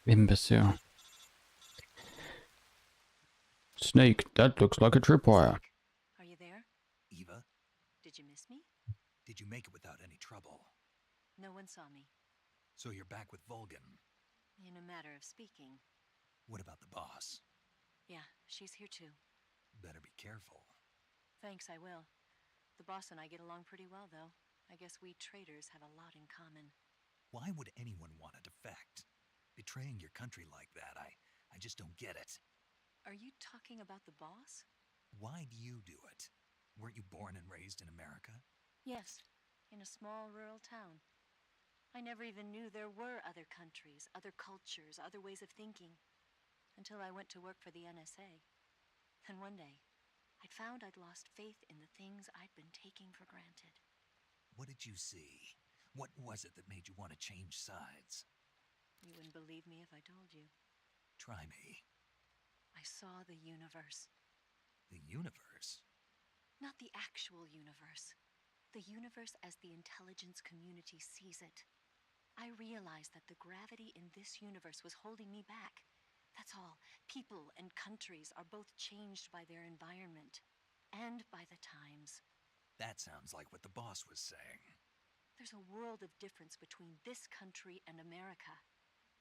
Imbecile. Snake, that looks like a tripwire. Are you there? Eva, Did you miss me? did you make it without any trouble? No one saw me. So you're back with Vulcan. In a matter of speaking. What about the boss? Yeah, she's here too. Better be careful. Thanks, I will. The boss and I get along pretty well, though. I guess we traders have a lot in common. Why would anyone want to defect? Betraying your country like that, I just don't get it. Are you talking about the boss? Why do you do it? Weren't you born and raised in America? Yes, in a small rural town. I never even knew there were other countries, other cultures, other ways of thinking. Until I went to work for the NSA. And one day, I'd found I'd lost faith in the things I'd been taking for granted. What did you see? What was it that made you want to change sides? You wouldn't believe me if I told you. Try me. I saw the universe. The universe? Not the actual universe. The universe as the intelligence community sees it. I realized that the gravity in this universe was holding me back. That's all. People and countries are both changed by their environment. And by the times. That sounds like what the boss was saying. There's a world of difference between this country and America.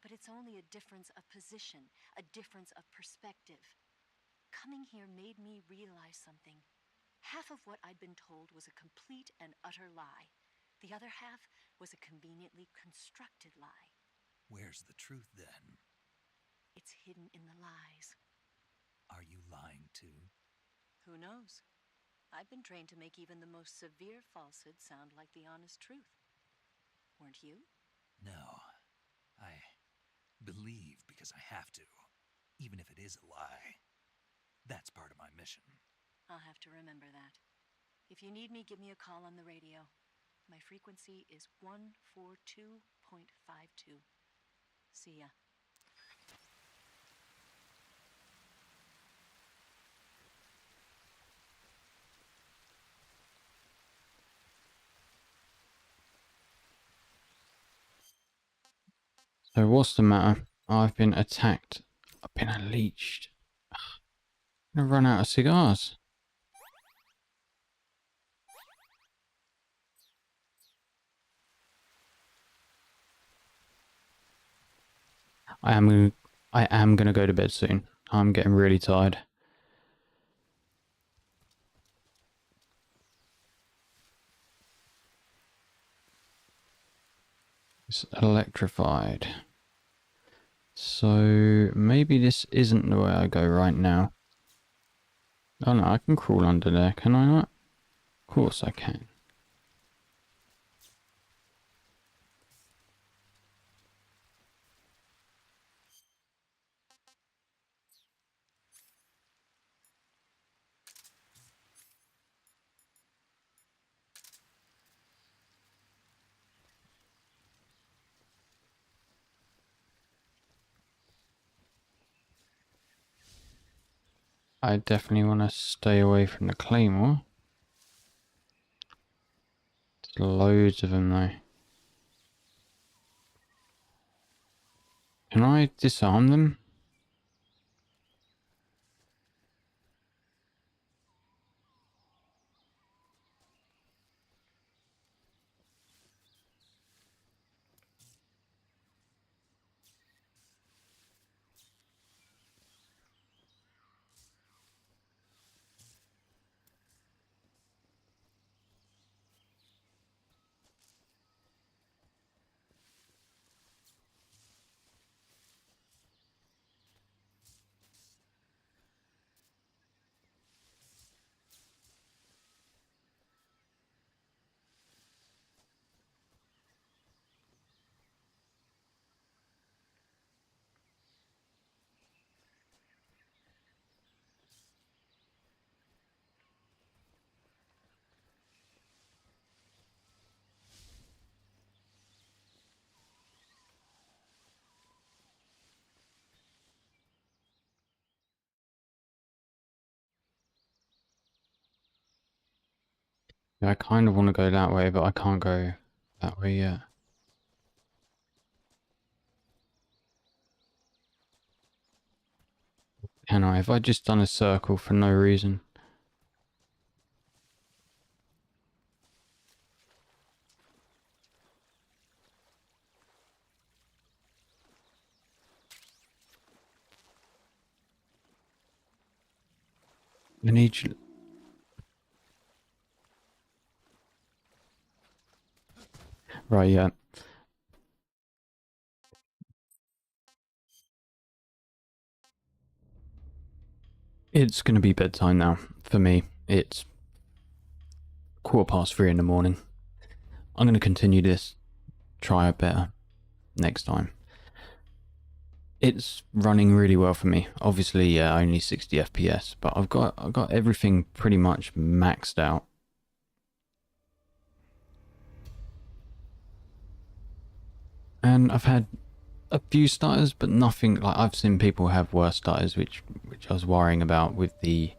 But it's only a difference of position, a difference of perspective. Coming here made me realize something. Half of what I'd been told was a complete and utter lie. The other half was a conveniently constructed lie. Where's the truth then? It's hidden in the lies. Are you lying too? Who knows? I've been trained to make even the most severe falsehood sound like the honest truth. Weren't you? No. I believe because I have to, even if it is a lie. That's part of my mission. I'll have to remember that. If you need me, give me a call on the radio. My frequency is 142.52. See ya. So what's the matter? I've been attacked. I've been unleashed. I'm gonna run out of cigars. I am gonna go to bed soon. I'm getting really tired. It's electrified. So maybe this isn't the way I go right now. Oh no, I can crawl under there, can I not? Of course I can. I definitely want to stay away from the claymore. There's loads of them though. Can I disarm them? Yeah, I kind of want to go that way, but I can't go that way yet. Can I? Have I just done a circle for no reason? I need you. Right, yeah. It's going to be bedtime now. For me, it's 3:15 in the morning. I'm going to continue this. Try it better next time. It's running really well for me. Obviously, yeah, only 60 FPS, but I've got everything pretty much maxed out. And I've had a few stutters, but nothing like I've seen people have worse stutters, which I was worrying about with the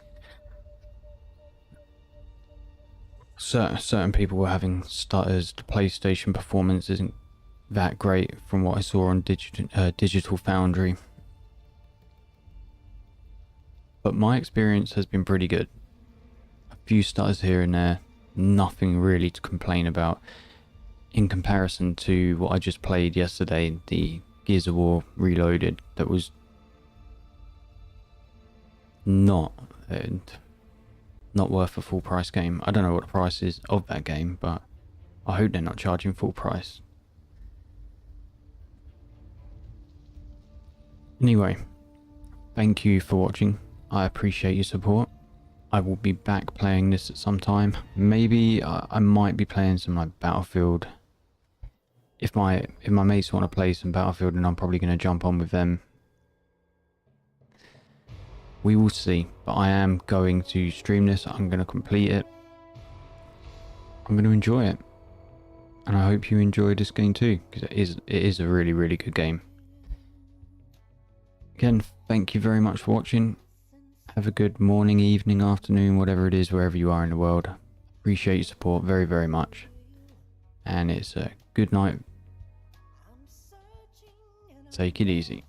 certain people were having stutters. The PlayStation performance isn't that great from what I saw on Digital Foundry, but my experience has been pretty good. A few stutters here and there, nothing really to complain about in comparison to what I just played yesterday, the Gears of War Reloaded. That was not worth a full price game. I don't know what the price is of that game, but I hope they're not charging full price. Anyway, thank you for watching. I appreciate your support. I will be back playing this at some time. Maybe I might be playing some like Battlefield. If my mates want to play some Battlefield, then I'm probably going to jump on with them. We will see, but I am going to stream this. I'm going to complete it. I'm going to enjoy it, and I hope you enjoy this game too, because it is a really, really good game. Again, thank you very much for watching. Have a good morning, evening, afternoon, whatever it is, wherever you are in the world. Appreciate your support very, very much. And it's a good night. Take it easy.